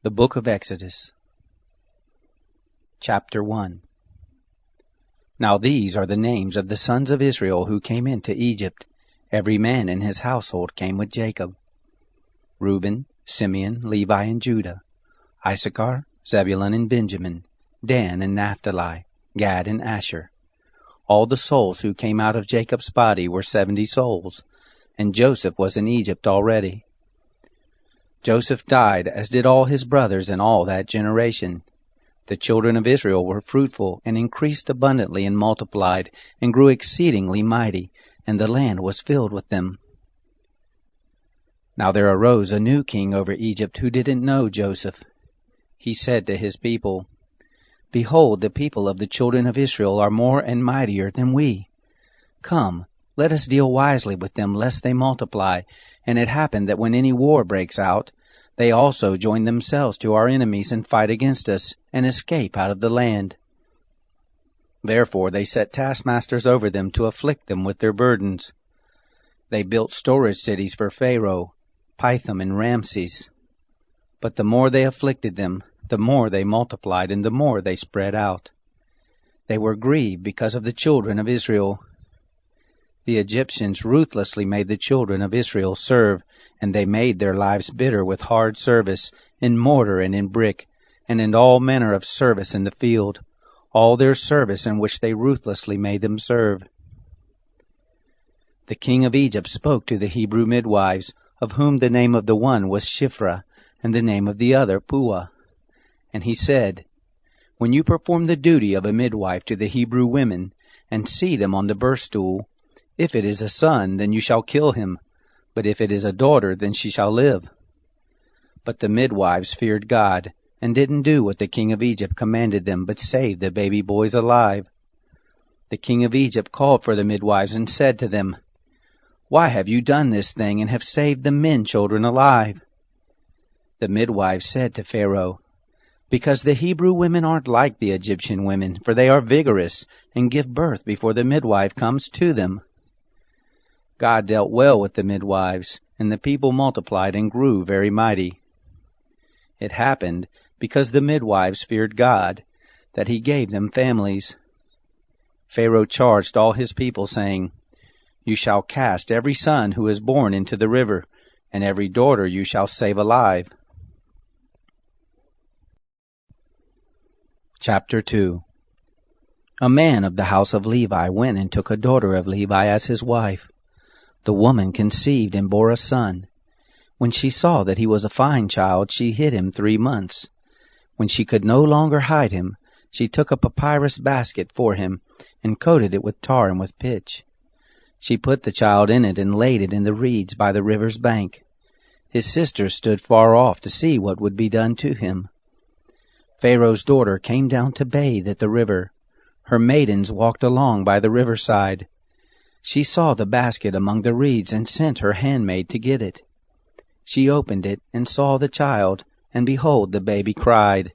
The Book of Exodus, Chapter 1. Now these are the names of the sons of Israel who came into Egypt. Every man in his household came with Jacob: Reuben, Simeon, Levi, and Judah; Issachar, Zebulun, and Benjamin; Dan and Naphtali; Gad and Asher. All the souls who came out of Jacob's body were 70 souls, and Joseph was in Egypt already. Joseph died, as did all his brothers and all that generation. The children of Israel were fruitful, and increased abundantly, and multiplied, and grew exceedingly mighty, and the land was filled with them. Now there arose a new king over Egypt who didn't know Joseph. He said to his people, "Behold, the people of the children of Israel are more and mightier than we. Come, let us deal wisely with them, lest they multiply. And it happened that when any war breaks out, they also join themselves to our enemies and fight against us, and escape out of the land." Therefore they set taskmasters over them to afflict them with their burdens. They built storage cities for Pharaoh, Pithom and Ramses. But the more they afflicted them, the more they multiplied, and the more they spread out. They were grieved because of the children of Israel. The Egyptians ruthlessly made the children of Israel serve, and they made their lives bitter with hard service, in mortar and in brick, and in all manner of service in the field, all their service in which they ruthlessly made them serve. The king of Egypt spoke to the Hebrew midwives, of whom the name of the one was Shiphrah, and the name of the other Puah. And he said, "When you perform the duty of a midwife to the Hebrew women, and see them on the birth stool, if it is a son, then you shall kill him, but if it is a daughter, then she shall live." But the midwives feared God, and didn't do what the king of Egypt commanded them, but saved the baby boys alive. The king of Egypt called for the midwives and said to them, "Why have you done this thing, and have saved the men children alive?" The midwives said to Pharaoh, "Because the Hebrew women aren't like the Egyptian women, for they are vigorous, and give birth before the midwife comes to them." God dealt well with the midwives, and the people multiplied and grew very mighty. It happened, because the midwives feared God, that he gave them families. Pharaoh charged all his people, saying, "You shall cast every son who is born into the river, and every daughter you shall save alive." Chapter 2. A man of the house of Levi went and took a daughter of Levi as his wife. The woman conceived and bore a son. When she saw that he was a fine child, she hid him 3 months. When she could no longer hide him, she took a papyrus basket for him, and coated it with tar and with pitch. She put the child in it and laid it in the reeds by the river's bank. His sisters stood far off to see what would be done to him. Pharaoh's daughter came down to bathe at the river. Her maidens walked along by the riverside. She saw the basket among the reeds and sent her handmaid to get it. She opened it and saw the child, and behold, the baby cried.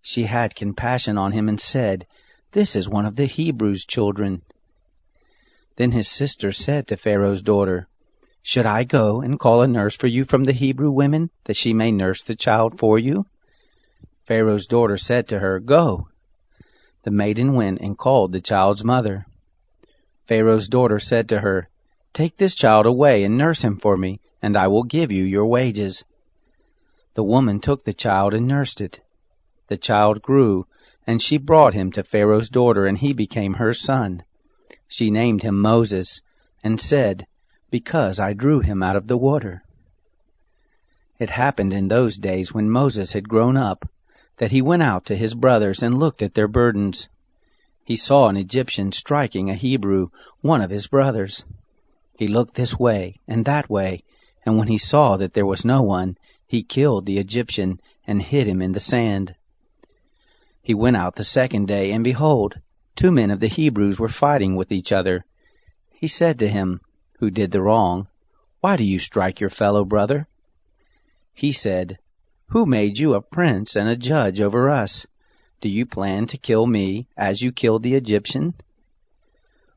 She had compassion on him and said, "This is one of the Hebrews' children." Then his sister said to Pharaoh's daughter, "Should I go and call a nurse for you from the Hebrew women, that she may nurse the child for you?" Pharaoh's daughter said to her, "Go." The maiden went and called the child's mother. Pharaoh's daughter said to her, "Take this child away and nurse him for me, and I will give you your wages." The woman took the child and nursed it. The child grew, and she brought him to Pharaoh's daughter, and he became her son. She named him Moses, and said, "Because I drew him out of the water." It happened in those days, when Moses had grown up, that he went out to his brothers and looked at their burdens. He saw an Egyptian striking a Hebrew, one of his brothers. He looked this way and that way, and when he saw that there was no one, he killed the Egyptian and hid him in the sand. He went out the second day, and behold, 2 men of the Hebrews were fighting with each other. He said to him, who did the wrong, "Why do you strike your fellow brother?" He said, "Who made you a prince and a judge over us? Do you plan to kill me, as you killed the Egyptian?"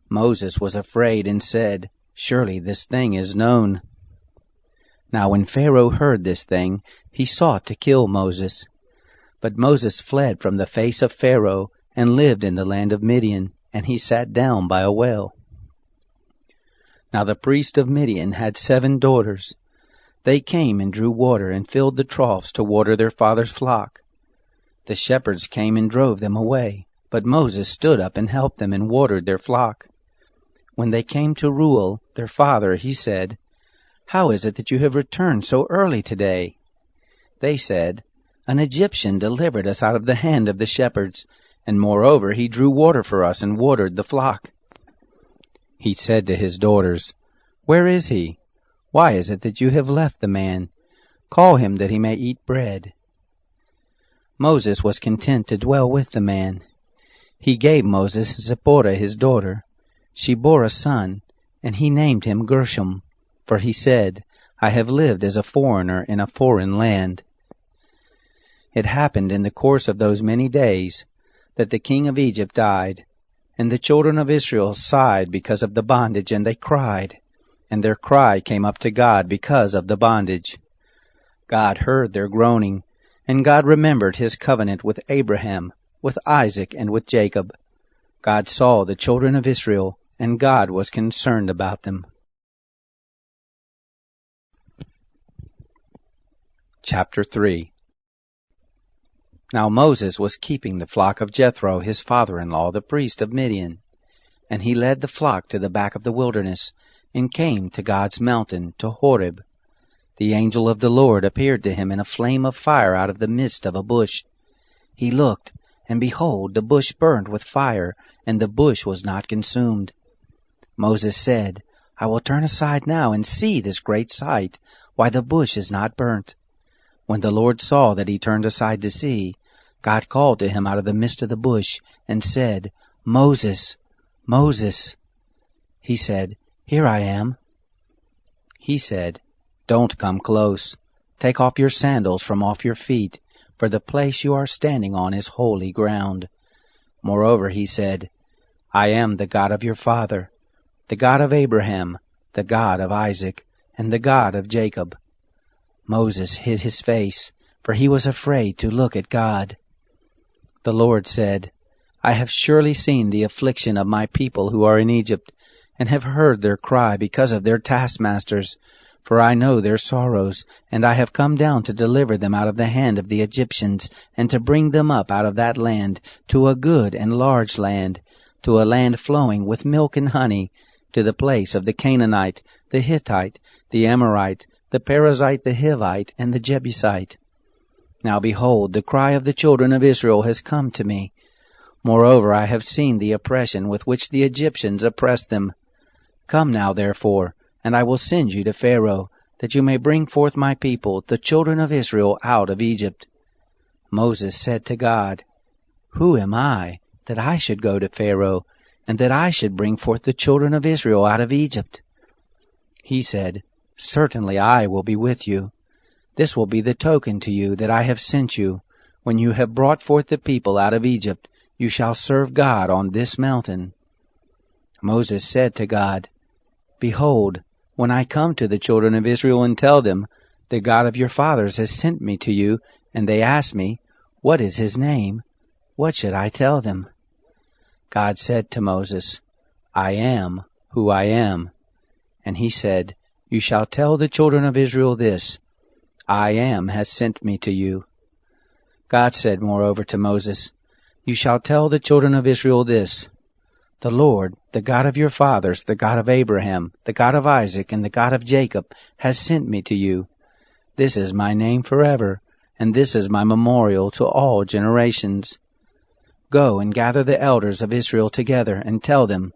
Moses was afraid and said, "Surely this thing is known." Now when Pharaoh heard this thing, he sought to kill Moses. But Moses fled from the face of Pharaoh and lived in the land of Midian, and he sat down by a well. Now the priest of Midian had 7 daughters. They came and drew water and filled the troughs to water their father's flock. The shepherds came and drove them away, but Moses stood up and helped them and watered their flock. When they came to Reuel, their father, he said, "How is it that you have returned so early today?" They said, "An Egyptian delivered us out of the hand of the shepherds, and moreover he drew water for us and watered the flock." He said to his daughters, "Where is he? Why is it that you have left the man? Call him that he may eat bread." Moses was content to dwell with the man. He gave Moses Zipporah his daughter. She bore a son, and he named him Gershom, for he said, "I have lived as a foreigner in a foreign land." It happened in the course of those many days that the king of Egypt died, and the children of Israel sighed because of the bondage, and they cried, and their cry came up to God because of the bondage. God heard their groaning, and God remembered his covenant with Abraham, with Isaac, and with Jacob. God saw the children of Israel, and God was concerned about them. Chapter 3. Now Moses was keeping the flock of Jethro, his father-in-law, the priest of Midian. And he led the flock to the back of the wilderness, and came to God's mountain, to Horeb. The angel of the Lord appeared to him in a flame of fire out of the midst of a bush. He looked, and behold, the bush burned with fire, and the bush was not consumed. Moses said, "I will turn aside now and see this great sight, why the bush is not burnt." When the Lord saw that he turned aside to see, God called to him out of the midst of the bush, and said, "Moses, Moses." He said, "Here I am." He said, "Don't come close. Take off your sandals from off your feet, for the place you are standing on is holy ground." Moreover, he said, "I am the God of your father, the God of Abraham, the God of Isaac, and the God of Jacob." Moses hid his face, for he was afraid to look at God. The Lord said, "I have surely seen the affliction of my people who are in Egypt, and have heard their cry because of their taskmasters, for I know their sorrows, and I have come down to deliver them out of the hand of the Egyptians, and to bring them up out of that land to a good and large land, to a land flowing with milk and honey, to the place of the Canaanite, the Hittite, the Amorite, the Perizzite, the Hivite, and the Jebusite. Now behold, the cry of the children of Israel has come to me. Moreover, I have seen the oppression with which the Egyptians oppress them. Come now, therefore, and I will send you to Pharaoh, that you may bring forth my people, the children of Israel, out of Egypt." Moses said to God, "Who am I, that I should go to Pharaoh, and that I should bring forth the children of Israel out of Egypt?" He said, "Certainly I will be with you. This will be the token to you that I have sent you. When you have brought forth the people out of Egypt, you shall serve God on this mountain." Moses said to God, "Behold, when I come to the children of Israel and tell them, 'The God of your fathers has sent me to you,' and they ask me, 'What is his name?' what should I tell them?" God said to Moses, "I am who I am." And he said, "You shall tell the children of Israel this, 'I am has sent me to you.'" God said moreover to Moses, "You shall tell the children of Israel this, 'The Lord, the God of your fathers, the God of Abraham, the God of Isaac, and the God of Jacob, has sent me to you. This is my name forever, and this is my memorial to all generations. Go and gather the elders of Israel together, and tell them,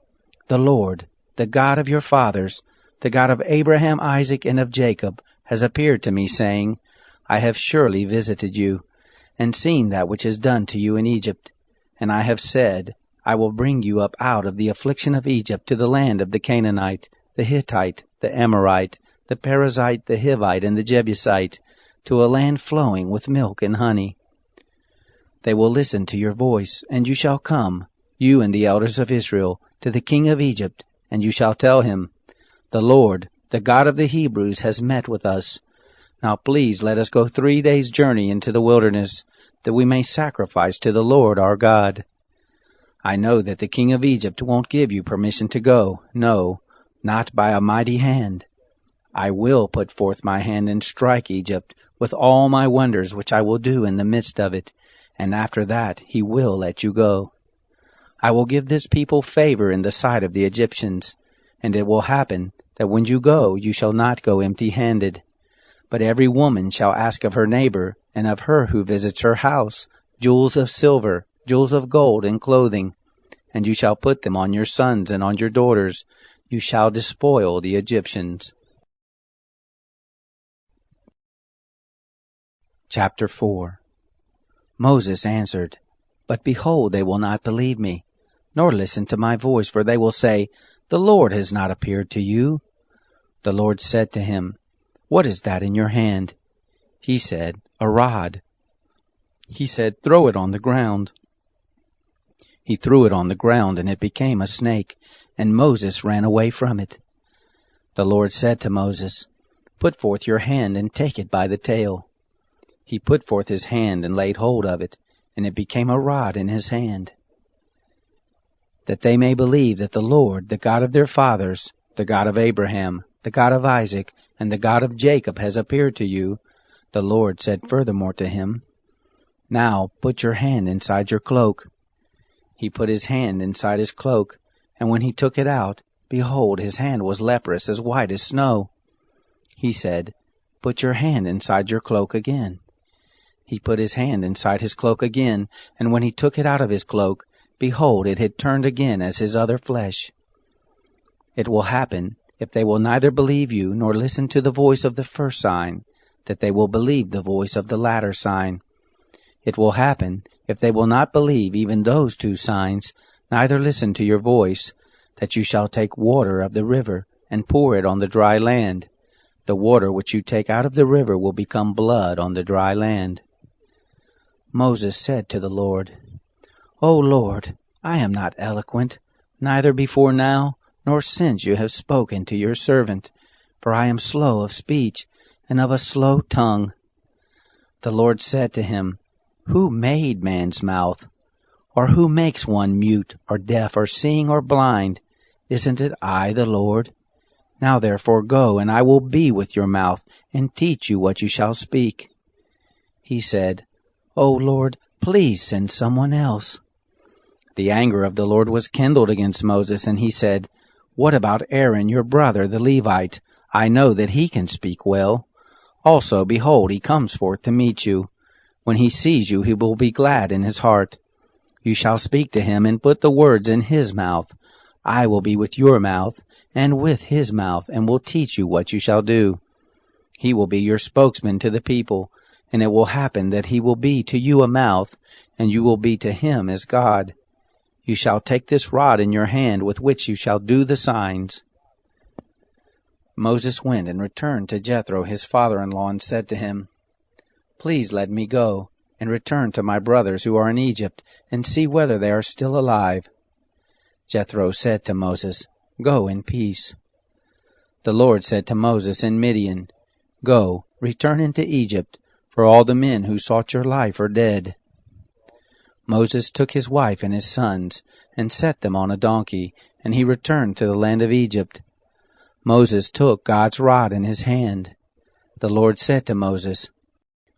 The Lord, the God of your fathers, the God of Abraham, Isaac, and of Jacob, has appeared to me, saying, I have surely visited you, and seen that which is done to you in Egypt. And I have said, I will bring you up out of the affliction of Egypt to the land of the Canaanite, the Hittite, the Amorite, the Perizzite, the Hivite, and the Jebusite, to a land flowing with milk and honey. They will listen to your voice, and you shall come, you and the elders of Israel, to the king of Egypt, and you shall tell him, The Lord, the God of the Hebrews, has met with us. Now please let us go 3 days' journey into the wilderness, that we may sacrifice to the Lord our God. I know that the king of Egypt won't give you permission to go, no, not by a mighty hand. I will put forth my hand and strike Egypt with all my wonders which I will do in the midst of it, and after that he will let you go. I will give this people favor in the sight of the Egyptians, and it will happen that when you go, you shall not go empty-handed. But every woman shall ask of her neighbor, and of her who visits her house, jewels of silver, jewels of gold, and clothing, and you shall put them on your sons and on your daughters. You shall despoil the Egyptians. Chapter 4. Moses answered, But behold, they will not believe me, nor listen to my voice, for they will say, The Lord has not appeared to you. The Lord said to him, What is that in your hand? He said, A rod. He said, Throw it on the ground. He threw it on the ground, and it became a snake, and Moses ran away from it. The Lord said to Moses, Put forth your hand and take it by the tail. He put forth his hand and laid hold of it, and it became a rod in his hand. That they may believe that the Lord, the God of their fathers, the God of Abraham, the God of Isaac, and the God of Jacob has appeared to you, the Lord said furthermore to him, Now put your hand inside your cloak. He put his hand inside his cloak, and when he took it out, behold, his hand was leprous, as white as snow. He said, Put your hand inside your cloak again. He put his hand inside his cloak again, and when he took it out of his cloak, behold, it had turned again as his other flesh. It will happen, if they will neither believe you nor listen to the voice of the first sign, that they will believe the voice of the latter sign. It will happen, if they will not believe even those 2 signs, neither listen to your voice, that you shall take water of the river, and pour it on the dry land. The water which you take out of the river will become blood on the dry land. Moses said to the Lord, O Lord, I am not eloquent, neither before now, nor since you have spoken to your servant, for I am slow of speech, and of a slow tongue. The Lord said to him, Who made man's mouth? Or who makes one mute, or deaf, or seeing, or blind? Isn't it I, the Lord? Now therefore go, and I will be with your mouth, and teach you what you shall speak. He said, O Lord, please send someone else. The anger of the Lord was kindled against Moses, and he said, What about Aaron your brother, the Levite? I know that he can speak well. Also, behold, he comes forth to meet you. When he sees you, he will be glad in his heart. You shall speak to him, and put the words in his mouth. I will be with your mouth, and with his mouth, and will teach you what you shall do. He will be your spokesman to the people, and it will happen that he will be to you a mouth, and you will be to him as God. You shall take this rod in your hand with which you shall do the signs. Moses went and returned to Jethro his father-in-law, and said to him, Please let me go, and return to my brothers who are in Egypt, and see whether they are still alive. Jethro said to Moses, Go in peace. The Lord said to Moses in Midian, Go, return into Egypt, for all the men who sought your life are dead. Moses took his wife and his sons, and set them on a donkey, and he returned to the land of Egypt. Moses took God's rod in his hand. The Lord said to Moses,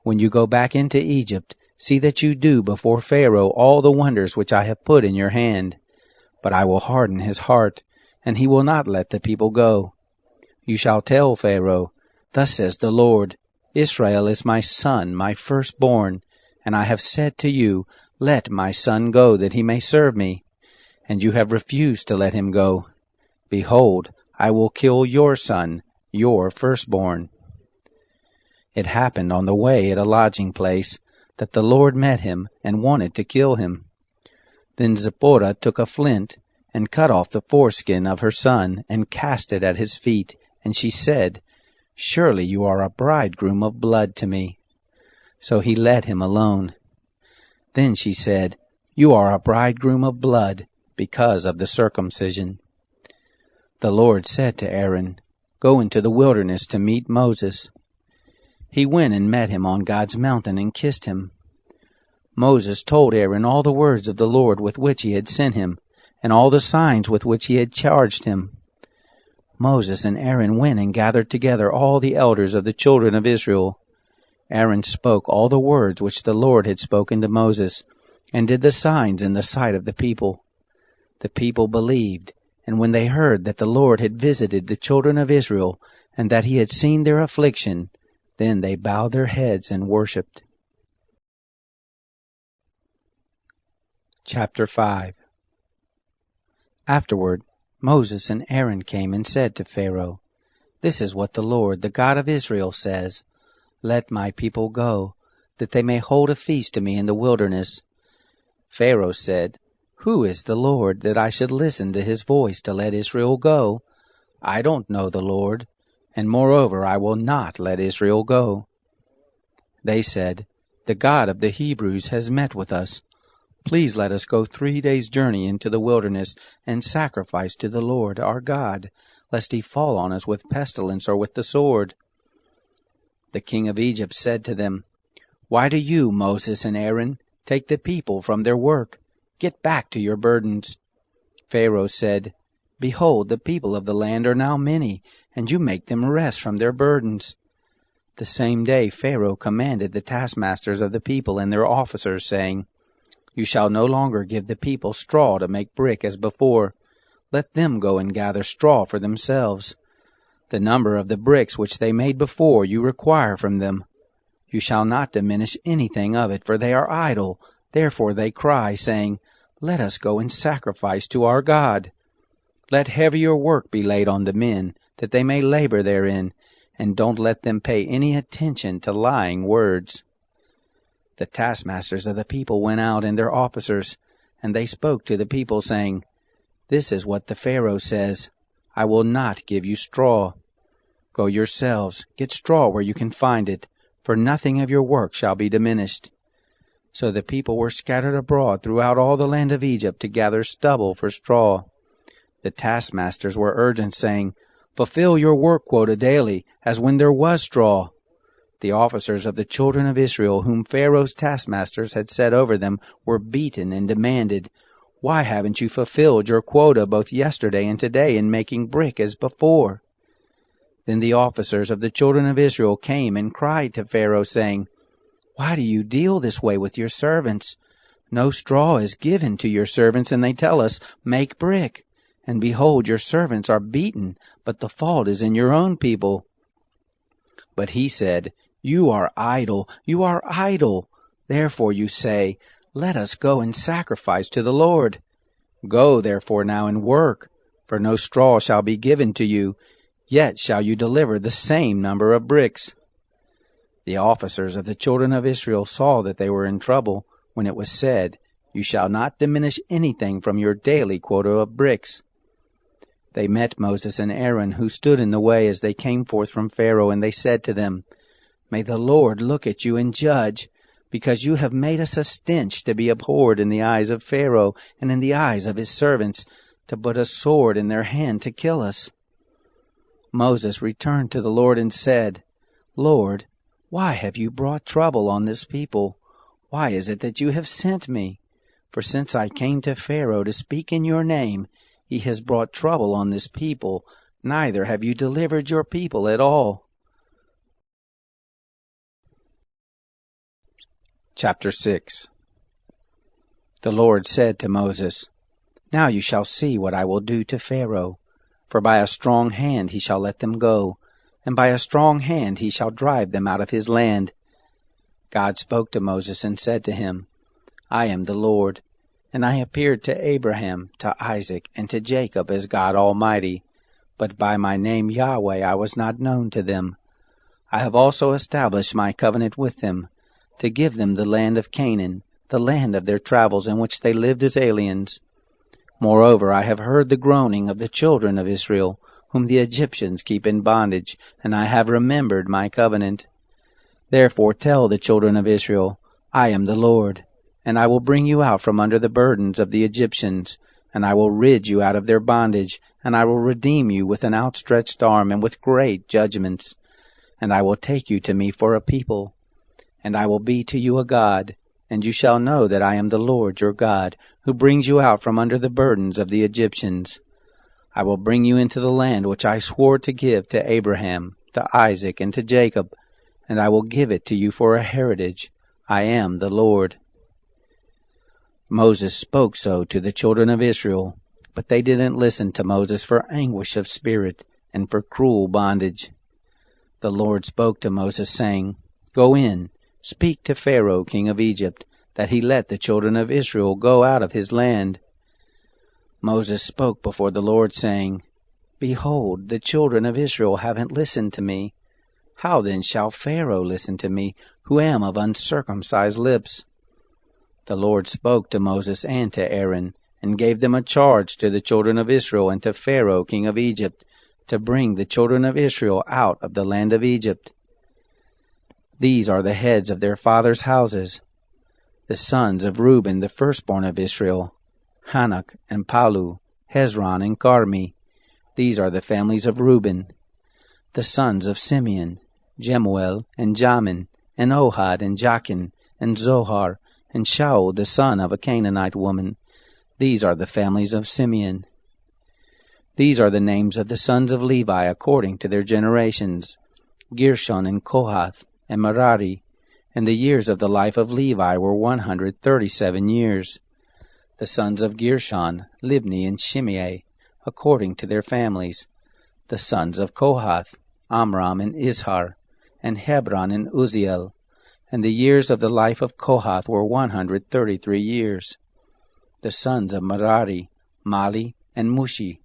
When you go back into Egypt, see that you do before Pharaoh all the wonders which I have put in your hand. But I will harden his heart, and he will not let the people go. You shall tell Pharaoh, Thus says the Lord, Israel is my son, my firstborn, and I have said to you, Let my son go, that he may serve me. And you have refused to let him go. Behold, I will kill your son, your firstborn. It happened on the way at a lodging place, that the Lord met him, and wanted to kill him. Then Zipporah took a flint, and cut off the foreskin of her son, and cast it at his feet, and she said, Surely you are a bridegroom of blood to me. So he let him alone. Then she said, You are a bridegroom of blood, because of the circumcision. The Lord said to Aaron, Go into the wilderness to meet Moses. he went and met him on God's mountain and kissed him. Moses told Aaron all the words of the Lord with which he had sent him, and all the signs with which he had charged him. Moses and Aaron went and gathered together all the elders of the children of Israel. Aaron spoke all the words which the Lord had spoken to Moses, and did the signs in the sight of the people. The people believed, and when they heard that the Lord had visited the children of Israel, and that he had seen their affliction, then they bowed their heads and worshipped. Chapter 5. Afterward, Moses and Aaron came and said to Pharaoh, "This is what the Lord, the God of Israel, says, Let my people go, that they may hold a feast to me in the wilderness." Pharaoh said, "Who is the Lord, that I should listen to his voice to let Israel go? I don't know the Lord, and moreover I will not let Israel go." They said, "The God of the Hebrews has met with us. Please let us go 3 days' journey into the wilderness and sacrifice to the Lord our God, lest he fall on us with pestilence or with the sword." The king of Egypt said to them, "Why do you, Moses and Aaron, take the people from their work? Get back to your burdens." Pharaoh said, "Behold, the people of the land are now many, and you make them rest from their burdens." The same day Pharaoh commanded the taskmasters of the people and their officers, saying, "You shall no longer give the people straw to make brick as before. Let them go and gather straw for themselves. The number of the bricks which they made before you require from them. You shall not diminish anything of it, for they are idle. Therefore they cry, saying, 'Let us go and sacrifice to our God.' Let heavier work be laid on the men, that they may labor therein, and don't let them pay any attention to lying words." The taskmasters of the people went out and their officers, and they spoke to the people, saying, "This is what the Pharaoh says, I will not give you straw. Go yourselves, get straw where you can find it, for nothing of your work shall be diminished." So the people were scattered abroad throughout all the land of Egypt to gather stubble for straw. The taskmasters were urgent, saying, "Fulfill your work quota daily, as when there was straw." The officers of the children of Israel, whom Pharaoh's taskmasters had set over them, were beaten and demanded, "Why haven't you fulfilled your quota both yesterday and today in making brick as before?" Then the officers of the children of Israel came and cried to Pharaoh, saying, "Why do you deal this way with your servants? No straw is given to your servants, and they tell us, 'Make brick.' And behold, your servants are beaten, but the fault is in your own people." But he said, "You are idle, you are idle. Therefore you say, 'Let us go and sacrifice to the Lord.' Go therefore now and work, for no straw shall be given to you, yet shall you deliver the same number of bricks." The officers of the children of Israel saw that they were in trouble, when it was said, "You shall not diminish anything from your daily quota of bricks." They met Moses and Aaron, who stood in the way as they came forth from Pharaoh, and they said to them, "May the Lord look at you and judge, because you have made us a stench to be abhorred in the eyes of Pharaoh and in the eyes of his servants, to put a sword in their hand to kill us." Moses returned to the Lord and said, "Lord, why have you brought trouble on this people? Why is it that you have sent me? For since I came to Pharaoh to speak in your name, he has brought trouble on this people, neither have you delivered your people at all." Chapter 6. The Lord said to Moses, "Now you shall see what I will do to Pharaoh. For by a strong hand he shall let them go, and by a strong hand he shall drive them out of his land." God spoke to Moses and said to him, "I am the Lord, and I appeared to Abraham, to Isaac, and to Jacob as God Almighty, but by my name Yahweh I was not known to them. I have also established my covenant with them, to give them the land of Canaan, the land of their travels in which they lived as aliens. Moreover, I have heard the groaning of the children of Israel, whom the Egyptians keep in bondage, and I have remembered my covenant. Therefore tell the children of Israel, I am the Lord, and I will bring you out from under the burdens of the Egyptians, and I will rid you out of their bondage, and I will redeem you with an outstretched arm and with great judgments. and I will take you to me for a people, and I will be to you a God, and you shall know that I am the Lord your God, who brings you out from under the burdens of the Egyptians. I will bring you into the land which I swore to give to Abraham, to Isaac, and to Jacob, and I will give it to you for a heritage. I am the Lord." Moses spoke so to the children of Israel, but they didn't listen to Moses for anguish of spirit and for cruel bondage. The Lord spoke to Moses, saying, "Go in, speak to Pharaoh king of Egypt, that he let the children of Israel go out of his land." Moses spoke before the Lord, saying, "Behold, the children of Israel haven't listened to me. How then shall Pharaoh listen to me, who am of uncircumcised lips?" The Lord spoke to Moses and to Aaron, and gave them a charge to the children of Israel and to Pharaoh king of Egypt, to bring the children of Israel out of the land of Egypt. These are the heads of their fathers' houses: the sons of Reuben, the firstborn of Israel, Hanok and Palu, Hezron and Carmi. These are the families of Reuben. The sons of Simeon, Jemuel and Jamin, and Ohad and Jachin, and Zohar, and Shaul the son of a Canaanite woman. These are the families of Simeon. These are the names of the sons of Levi according to their generations: Gershon and Kohath and Merari. And the years of the life of Levi were 137 years. The sons of Gershon, Libni and Shimei, according to their families. The sons of Kohath, Amram and Izhar, and Hebron and Uzziel. And the years of the life of Kohath were 133 years. The sons of Merari, Mali and Mushi.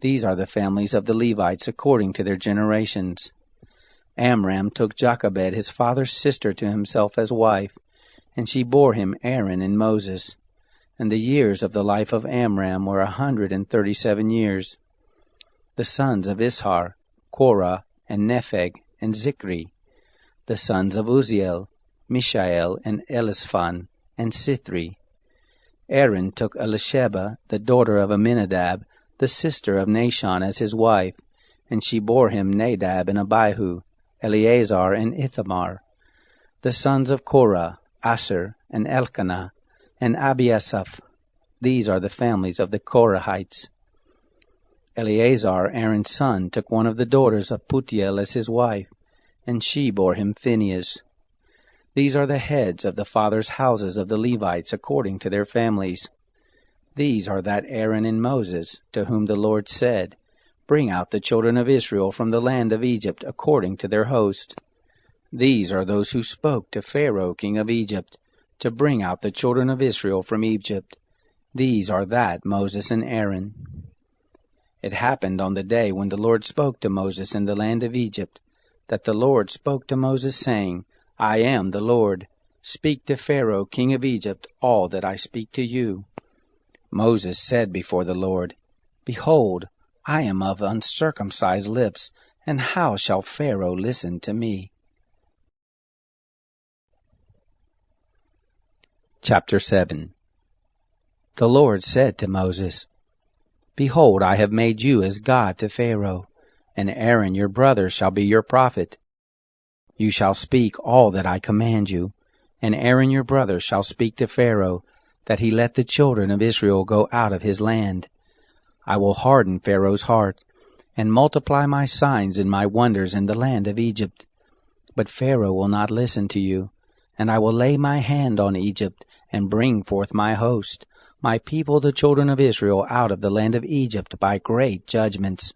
These are the families of the Levites according to their generations. Amram took Jochebed his father's sister to himself as wife, and she bore him Aaron and Moses. And the years of the life of Amram were 137 years. The sons of Ishar, Korah and Nepheg and Zikri. The sons of Uzziel, Mishael and Elishphan and Sithri. Aaron took Elisheba, the daughter of Amminadab, the sister of Nahshon, as his wife, and she bore him Nadab and Abihu, Eleazar and Ithamar. The sons of Korah, Asher and Elkanah, and Abiasaph. These are the families of the Korahites. Eleazar, Aaron's son, took one of the daughters of Putiel as his wife, and she bore him Phinehas. These are the heads of the fathers' houses of the Levites according to their families. These are that Aaron and Moses, to whom the Lord said, "Bring out the children of Israel from the land of Egypt according to their host." These are those who spoke to Pharaoh king of Egypt, to bring out the children of Israel from Egypt. These are that Moses and Aaron. It happened on the day when the Lord spoke to Moses in the land of Egypt, that the Lord spoke to Moses, saying, "I am the Lord. Speak to Pharaoh king of Egypt all that I speak to you." Moses said before the Lord, "Behold, I am of uncircumcised lips, and how shall Pharaoh listen to me?" Chapter 7. The Lord said to Moses, "Behold, I have made you as God to Pharaoh, and Aaron your brother shall be your prophet. You shall speak all that I command you, and Aaron your brother shall speak to Pharaoh, that he let the children of Israel go out of his land. I will harden Pharaoh's heart, and multiply my signs and my wonders in the land of Egypt. But Pharaoh will not listen to you, and I will lay my hand on Egypt, and bring forth my host, my people the children of Israel, out of the land of Egypt by great judgments.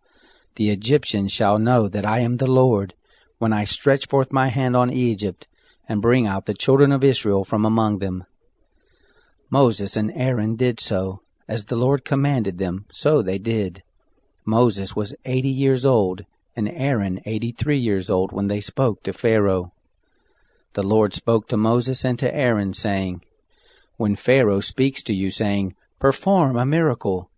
The Egyptians shall know that I am the Lord, when I stretch forth my hand on Egypt, and bring out the children of Israel from among them." Moses and Aaron did so, as the Lord commanded them, so they did. Moses was 80 years old, and Aaron 83 years old when they spoke to Pharaoh. The Lord spoke to Moses and to Aaron, saying, "When Pharaoh speaks to you, saying, 'Perform a miracle,'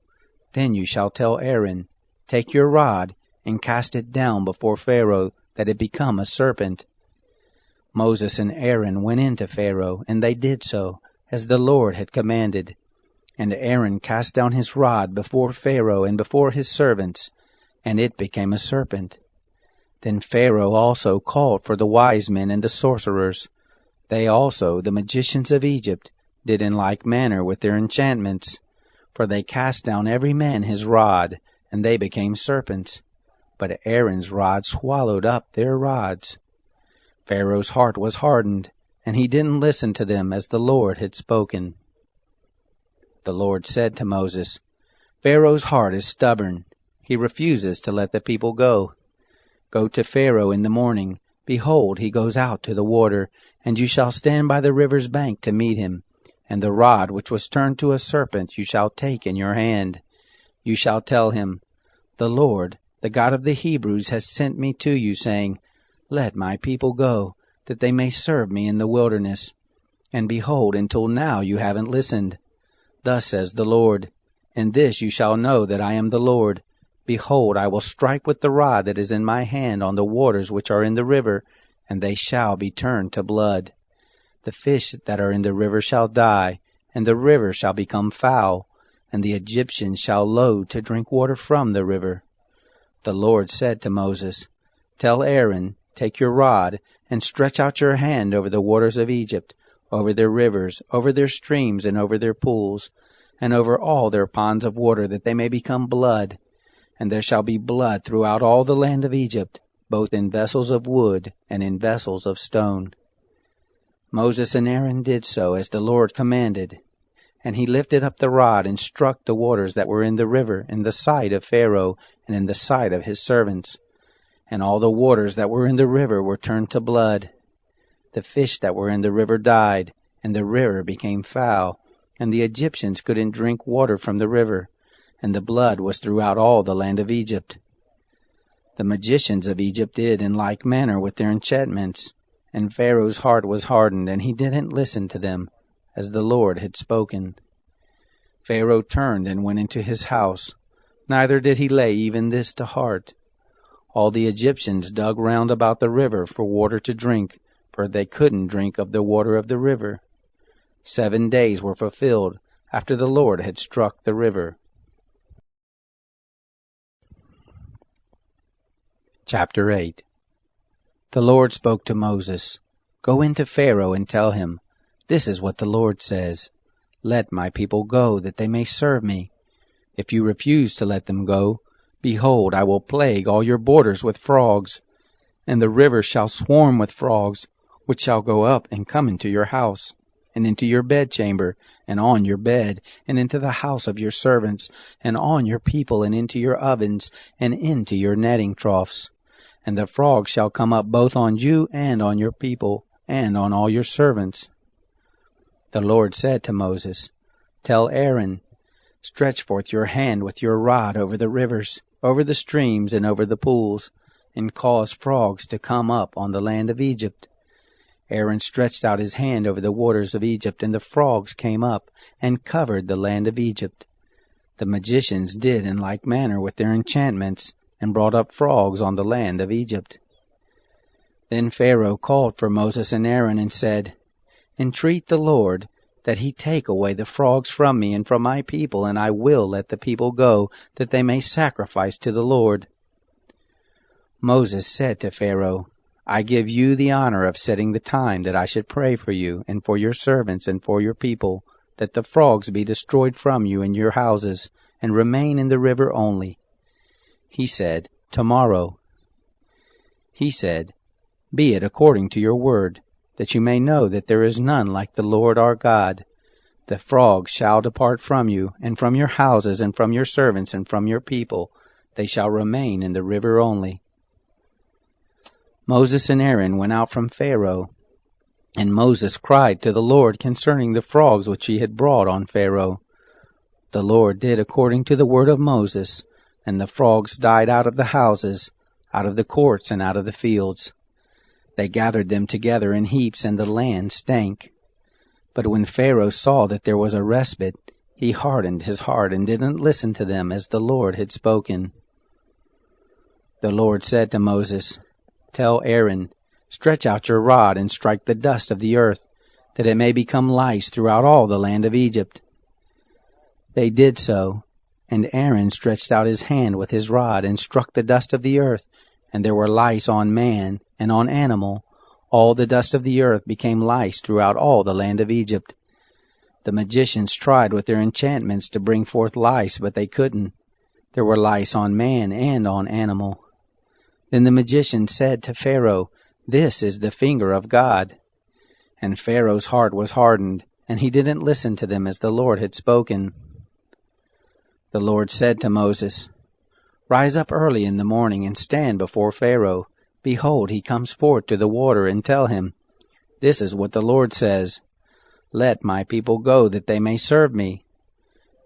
then you shall tell Aaron, 'Take your rod, and cast it down before Pharaoh, that it become a serpent.'" Moses and Aaron went in to Pharaoh, and they did so, as the Lord had commanded. And Aaron cast down his rod before Pharaoh and before his servants, and it became a serpent. Then Pharaoh also called for the wise men and the sorcerers. They also, the magicians of Egypt, did in like manner with their enchantments. For they cast down every man his rod, and they became serpents. But Aaron's rod swallowed up their rods. Pharaoh's heart was hardened, and he didn't listen to them as the Lord had spoken. The Lord said to Moses, Pharaoh's heart is stubborn. He refuses to let the people go. Go to Pharaoh in the morning. Behold, he goes out to the water, and you shall stand by the river's bank to meet him. And the rod which was turned to a serpent you shall take in your hand. You shall tell him, The Lord, the God of the Hebrews, has sent me to you, saying, Let my people go, that they may serve me in the wilderness. And behold, until now you haven't listened. Thus says the Lord, In this you shall know that I am the Lord. Behold, I will strike with the rod that is in my hand on the waters which are in the river, and they shall be turned to blood. The fish that are in the river shall die, and the river shall become foul, and the Egyptians shall loathe to drink water from the river. The Lord said to Moses, Tell Aaron, Take your rod, and stretch out your hand over the waters of Egypt, over their rivers, over their streams, and over their pools, and over all their ponds of water, that they may become blood. And there shall be blood throughout all the land of Egypt, both in vessels of wood and in vessels of stone. Moses and Aaron did so as the Lord commanded. And he lifted up the rod and struck the waters that were in the river in the sight of Pharaoh and in the sight of his servants. And all the waters that were in the river were turned to blood. The fish that were in the river died, and the river became foul, and the Egyptians couldn't drink water from the river, and the blood was throughout all the land of Egypt. The magicians of Egypt did in like manner with their enchantments, and Pharaoh's heart was hardened, and he didn't listen to them, as the Lord had spoken. Pharaoh turned and went into his house, neither did he lay even this to heart. All the Egyptians dug round about the river for water to drink, for they couldn't drink of the water of the river. 7 days were fulfilled after the Lord had struck the river. Chapter 8. The Lord spoke to Moses, Go into Pharaoh and tell him, This is what the Lord says, Let my people go, that they may serve me. If you refuse to let them go, behold, I will plague all your borders with frogs, and the river shall swarm with frogs, which shall go up and come into your house, and into your bedchamber, and on your bed, and into the house of your servants, and on your people, and into your ovens, and into your netting troughs. And the frogs shall come up both on you and on your people, and on all your servants. The Lord said to Moses, Tell Aaron, Stretch forth your hand with your rod over the rivers, over the streams, and over the pools, and cause frogs to come up on the land of Egypt. Aaron stretched out his hand over the waters of Egypt, and the frogs came up, and covered the land of Egypt. The magicians did in like manner with their enchantments, and brought up frogs on the land of Egypt. Then Pharaoh called for Moses and Aaron, and said, Entreat the Lord, that he take away the frogs from me and from my people, and I will let the people go, that they may sacrifice to the Lord. Moses said to Pharaoh, I give you the honor of setting the time that I should pray for you, and for your servants, and for your people, that the frogs be destroyed from you and your houses, and remain in the river only. He said, Tomorrow. He said, Be it according to your word, that you may know that there is none like the Lord our God. The frogs shall depart from you, and from your houses, and from your servants, and from your people. They shall remain in the river only. Moses and Aaron went out from Pharaoh, and Moses cried to the Lord concerning the frogs which he had brought on Pharaoh. The Lord did according to the word of Moses, and the frogs died out of the houses, out of the courts, and out of the fields. They gathered them together in heaps, and the land stank. But when Pharaoh saw that there was a respite, he hardened his heart and didn't listen to them as the Lord had spoken. The Lord said to Moses, Tell Aaron, Stretch out your rod and strike the dust of the earth, that it may become lice throughout all the land of Egypt. They did so, and Aaron stretched out his hand with his rod and struck the dust of the earth, and there were lice on man and on animal. All the dust of the earth became lice throughout all the land of Egypt. The magicians tried with their enchantments to bring forth lice, but they couldn't. There were lice on man and on animal. Then the magician said to Pharaoh, "This is the finger of God." And Pharaoh's heart was hardened, and he didn't listen to them as the Lord had spoken. The Lord said to Moses, "Rise up early in the morning and stand before Pharaoh. Behold, he comes forth to the water, and tell him, 'This is what the Lord says, Let my people go, that they may serve me.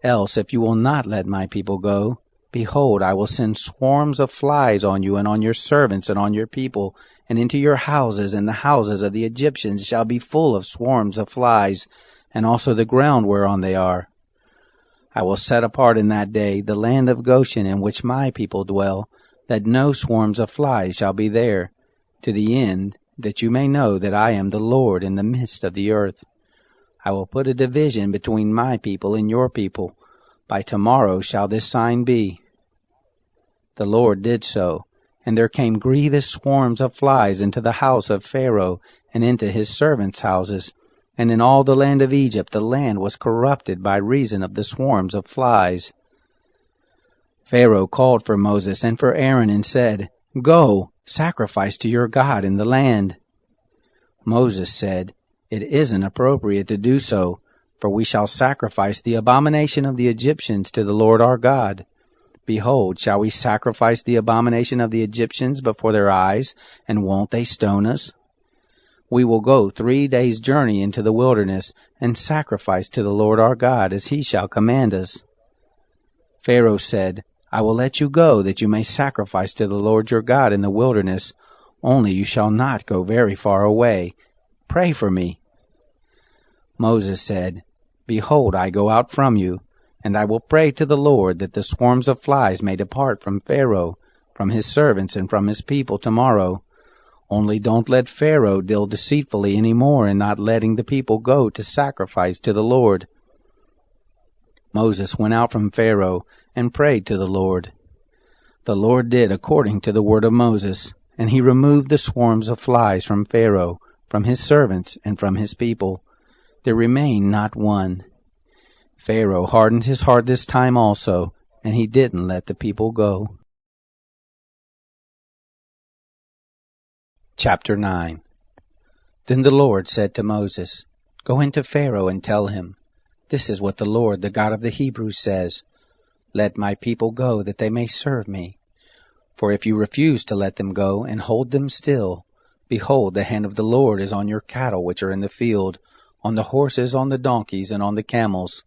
Else, if you will not let my people go, behold, I will send swarms of flies on you and on your servants and on your people, and into your houses, and the houses of the Egyptians shall be full of swarms of flies, and also the ground whereon they are. I will set apart in that day the land of Goshen in which my people dwell, that no swarms of flies shall be there, to the end that you may know that I am the Lord in the midst of the earth. I will put a division between my people and your people. By tomorrow shall this sign be.' The Lord did so, and there came grievous swarms of flies into the house of Pharaoh and into his servants' houses, and in all the land of Egypt the land was corrupted by reason of the swarms of flies. Pharaoh called for Moses and for Aaron and said, 'Go, sacrifice to your God in the land.' Moses said, 'It isn't appropriate to do so, for we shall sacrifice the abomination of the Egyptians to the Lord our God. Behold, shall we sacrifice the abomination of the Egyptians before their eyes, and won't they stone us? We will go 3 days' journey into the wilderness, and sacrifice to the Lord our God as he shall command us.' Pharaoh said, 'I will let you go, that you may sacrifice to the Lord your God in the wilderness, only you shall not go very far away. Pray for me.' Moses said, 'Behold, I go out from you, and I will pray to the Lord that the swarms of flies may depart from Pharaoh, from his servants, and from his people tomorrow. Only don't let Pharaoh deal deceitfully any more in not letting the people go to sacrifice to the Lord.' Moses went out from Pharaoh and prayed to the Lord. The Lord did according to the word of Moses, and he removed the swarms of flies from Pharaoh, from his servants, and from his people. There remained not one. Pharaoh hardened his heart this time also, and he didn't let the people go." Chapter 9. Then the Lord said to Moses, "Go into Pharaoh and tell him, 'This is what the Lord, the God of the Hebrews, says, Let my people go, that they may serve me. For if you refuse to let them go, and hold them still, behold, the hand of the Lord is on your cattle which are in the field, on the horses, on the donkeys, and on the camels,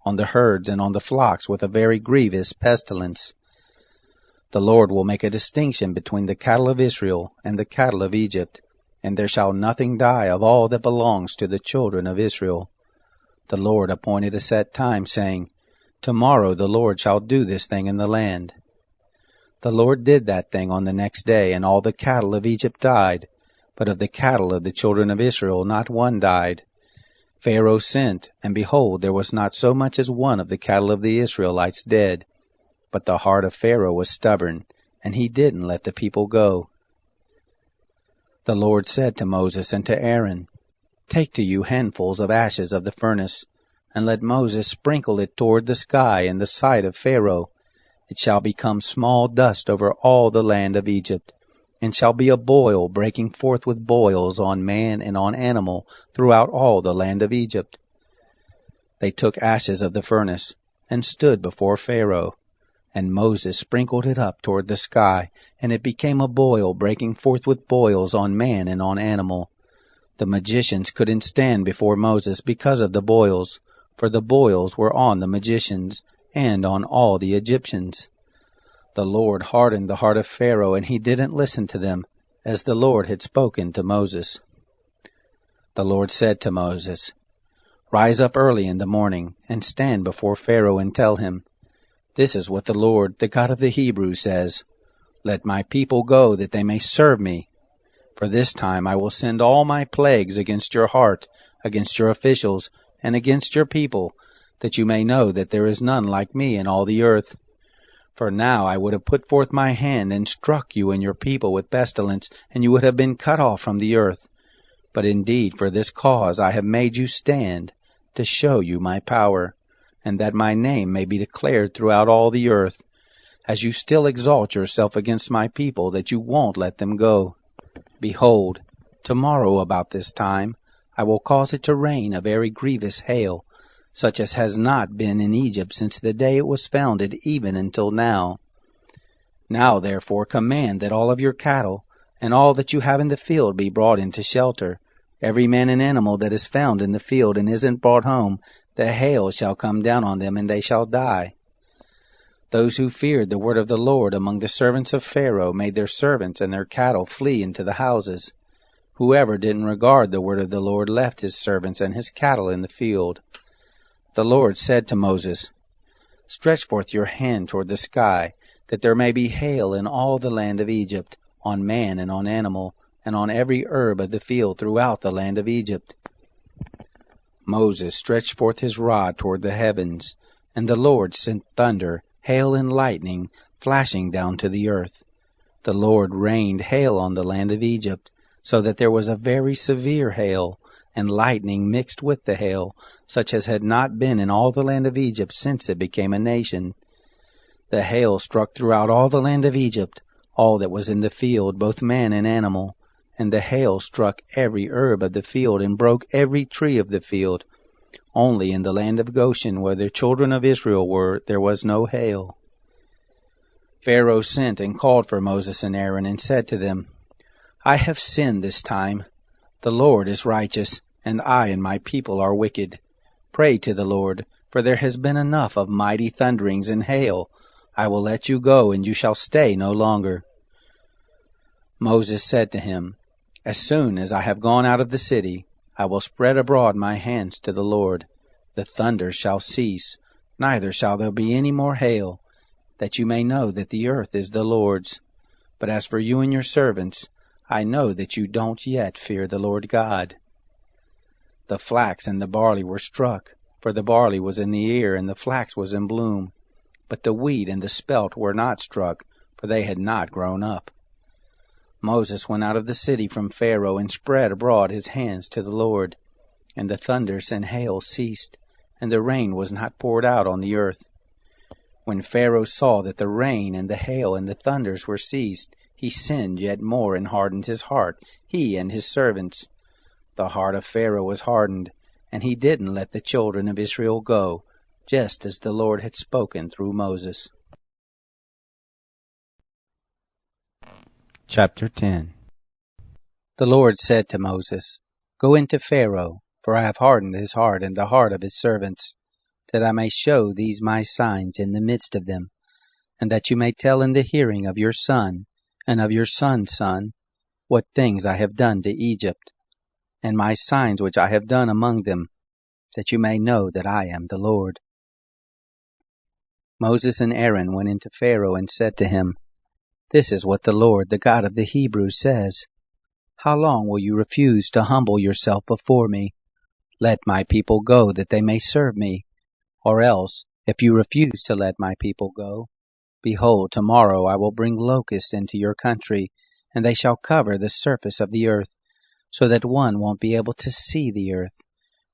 on the herds, and on the flocks, with a very grievous pestilence. The Lord will make a distinction between the cattle of Israel and the cattle of Egypt, and there shall nothing die of all that belongs to the children of Israel. The Lord appointed a set time, saying, Tomorrow the Lord shall do this thing in the land. The Lord did that thing on the next day, and all the cattle of Egypt died, but of the cattle of the children of Israel not one died. Pharaoh sent, and behold, there was not so much as one of the cattle of the Israelites dead. But the heart of Pharaoh was stubborn, and he didn't let the people go. The Lord said to Moses and to Aaron, Take to you handfuls of ashes of the furnace, and let Moses sprinkle it toward the sky in the sight of Pharaoh. It shall become small dust over all the land of Egypt, and shall be a boil breaking forth with boils on man and on animal throughout all the land of Egypt. They took ashes of the furnace, and stood before Pharaoh. And Moses sprinkled it up toward the sky, and it became a boil breaking forth with boils on man and on animal. The magicians couldn't stand before Moses because of the boils, for the boils were on the magicians, and on all the Egyptians. The Lord hardened the heart of Pharaoh, and he didn't listen to them, as the Lord had spoken to Moses. The Lord said to Moses, Rise up early in the morning, and stand before Pharaoh, and tell him, This is what the Lord, the God of the Hebrews, says, Let my people go, that they may serve me. For this time I will send all my plagues against your heart, against your officials, and against your people, that you may know that there is none like me in all the earth. For now I would have put forth my hand and struck you and your people with pestilence, and you would have been cut off from the earth. But indeed for this cause I have made you stand, to show you my power, and that my name may be declared throughout all the earth, as you still exalt yourself against my people, that you won't let them go. Behold, tomorrow about this time I will cause it to rain a very grievous hail, such as has not been in Egypt since the day it was founded, even until now. Now therefore command that all of your cattle, and all that you have in the field, be brought into shelter. Every man and animal that is found in the field and isn't brought home, the hail shall come down on them, and they shall die. Those who feared the word of the Lord among the servants of Pharaoh made their servants and their cattle flee into the houses. Whoever didn't regard the word of the Lord left his servants and his cattle in the field. The Lord said to Moses, Stretch forth your hand toward the sky, that there may be hail in all the land of Egypt, on man and on animal, and on every herb of the field throughout the land of Egypt. Moses stretched forth his rod toward the heavens, and the Lord sent thunder, hail and lightning, flashing down to the earth. The Lord rained hail on the land of Egypt, so that there was a very severe hail, and lightning mixed with the hail, such as had not been in all the land of Egypt since it became a nation. The hail struck throughout all the land of Egypt, all that was in the field, both man and animal, and the hail struck every herb of the field, and broke every tree of the field. Only in the land of Goshen, where the children of Israel were, there was no hail. Pharaoh sent and called for Moses and Aaron, and said to them, I have sinned this time. The Lord is righteous, and I and my people are wicked. Pray to the Lord, for there has been enough of mighty thunderings and hail. I will let you go, and you shall stay no longer. Moses said to him, As soon as I have gone out of the city, I will spread abroad my hands to the Lord. The thunder shall cease, neither shall there be any more hail, that you may know that the earth is the Lord's. But as for you and your servants, I know that you don't yet fear the Lord God. The flax and the barley were struck, for the barley was in the ear, and the flax was in bloom. But the wheat and the spelt were not struck, for they had not grown up. Moses went out of the city from Pharaoh, and spread abroad his hands to the Lord. And the thunders and hail ceased, and the rain was not poured out on the earth. When Pharaoh saw that the rain and the hail and the thunders were ceased, he sinned yet more and hardened his heart, he and his servants. The heart of Pharaoh was hardened, and he didn't let the children of Israel go, just as the Lord had spoken through Moses. Chapter 10. The Lord said to Moses, Go into Pharaoh, for I have hardened his heart and the heart of his servants, that I may show these my signs in the midst of them, and that you may tell in the hearing of your son and of your son's son what things I have done to Egypt, and my signs which I have done among them, that you may know that I am the Lord. Moses and Aaron went into Pharaoh and said to him, This is what the Lord, the God of the Hebrews, says. How long will you refuse to humble yourself before me? Let my people go, that they may serve me. Or else, if you refuse to let my people go, behold, tomorrow I will bring locusts into your country, and they shall cover the surface of the earth, so that one won't be able to see the earth.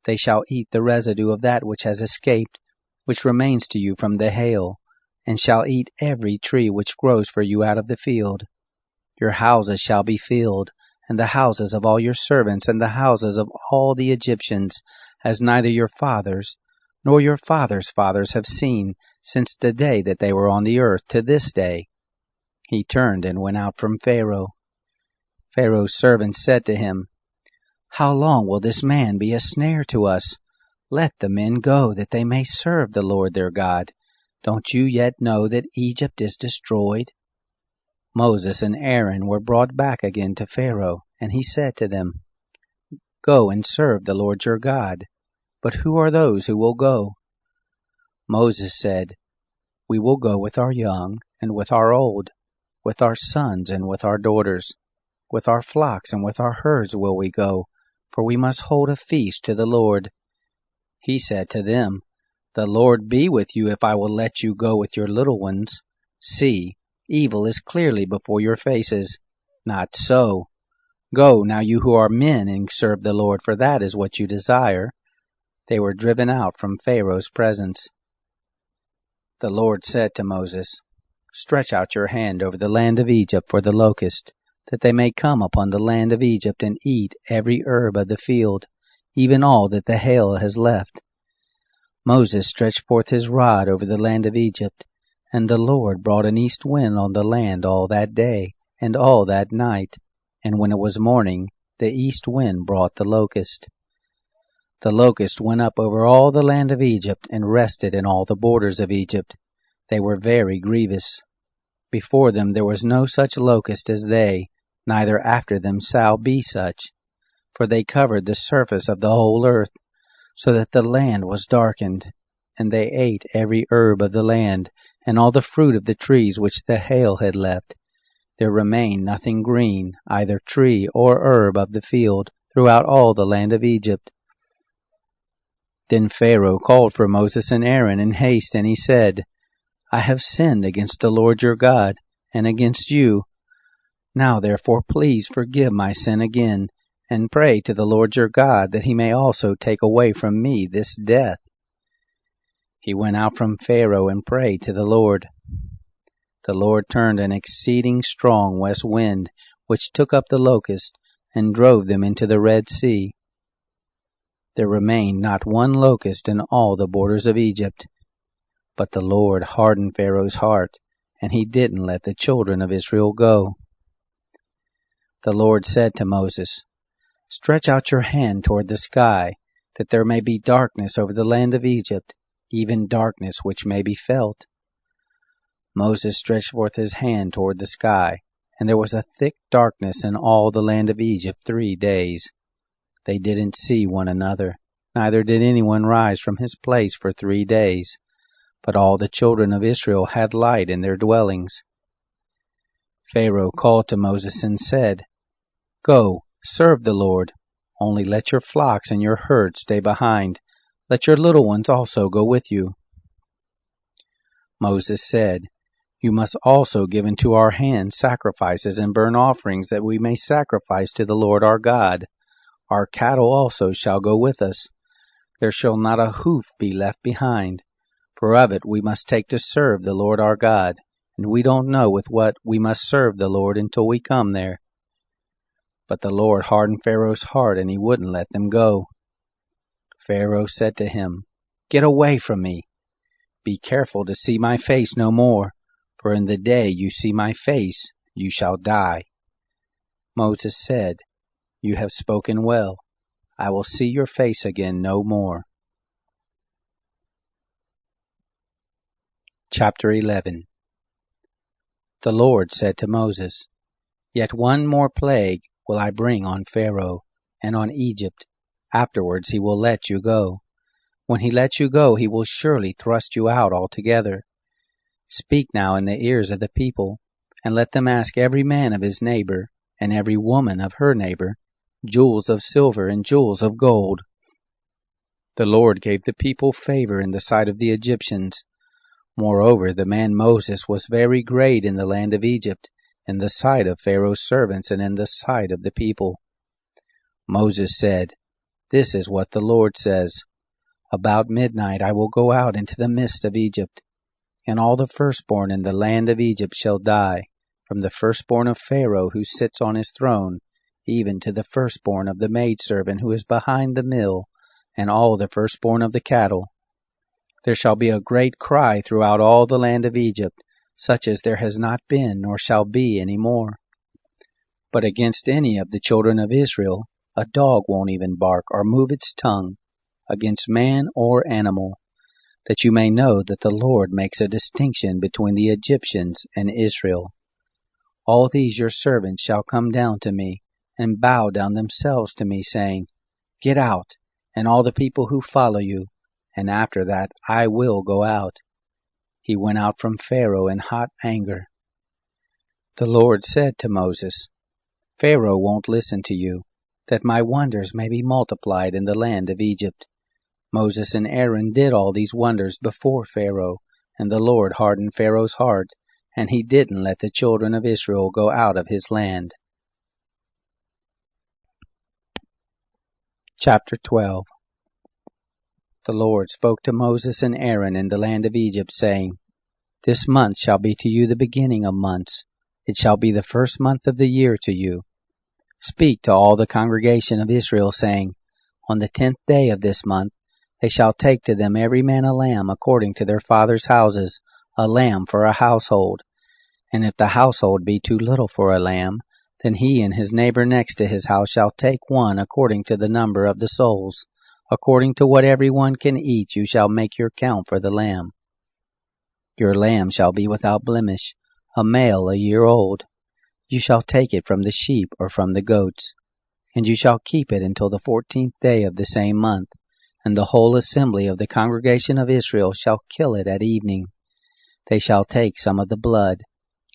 They shall eat the residue of that which has escaped, which remains to you from the hail, and shall eat every tree which grows for you out of the field. Your houses shall be filled, and the houses of all your servants, and the houses of all the Egyptians, as neither your fathers nor your fathers' fathers have seen since the day that they were on the earth to this day. He turned and went out from Pharaoh. Pharaoh's servants said to him, How long will this man be a snare to us? Let the men go, that they may serve the Lord their God. Don't you yet know that Egypt is destroyed? Moses and Aaron were brought back again to Pharaoh, and he said to them, Go and serve the Lord your God. But who are those who will go? Moses said, We will go with our young and with our old, with our sons and with our daughters. With our flocks and with our herds will we go, for we must hold a feast to the Lord. He said to them, The Lord be with you if I will let you go with your little ones. See, evil is clearly before your faces. Not so. Go, now you who are men, and serve the Lord, for that is what you desire." They were driven out from Pharaoh's presence. The Lord said to Moses, "Stretch out your hand over the land of Egypt for the locust, that they may come upon the land of Egypt and eat every herb of the field, even all that the hail has left." Moses stretched forth his rod over the land of Egypt, and the Lord brought an east wind on the land all that day and all that night, and when it was morning, the east wind brought the locust. The locust went up over all the land of Egypt, and rested in all the borders of Egypt. They were very grievous. Before them there was no such locust as they, neither after them shall be such. For they covered the surface of the whole earth, so that the land was darkened. And they ate every herb of the land, and all the fruit of the trees which the hail had left. There remained nothing green, either tree or herb of the field, throughout all the land of Egypt. Then Pharaoh called for Moses and Aaron in haste, and he said, "I have sinned against the Lord your God, and against you. Now therefore please forgive my sin again, and pray to the Lord your God, that he may also take away from me this death." He went out from Pharaoh and prayed to the Lord. The Lord turned an exceeding strong west wind, which took up the locust, and drove them into the Red Sea. There remained not one locust in all the borders of Egypt. But the Lord hardened Pharaoh's heart, and he didn't let the children of Israel go. The Lord said to Moses, "Stretch out your hand toward the sky, that there may be darkness over the land of Egypt, even darkness which may be felt." Moses stretched forth his hand toward the sky, and there was a thick darkness in all the land of Egypt 3 days. They didn't see one another, neither did anyone rise from his place for 3 days. But all the children of Israel had light in their dwellings. Pharaoh called to Moses and said, "Go, serve the Lord. Only let your flocks and your herds stay behind. Let your little ones also go with you." Moses said, "You must also give into our hands sacrifices and burnt offerings, that we may sacrifice to the Lord our God. Our cattle also shall go with us. There shall not a hoof be left behind. For of it we must take to serve the Lord our God, and we don't know with what we must serve the Lord until we come there." But the Lord hardened Pharaoh's heart, and he wouldn't let them go. Pharaoh said to him, "Get away from me. Be careful to see my face no more, for in the day you see my face, you shall die." Moses said, "You have spoken well. I will see your face again no more." Chapter 11. The Lord said to Moses, "Yet one more plague will I bring on Pharaoh and on Egypt. Afterwards he will let you go. When he lets you go, he will surely thrust you out altogether. Speak now in the ears of the people, and let them ask every man of his neighbor, and every woman of her neighbor, jewels of silver and jewels of gold." The Lord gave the people favor in the sight of the Egyptians. Moreover, the man Moses was very great in the land of Egypt, in the sight of Pharaoh's servants and in the sight of the people. Moses said, "This is what the Lord says. About midnight I will go out into the midst of Egypt, and all the firstborn in the land of Egypt shall die, from the firstborn of Pharaoh who sits on his throne, even to the firstborn of the maidservant who is behind the mill, and all the firstborn of the cattle. There shall be a great cry throughout all the land of Egypt, such as there has not been nor shall be any more. But against any of the children of Israel, a dog won't even bark or move its tongue, against man or animal, that you may know that the Lord makes a distinction between the Egyptians and Israel. All these your servants shall come down to me, and bow down themselves to me, saying, 'Get out, and all the people who follow you,' and after that I will go out." He went out from Pharaoh in hot anger. The Lord said to Moses, "Pharaoh won't listen to you, that my wonders may be multiplied in the land of Egypt." Moses and Aaron did all these wonders before Pharaoh, and the Lord hardened Pharaoh's heart, and he didn't let the children of Israel go out of his land. Chapter 12. The Lord spoke to Moses and Aaron in the land of Egypt, saying, This month shall be to you the beginning of months. It shall be the first month of the year to you. Speak to all the congregation of Israel, saying, On the 10th day of this month they shall take to them every man a lamb according to their fathers' houses, a lamb for a household. And if the household be too little for a lamb, then he and his neighbor next to his house shall take one according to the number of the souls. According to what every one can eat, you shall make your count for the lamb. Your lamb shall be without blemish, a male a year old. You shall take it from the sheep or from the goats, and you shall keep it until the 14th day of the same month, and the whole assembly of the congregation of Israel shall kill it at evening. They shall take some of the blood,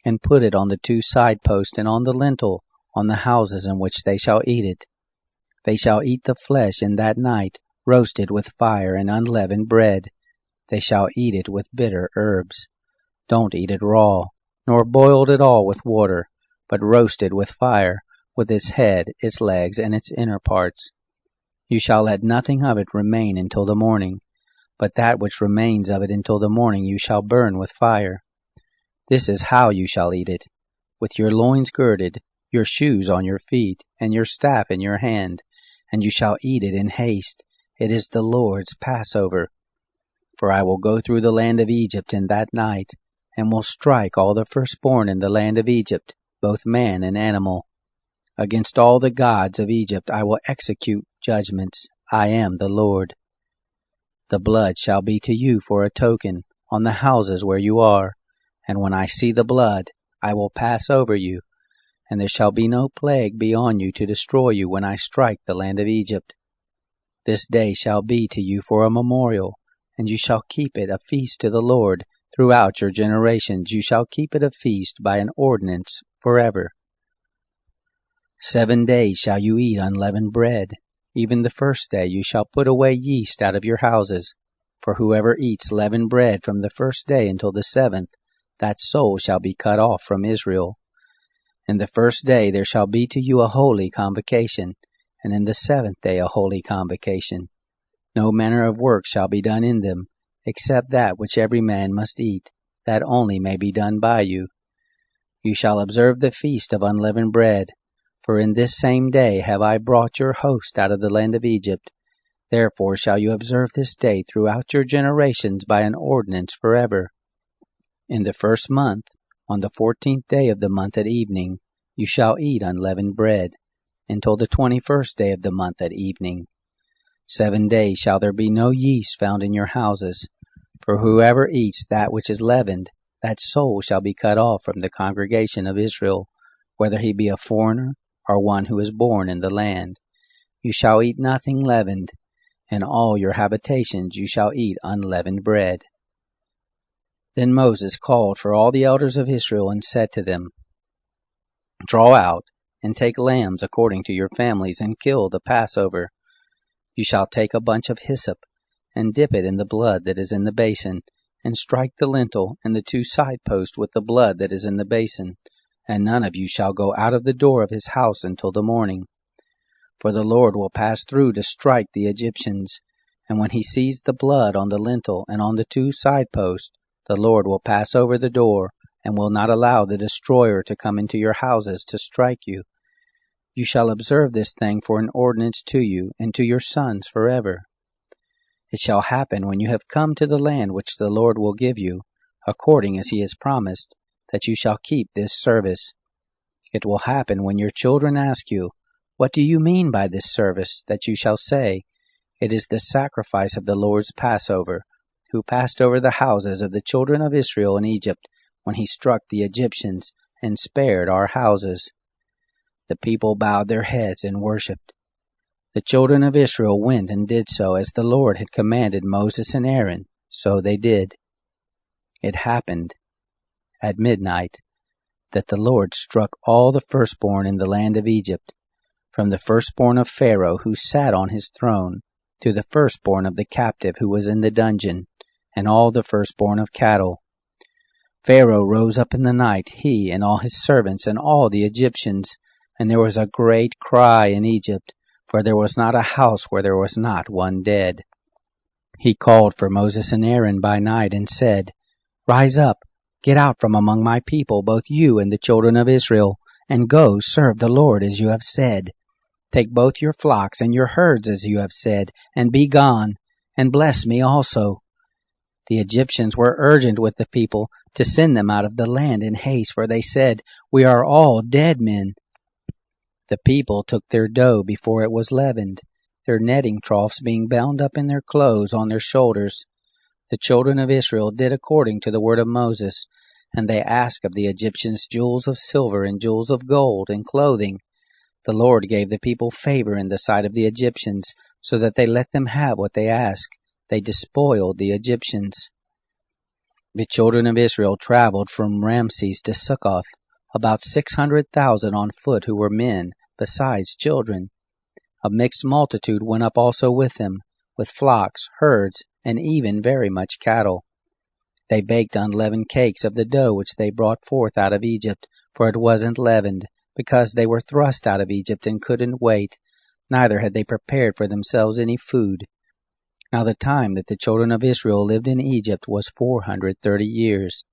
and put it on the 2 side posts and on the lintel, on the houses in which they shall eat it. They shall eat the flesh in that night, roasted with fire and unleavened bread. They shall eat it with bitter herbs. Don't eat it raw, nor boiled at all with water, but roasted with fire, with its head, its legs, and its inner parts. You shall let nothing of it remain until the morning, but that which remains of it until the morning you shall burn with fire. This is how you shall eat it, with your loins girded, your shoes on your feet, and your staff in your hand, and you shall eat it in haste. It is the Lord's Passover. For I will go through the land of Egypt in that night, and will strike all the firstborn in the land of Egypt, both man and animal. Against all the gods of Egypt I will execute judgments. I am the Lord. The blood shall be to you for a token on the houses where you are, and when I see the blood, I will pass over you, and there shall be no plague be on you to destroy you when I strike the land of Egypt. This day shall be to you for a memorial, and you shall keep it a feast to the Lord. Throughout your generations you shall keep it a feast by an ordinance forever. 7 days shall you eat unleavened bread. Even the first day you shall put away yeast out of your houses. For whoever eats leavened bread from the first day until the 7th, that soul shall be cut off from Israel. In the first day there shall be to you a holy convocation, and in the 7th day a holy convocation. No manner of work shall be done in them, except that which every man must eat, that only may be done by you. You shall observe the feast of unleavened bread, for in this same day have I brought your host out of the land of Egypt. Therefore shall you observe this day throughout your generations by an ordinance forever. In the first month, on the 14th day of the month at evening, you shall eat unleavened bread, until the 21st day of the month at evening. 7 days shall there be no yeast found in your houses, for whoever eats that which is leavened, that soul shall be cut off from the congregation of Israel, whether he be a foreigner or one who is born in the land. You shall eat nothing leavened. In all your habitations you shall eat unleavened bread. Then Moses called for all the elders of Israel and said to them, Draw out, and take lambs according to your families, and kill the Passover. You shall take a bunch of hyssop, and dip it in the blood that is in the basin, and strike the lintel and the 2 side posts with the blood that is in the basin, and none of you shall go out of the door of his house until the morning. For the Lord will pass through to strike the Egyptians, and when he sees the blood on the lintel and on the 2 side posts, the Lord will pass over the door, and will not allow the destroyer to come into your houses to strike you. You shall observe this thing for an ordinance to you and to your sons forever. It shall happen when you have come to the land which the Lord will give you, according as he has promised, that you shall keep this service. It will happen when your children ask you, What do you mean by this service? That you shall say, It is the sacrifice of the Lord's Passover, who passed over the houses of the children of Israel in Egypt, when he struck the Egyptians and spared our houses. The people bowed their heads and worshipped. The children of Israel went and did so as the Lord had commanded Moses and Aaron, so they did. It happened at midnight that the Lord struck all the firstborn in the land of Egypt, from the firstborn of Pharaoh who sat on his throne, to the firstborn of the captive who was in the dungeon, and all the firstborn of cattle. Pharaoh rose up in the night, he and all his servants and all the Egyptians, and there was a great cry in Egypt, for there was not a house where there was not one dead. He called for Moses and Aaron by night and said, Rise up, get out from among my people, both you and the children of Israel, and go serve the Lord as you have said. Take both your flocks and your herds as you have said, and be gone, and bless me also. The Egyptians were urgent with the people to send them out of the land in haste, for they said, We are all dead men. The people took their dough before it was leavened, their netting troughs being bound up in their clothes on their shoulders. The children of Israel did according to the word of Moses, and they asked of the Egyptians jewels of silver and jewels of gold and clothing. The Lord gave the people favor in the sight of the Egyptians, so that they let them have what they asked. They despoiled the Egyptians. The children of Israel traveled from Ramses to Succoth, about 600,000 on foot who were men, besides children. A mixed multitude went up also with them, with flocks, herds, and even very much cattle. They baked unleavened cakes of the dough which they brought forth out of Egypt, for it wasn't leavened, because they were thrust out of Egypt and couldn't wait, neither had they prepared for themselves any food. Now the time that the children of Israel lived in Egypt was 430 years.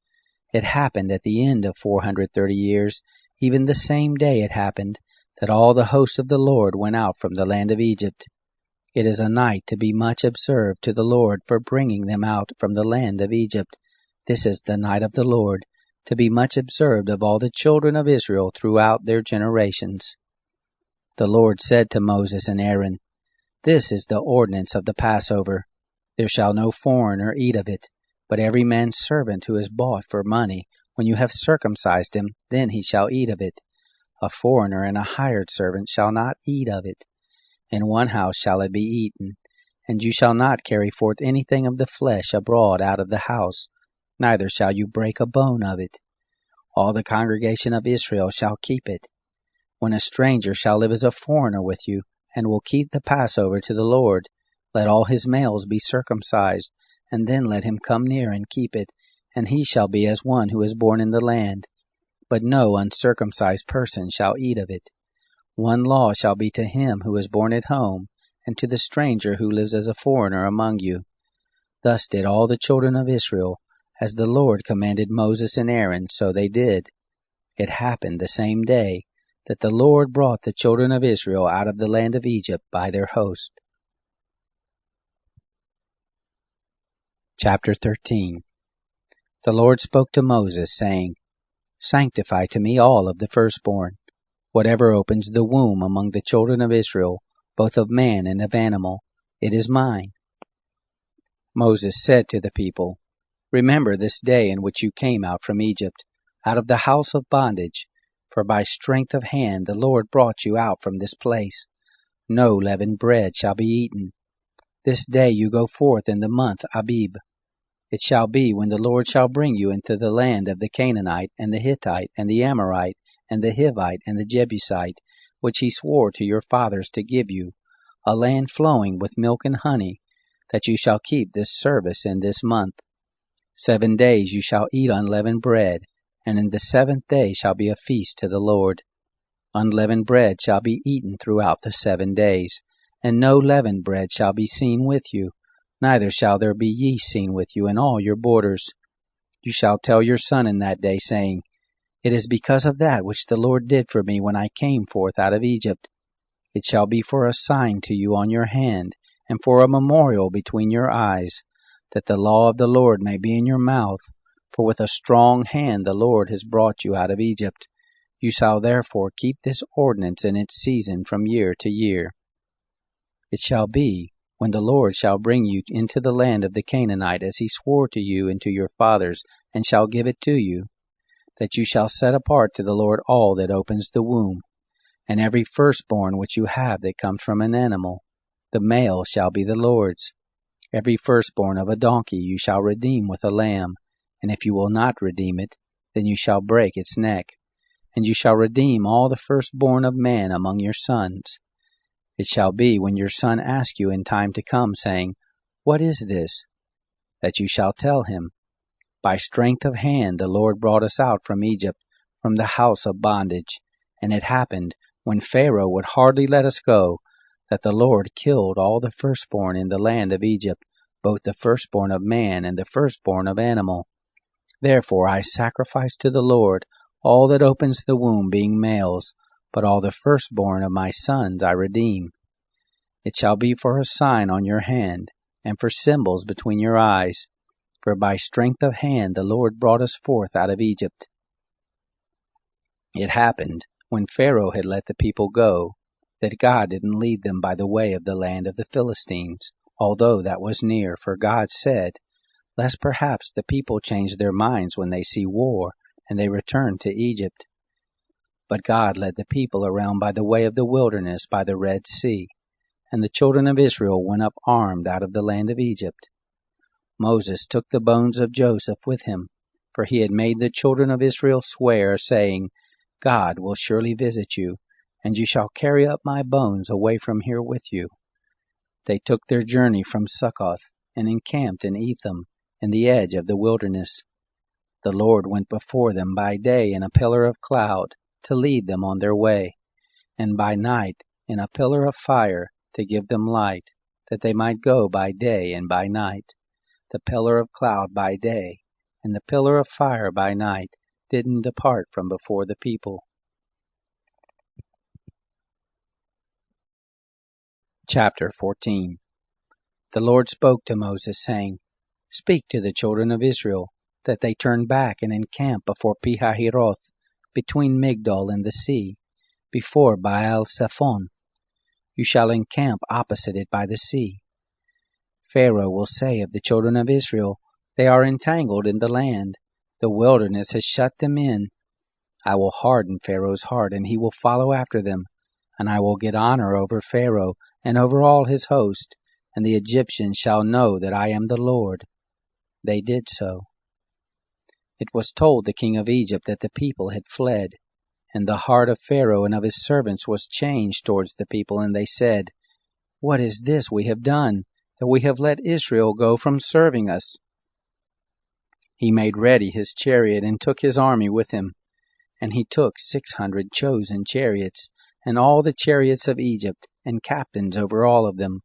It happened at the end of 430 years, even the same day it happened, that all the host of the Lord went out from the land of Egypt. It is a night to be much observed to the Lord for bringing them out from the land of Egypt. This is the night of the Lord, to be much observed of all the children of Israel throughout their generations. The Lord said to Moses and Aaron, This is the ordinance of the Passover. There shall no foreigner eat of it, but every man's servant who is bought for money, when you have circumcised him, then he shall eat of it. A foreigner and a hired servant shall not eat of it. In one house shall it be eaten, and you shall not carry forth anything of the flesh abroad out of the house, neither shall you break a bone of it. All the congregation of Israel shall keep it. When a stranger shall live as a foreigner with you, and will keep the Passover to the Lord, let all his males be circumcised, and then let him come near and keep it, and he shall be as one who is born in the land. But no uncircumcised person shall eat of it. One law shall be to him who is born at home, and to the stranger who lives as a foreigner among you. Thus did all the children of Israel, as the Lord commanded Moses and Aaron, so they did. It happened the same day that the Lord brought the children of Israel out of the land of Egypt by their host. Chapter 13. The Lord spoke to Moses, saying, Sanctify to me all of the firstborn, whatever opens the womb among the children of Israel, both of man and of animal, it is mine. Moses said to the people, Remember this day in which you came out from Egypt, out of the house of bondage, for by strength of hand the Lord brought you out from this place. No leavened bread shall be eaten. This day you go forth in the month Abib. It shall be when the Lord shall bring you into the land of the Canaanite, and the Hittite, and the Amorite, and the Hivite, and the Jebusite, which he swore to your fathers to give you, a land flowing with milk and honey, that you shall keep this service in this month. 7 days you shall eat unleavened bread, and in the 7th day shall be a feast to the Lord. Unleavened bread shall be eaten throughout the 7 days, and no leavened bread shall be seen with you, neither shall there be yeast seen with you in all your borders. You shall tell your son in that day, saying, It is because of that which the Lord did for me when I came forth out of Egypt. It shall be for a sign to you on your hand, and for a memorial between your eyes, that the law of the Lord may be in your mouth. For with a strong hand the Lord has brought you out of Egypt. You shall therefore keep this ordinance in its season from year to year. It shall be, when the Lord shall bring you into the land of the Canaanite, as he swore to you and to your fathers, and shall give it to you, that you shall set apart to the Lord all that opens the womb, and every firstborn which you have that comes from an animal, the male shall be the Lord's. Every firstborn of a donkey you shall redeem with a lamb, and if you will not redeem it, then you shall break its neck. And you shall redeem all the firstborn of man among your sons. It shall be, when your son asks you in time to come, saying, What is this? That you shall tell him, By strength of hand the Lord brought us out from Egypt, from the house of bondage. And it happened, when Pharaoh would hardly let us go, that the Lord killed all the firstborn in the land of Egypt, both the firstborn of man and the firstborn of animal. Therefore I sacrifice to the Lord all that opens the womb, being males, but all the firstborn of my sons I redeem. It shall be for a sign on your hand, and for symbols between your eyes, for by strength of hand the Lord brought us forth out of Egypt. It happened, when Pharaoh had let the people go, that God didn't lead them by the way of the land of the Philistines, although that was near, for God said, lest perhaps the people change their minds when they see war, and they return to Egypt. But God led the people around by the way of the wilderness by the Red Sea, and the children of Israel went up armed out of the land of Egypt. Moses took the bones of Joseph with him, for he had made the children of Israel swear, saying, God will surely visit you, and you shall carry up my bones away from here with you. They took their journey from Succoth, and encamped in Etham, in the edge of the wilderness. The Lord went before them by day in a pillar of cloud, to lead them on their way, and by night in a pillar of fire, to give them light, that they might go by day and by night. The pillar of cloud by day, and the pillar of fire by night, didn't depart from before the people. Chapter 14. The Lord spoke to Moses, saying, Speak to the children of Israel, that they turn back and encamp before Pihahiroth, between Migdol and the sea, before Baal-Zephon. You shall encamp opposite it by the sea. Pharaoh will say of the children of Israel, They are entangled in the land. The wilderness has shut them in. I will harden Pharaoh's heart, and he will follow after them. And I will get honor over Pharaoh and over all his host, and the Egyptians shall know that I am the Lord. They did so. It was told the king of Egypt that the people had fled, and the heart of Pharaoh and of his servants was changed towards the people, and they said, What is this we have done, that we have let Israel go from serving us? He made ready his chariot and took his army with him, and he took 600 chosen chariots, and all the chariots of Egypt, and captains over all of them.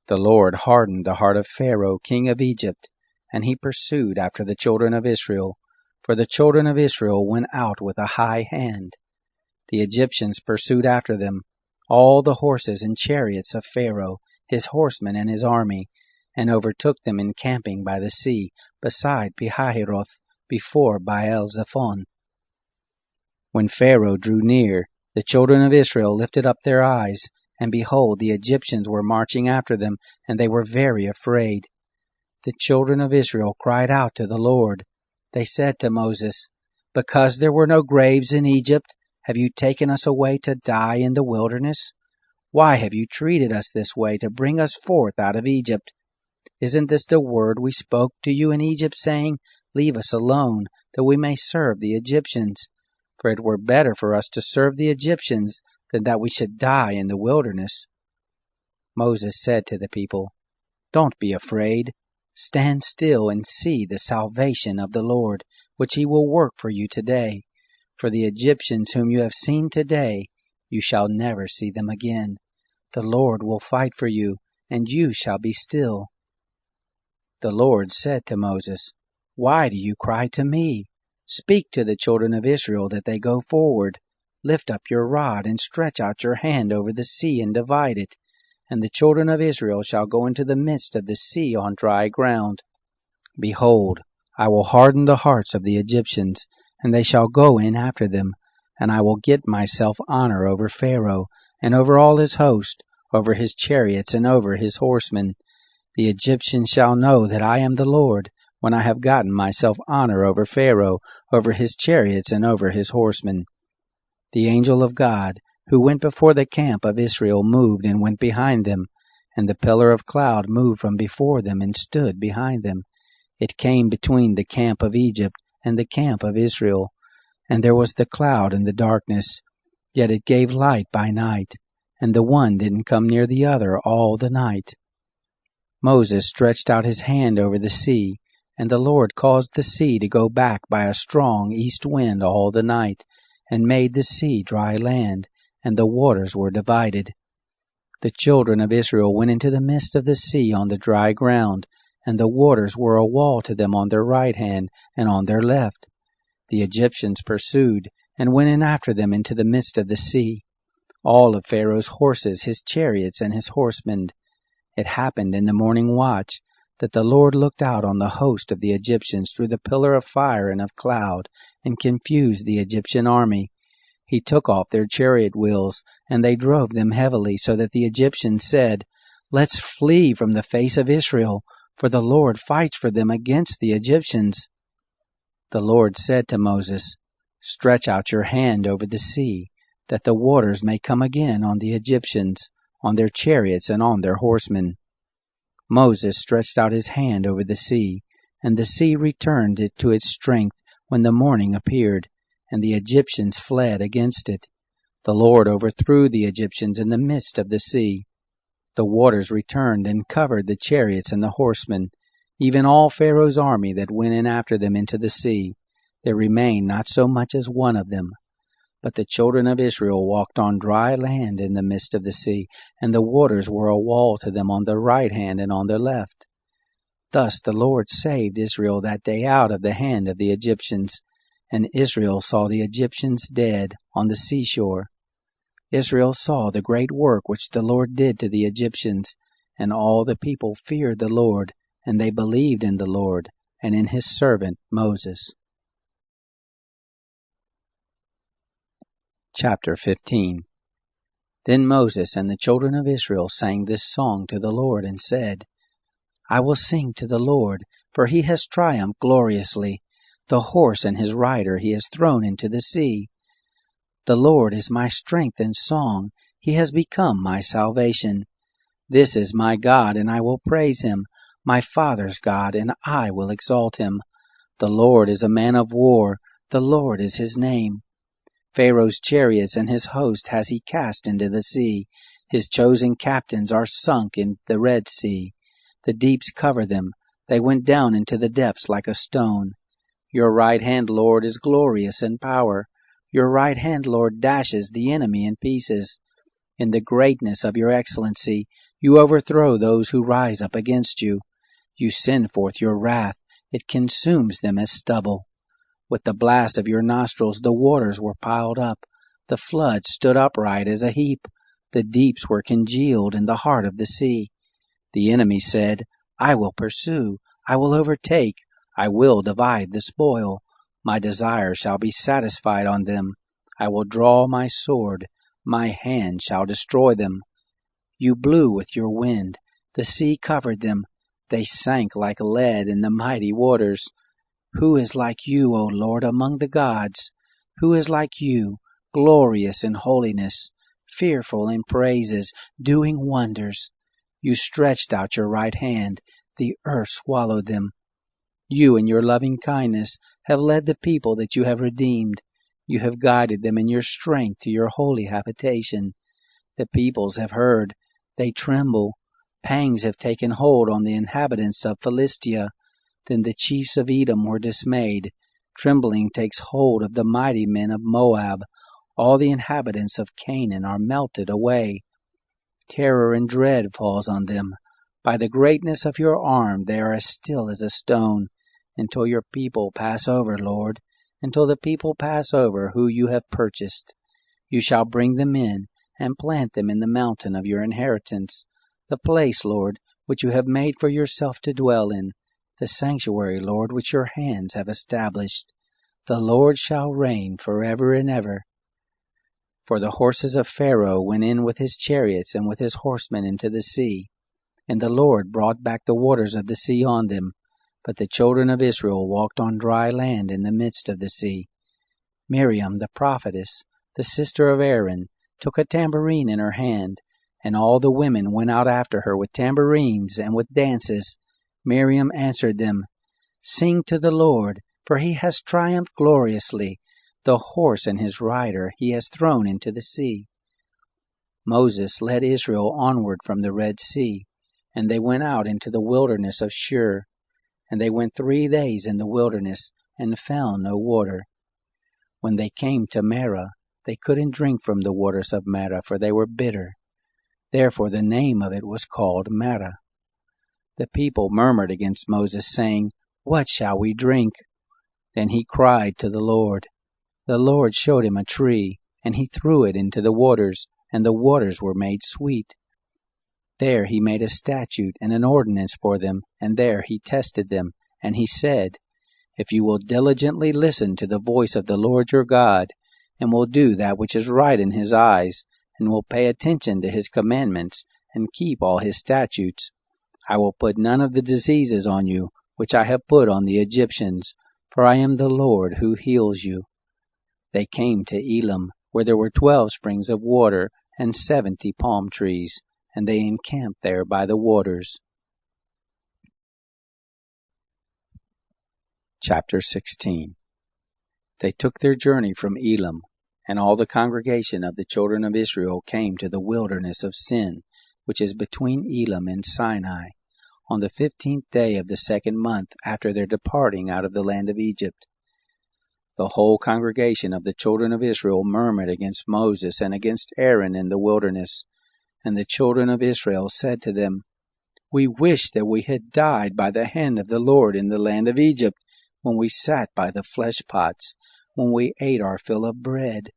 The Lord hardened the heart of Pharaoh, king of Egypt, and he pursued after the children of Israel, for the children of Israel went out with a high hand. The Egyptians pursued after them, all the horses and chariots of Pharaoh, his horsemen and his army, and overtook them encamping by the sea, beside Pihahiroth, before Baal-Zephon. When Pharaoh drew near, the children of Israel lifted up their eyes, and behold, the Egyptians were marching after them, and they were very afraid. The children of Israel cried out to the Lord. They said to Moses, Because there were no graves in Egypt, have you taken us away to die in the wilderness? Why have you treated us this way to bring us forth out of Egypt? Isn't this the word we spoke to you in Egypt, saying, Leave us alone, that we may serve the Egyptians? For it were better for us to serve the Egyptians than that we should die in the wilderness. Moses said to the people, Don't be afraid. Stand still and see the salvation of the Lord, which he will work for you today. For the Egyptians whom you have seen today, you shall never see them again. The Lord will fight for you, and you shall be still. The Lord said to Moses, Why do you cry to me? Speak to the children of Israel that they go forward. Lift up your rod and stretch out your hand over the sea and divide it, and the children of Israel shall go into the midst of the sea on dry ground. Behold, I will harden the hearts of the Egyptians, and they shall go in after them, and I will get myself honor over Pharaoh, and over all his host, over his chariots, and over his horsemen. The Egyptians shall know that I am the Lord, when I have gotten myself honor over Pharaoh, over his chariots, and over his horsemen. The angel of God, who went before the camp of Israel, moved and went behind them, and the pillar of cloud moved from before them and stood behind them. It came between the camp of Egypt and the camp of Israel, and there was the cloud and the darkness, yet it gave light by night, and the one didn't come near the other all the night. Moses stretched out his hand over the sea, And the Lord caused the sea to go back by a strong east wind all the night, and made the sea dry land, and the waters were divided. The children of Israel went into the midst of the sea on the dry ground, and the waters were a wall to them on their right hand and on their left. The Egyptians pursued, and went in after them into the midst of the sea, all of Pharaoh's horses, his chariots, and his horsemen. It happened in the morning watch that the Lord looked out on the host of the Egyptians through the pillar of fire and of cloud, and confused the Egyptian army. He took off their chariot wheels, and they drove them heavily, so that the Egyptians said, "Let's flee from the face of Israel, for the Lord fights for them against the Egyptians." The Lord said to Moses, "Stretch out your hand over the sea, that the waters may come again on the Egyptians, on their chariots and on their horsemen." Moses stretched out his hand over the sea, and the sea returned to its strength when the morning appeared, and the Egyptians fled against it. The Lord overthrew the Egyptians in the midst of the sea. The waters returned and covered the chariots and the horsemen, even all Pharaoh's army that went in after them into the sea. There remained not so much as one of them. But the children of Israel walked on dry land in the midst of the sea, and the waters were a wall to them on their right hand and on their left. Thus the Lord saved Israel that day out of the hand of the Egyptians, and Israel saw the Egyptians dead on the seashore. Israel saw the great work which the Lord did to the Egyptians, and all the people feared the Lord, and they believed in the Lord and in his servant Moses. Chapter 15. Then Moses and the children of Israel sang this song to the Lord and said, "I will sing to the Lord, for he has triumphed gloriously. The horse and his rider he has thrown into the sea. The Lord is my strength and song. He has become my salvation. This is my God, and I will praise him, my father's God, and I will exalt him. The Lord is a man of war. The Lord is his name. Pharaoh's chariots and his host has he cast into the sea. His chosen captains are sunk in the Red Sea. The deeps cover them. They went down into the depths like a stone. Your right hand, Lord, is glorious in power. Your right hand, Lord, dashes the enemy in pieces. In the greatness of your excellency, you overthrow those who rise up against you. You send forth your wrath. It consumes them as stubble. With the blast of your nostrils the waters were piled up. The flood stood upright as a heap. The deeps were congealed in the heart of the sea. The enemy said, I will pursue, I will overtake, I will divide the spoil. My desire shall be satisfied on them. I will draw my sword, my hand shall destroy them. You blew with your wind, the sea covered them. They sank like lead in the mighty waters. Who is like you, O Lord, among the gods? Who is like you, glorious in holiness, fearful in praises, doing wonders? You stretched out your right hand, the earth swallowed them. You in your loving kindness have led the people that you have redeemed. You have guided them in your strength to your holy habitation. The peoples have heard, they tremble. Pangs have taken hold on the inhabitants of Philistia. Then the chiefs of Edom were dismayed. Trembling takes hold of the mighty men of Moab. All the inhabitants of Canaan are melted away. Terror and dread falls on them. By the greatness of your arm they are as still as a stone, until your people pass over, Lord, until the people pass over who you have purchased. You shall bring them in and plant them in the mountain of your inheritance, the place, Lord, which you have made for yourself to dwell in, the sanctuary, Lord, which your hands have established. The Lord shall reign forever and ever. For the horses of Pharaoh went in with his chariots and with his horsemen into the sea, and the Lord brought back the waters of the sea on them. But the children of Israel walked on dry land in the midst of the sea. Miriam the prophetess, the sister of Aaron, took a tambourine in her hand, and all the women went out after her with tambourines and with dances. Miriam answered them, Sing to the Lord, for he has triumphed gloriously. The horse and his rider he has thrown into the sea. Moses led Israel onward from the Red Sea, and they went out into the wilderness of Shur. And they went 3 days in the wilderness, and found no water. When they came to Marah, they couldn't drink from the waters of Marah, for they were bitter. Therefore the name of it was called Marah. The people murmured against Moses, saying, "What shall we drink?" Then he cried to the Lord. The Lord showed him a tree, and he threw it into the waters, and the waters were made sweet. There he made a statute and an ordinance for them, and there he tested them. And he said, "If you will diligently listen to the voice of the Lord your God, and will do that which is right in his eyes, and will pay attention to his commandments, and keep all his statutes, I will put none of the diseases on you, which I have put on the Egyptians, for I am the Lord who heals you." They came to Elim, where there were 12 springs of water, and 70 palm trees, and they encamped there by the waters. Chapter 16. They took their journey from Elim, and all the congregation of the children of Israel came to the wilderness of Sin, which is between Elim and Sinai, on the 15th day of the 2nd month after their departing out of the land of Egypt. The whole congregation of the children of Israel murmured against Moses and against Aaron in the wilderness. And the children of Israel said to them, "We wish that we had died by the hand of the Lord in the land of Egypt, when we sat by the flesh pots, when we ate our fill of bread.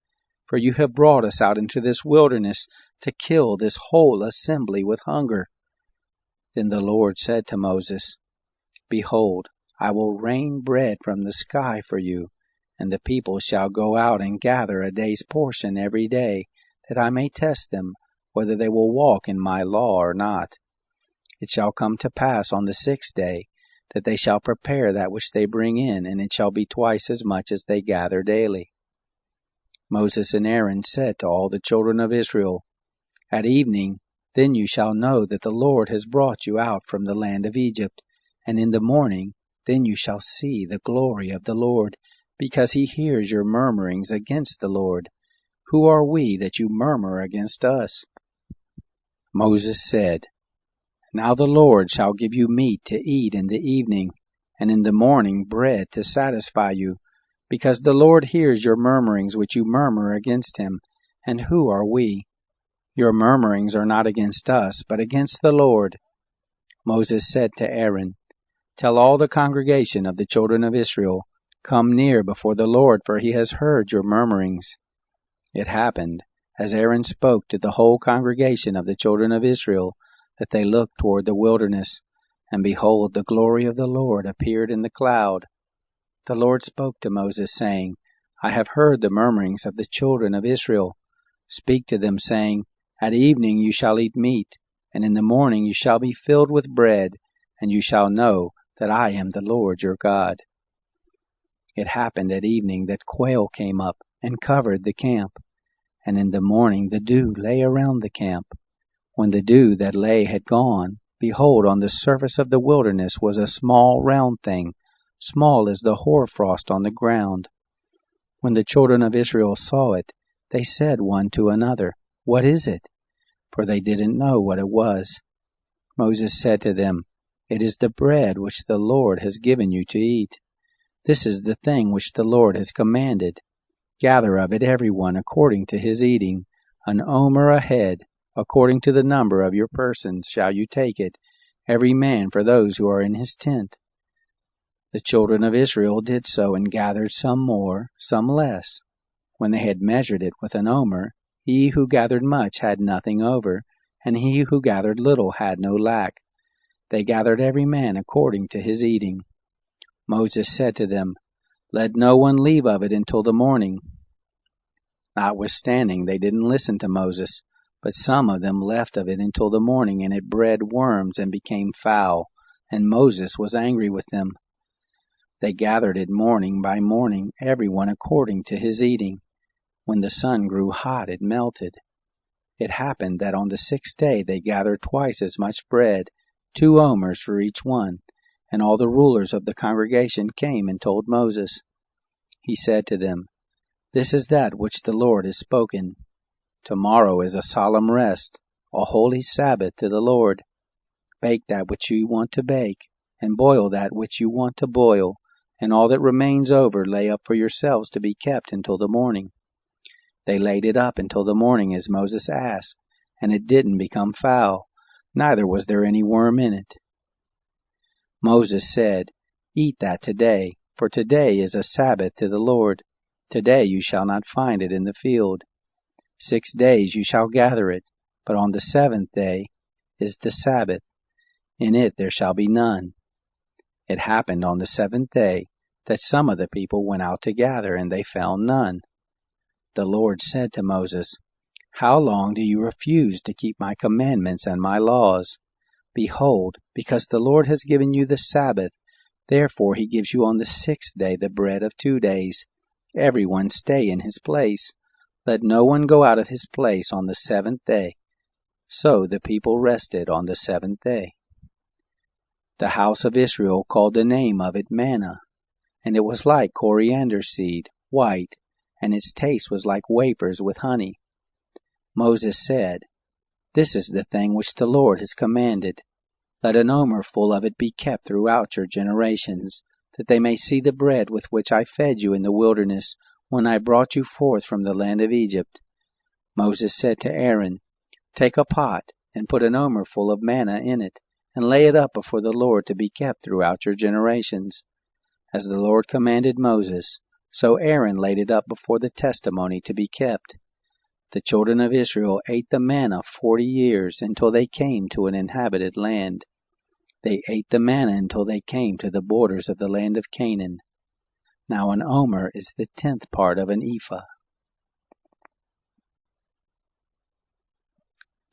For you have brought us out into this wilderness to kill this whole assembly with hunger." Then the Lord said to Moses, "Behold, I will rain bread from the sky for you, and the people shall go out and gather a day's portion every day, that I may test them, whether they will walk in my law or not. It shall come to pass on the 6th day, that they shall prepare that which they bring in, and it shall be twice as much as they gather daily." Moses and Aaron said to all the children of Israel, "At evening, then you shall know that the Lord has brought you out from the land of Egypt, and in the morning, then you shall see the glory of the Lord, because he hears your murmurings against the Lord. Who are we that you murmur against us?" Moses said, "Now the Lord shall give you meat to eat in the evening, and in the morning bread to satisfy you, because the Lord hears your murmurings which you murmur against him. And who are we? Your murmurings are not against us, but against the Lord." Moses said to Aaron, "Tell all the congregation of the children of Israel, come near before the Lord, for he has heard your murmurings." It happened, as Aaron spoke to the whole congregation of the children of Israel, that they looked toward the wilderness, and behold, the glory of the Lord appeared in the cloud. The Lord spoke to Moses, saying, "I have heard the murmurings of the children of Israel. Speak to them, saying, At evening you shall eat meat, and in the morning you shall be filled with bread, and you shall know that I am the Lord your God." It happened at evening that quail came up and covered the camp, and in the morning the dew lay around the camp. When the dew that lay had gone, behold, on the surface of the wilderness was a small round thing, small as the hoarfrost on the ground. When the children of Israel saw it, they said one to another, "What is it?" For they didn't know what it was. Moses said to them, "It is the bread which the Lord has given you to eat. This is the thing which the Lord has commanded. Gather of it every one according to his eating, an omer a head, according to the number of your persons shall you take it, every man for those who are in his tent." The children of Israel did so, and gathered some more, some less. When they had measured it with an omer, he who gathered much had nothing over, and he who gathered little had no lack. They gathered every man according to his eating. Moses said to them, "Let no one leave of it until the morning." Notwithstanding, they didn't listen to Moses, but some of them left of it until the morning, and it bred worms and became foul, and Moses was angry with them. They gathered it morning by morning, every one according to his eating. When the sun grew hot, it melted. It happened that on the 6th day they gathered twice as much bread, 2 omers for each one. And all the rulers of the congregation came and told Moses. He said to them, "This is that which the Lord has spoken. Tomorrow is a solemn rest, a holy Sabbath to the Lord. Bake that which you want to bake, and boil that which you want to boil, and all that remains over lay up for yourselves to be kept until the morning. They laid it up until the morning as Moses asked, and it didn't become foul, neither was there any worm in it. Moses said, Eat that today, for today is a Sabbath to the Lord. Today you shall not find it in the field. 6 days you shall gather it, but on the 7th day is the Sabbath. In it there shall be none. It happened on the 7th day that some of the people went out to gather, and they found none. The Lord said to Moses, How long do you refuse to keep my commandments and my laws? Behold, because the Lord has given you the Sabbath, therefore he gives you on the 6th day the bread of 2 days. Everyone stay in his place. Let no one go out of his place on the 7th day. So the people rested on the 7th day. The house of Israel called the name of it manna, and it was like coriander seed, white, and its taste was like wafers with honey. Moses said, This is the thing which the Lord has commanded. Let an omer full of it be kept throughout your generations, that they may see the bread with which I fed you in the wilderness when I brought you forth from the land of Egypt. Moses said to Aaron, Take a pot, and put an omer full of manna in it, and lay it up before the Lord to be kept throughout your generations. As the Lord commanded Moses, so Aaron laid it up before the testimony to be kept. The children of Israel ate the manna 40 years until they came to an inhabited land. They ate the manna until they came to the borders of the land of Canaan. Now an omer is the 10th part of an ephah.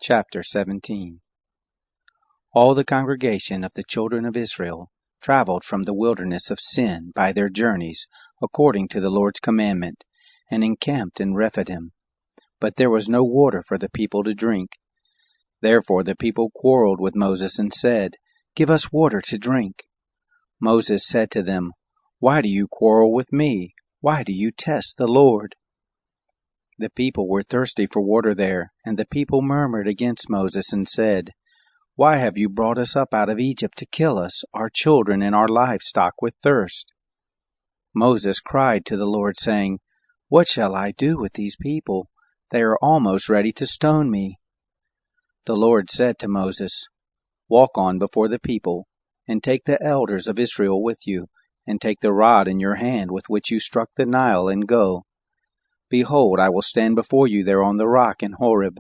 Chapter 17. All the congregation of the children of Israel traveled from the wilderness of Sin by their journeys according to the Lord's commandment, and encamped in Rephidim. But there was no water for the people to drink. Therefore the people quarreled with Moses and said, Give us water to drink. Moses said to them, Why do you quarrel with me? Why do you test the Lord? The people were thirsty for water there, and the people murmured against Moses and said, Why have you brought us up out of Egypt to kill us, our children, and our livestock with thirst? Moses cried to the Lord, saying, What shall I do with these people? They are almost ready to stone me. The Lord said to Moses, Walk on before the people, and take the elders of Israel with you, and take the rod in your hand with which you struck the Nile, and go. Behold, I will stand before you there on the rock in Horeb.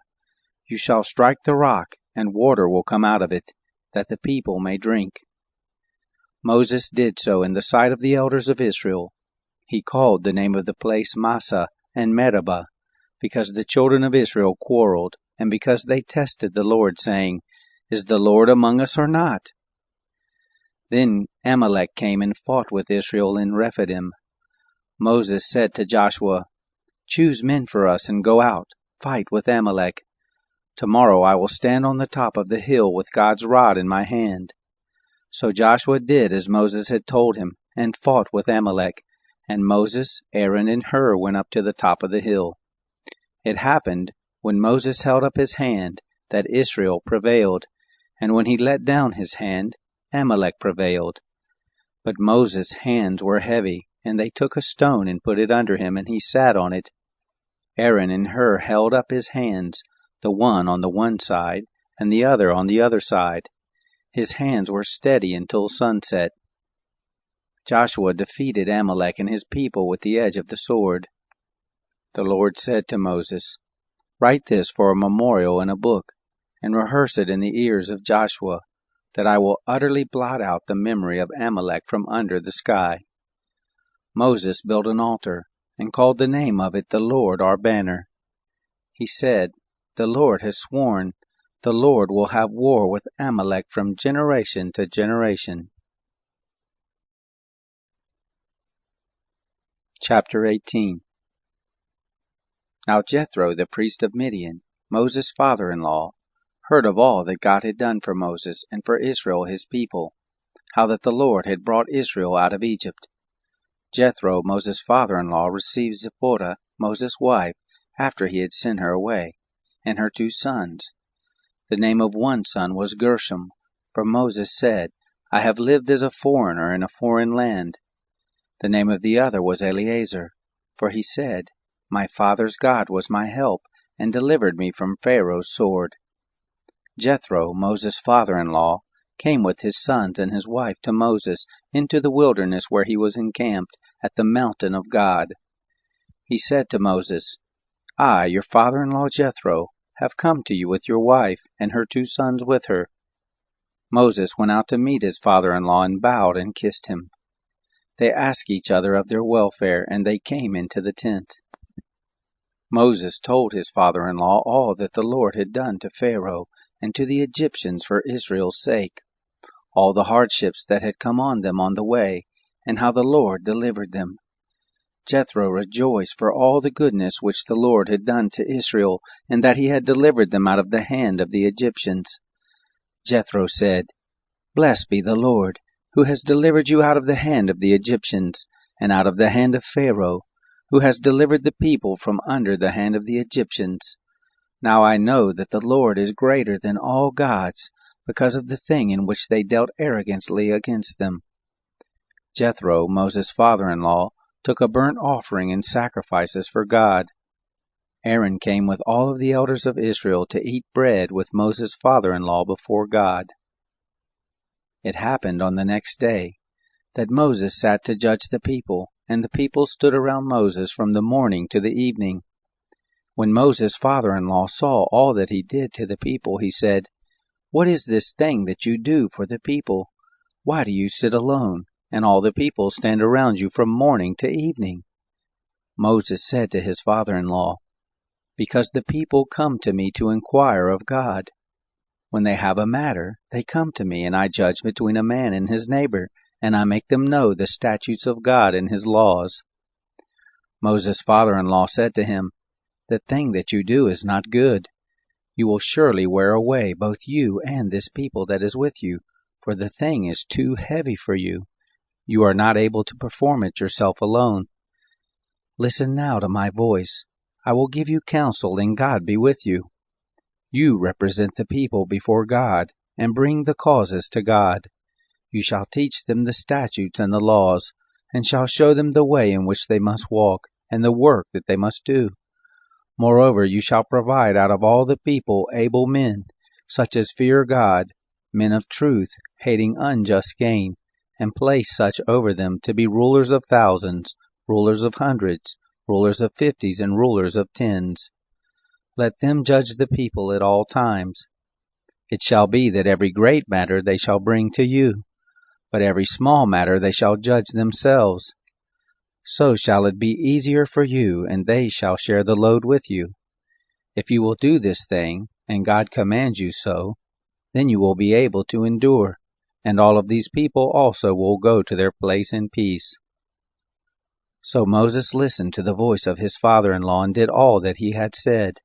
You shall strike the rock, and water will come out of it, that the people may drink. Moses did so in the sight of the elders of Israel. He called the name of the place Massah and Meribah, because the children of Israel quarreled, and because they tested the Lord, saying, Is the Lord among us or not? Then Amalek came and fought with Israel in Rephidim. Moses said to Joshua, Choose men for us and go out, fight with Amalek. Tomorrow I will stand on the top of the hill with God's rod in my hand. So Joshua did as Moses had told him, and fought with Amalek, and Moses, Aaron, and Hur went up to the top of the hill. It happened, when Moses held up his hand, that Israel prevailed, and when he let down his hand, Amalek prevailed. But Moses' hands were heavy, and they took a stone and put it under him, and he sat on it. Aaron and Hur held up his hands, the one on the one side, and the other on the other side. His hands were steady until sunset. Joshua defeated Amalek and his people with the edge of the sword. The Lord said to Moses, Write this for a memorial in a book, and rehearse it in the ears of Joshua, that I will utterly blot out the memory of Amalek from under the sky. Moses built an altar, and called the name of it the Lord our banner. He said, The Lord has sworn, the Lord will have war with Amalek from generation to generation. Chapter 18. Now Jethro, the priest of Midian, Moses' father-in-law, heard of all that God had done for Moses and for Israel his people, how that the Lord had brought Israel out of Egypt. Jethro, Moses' father-in-law, received Zipporah, Moses' wife, after he had sent her away, and her 2 sons. The name of one son was Gershom, for Moses said, I have lived as a foreigner in a foreign land. The name of the other was Eleazar, for he said, My father's God was my help, and delivered me from Pharaoh's sword. Jethro, Moses' father-in-law, came with his sons and his wife to Moses into the wilderness where he was encamped at the mountain of God. He said to Moses, I, your father-in-law Jethro, have come to you with your wife and her 2 sons with her. Moses went out to meet his father-in-law and bowed and kissed him. They asked each other of their welfare, and they came into the tent. Moses told his father-in-law all that the Lord had done to Pharaoh and to the Egyptians for Israel's sake, all the hardships that had come on them on the way, and how the Lord delivered them. Jethro rejoiced for all the goodness which the Lord had done to Israel, and that he had delivered them out of the hand of the Egyptians. Jethro said, Blessed be the Lord, who has delivered you out of the hand of the Egyptians, and out of the hand of Pharaoh, who has delivered the people from under the hand of the Egyptians. Now I know that the Lord is greater than all gods, because of the thing in which they dealt arrogantly against them. Jethro, Moses' father-in-law, took a burnt offering and sacrifices for God. Aaron came with all of the elders of Israel to eat bread with Moses' father-in-law before God. It happened on the next day that Moses sat to judge the people, and the people stood around Moses from the morning to the evening. When Moses' father-in-law saw all that he did to the people, he said, What is this thing that you do for the people? Why do you sit alone, and all the people stand around you from morning to evening? Moses said to his father-in-law, Because the people come to me to inquire of God. When they have a matter, they come to me, and I judge between a man and his neighbor, and I make them know the statutes of God and his laws. Moses' father-in-law said to him, The thing that you do is not good. You will surely wear away both you and this people that is with you, for the thing is too heavy for you. You are not able to perform it yourself alone. Listen now to my voice. I will give you counsel, and God be with you. You represent the people before God, and bring the causes to God. You shall teach them the statutes and the laws, and shall show them the way in which they must walk, and the work that they must do. Moreover, you shall provide out of all the people able men, such as fear God, men of truth, hating unjust gain, and place such over them to be rulers of thousands, rulers of hundreds, rulers of 50s, and rulers of 10s. Let them judge the people at all times. It shall be that every great matter they shall bring to you, but every small matter they shall judge themselves. So shall it be easier for you, and they shall share the load with you. If you will do this thing, and God commands you so, then you will be able to endure, and all of these people also will go to their place in peace. So Moses listened to the voice of his father-in-law and did all that he had said.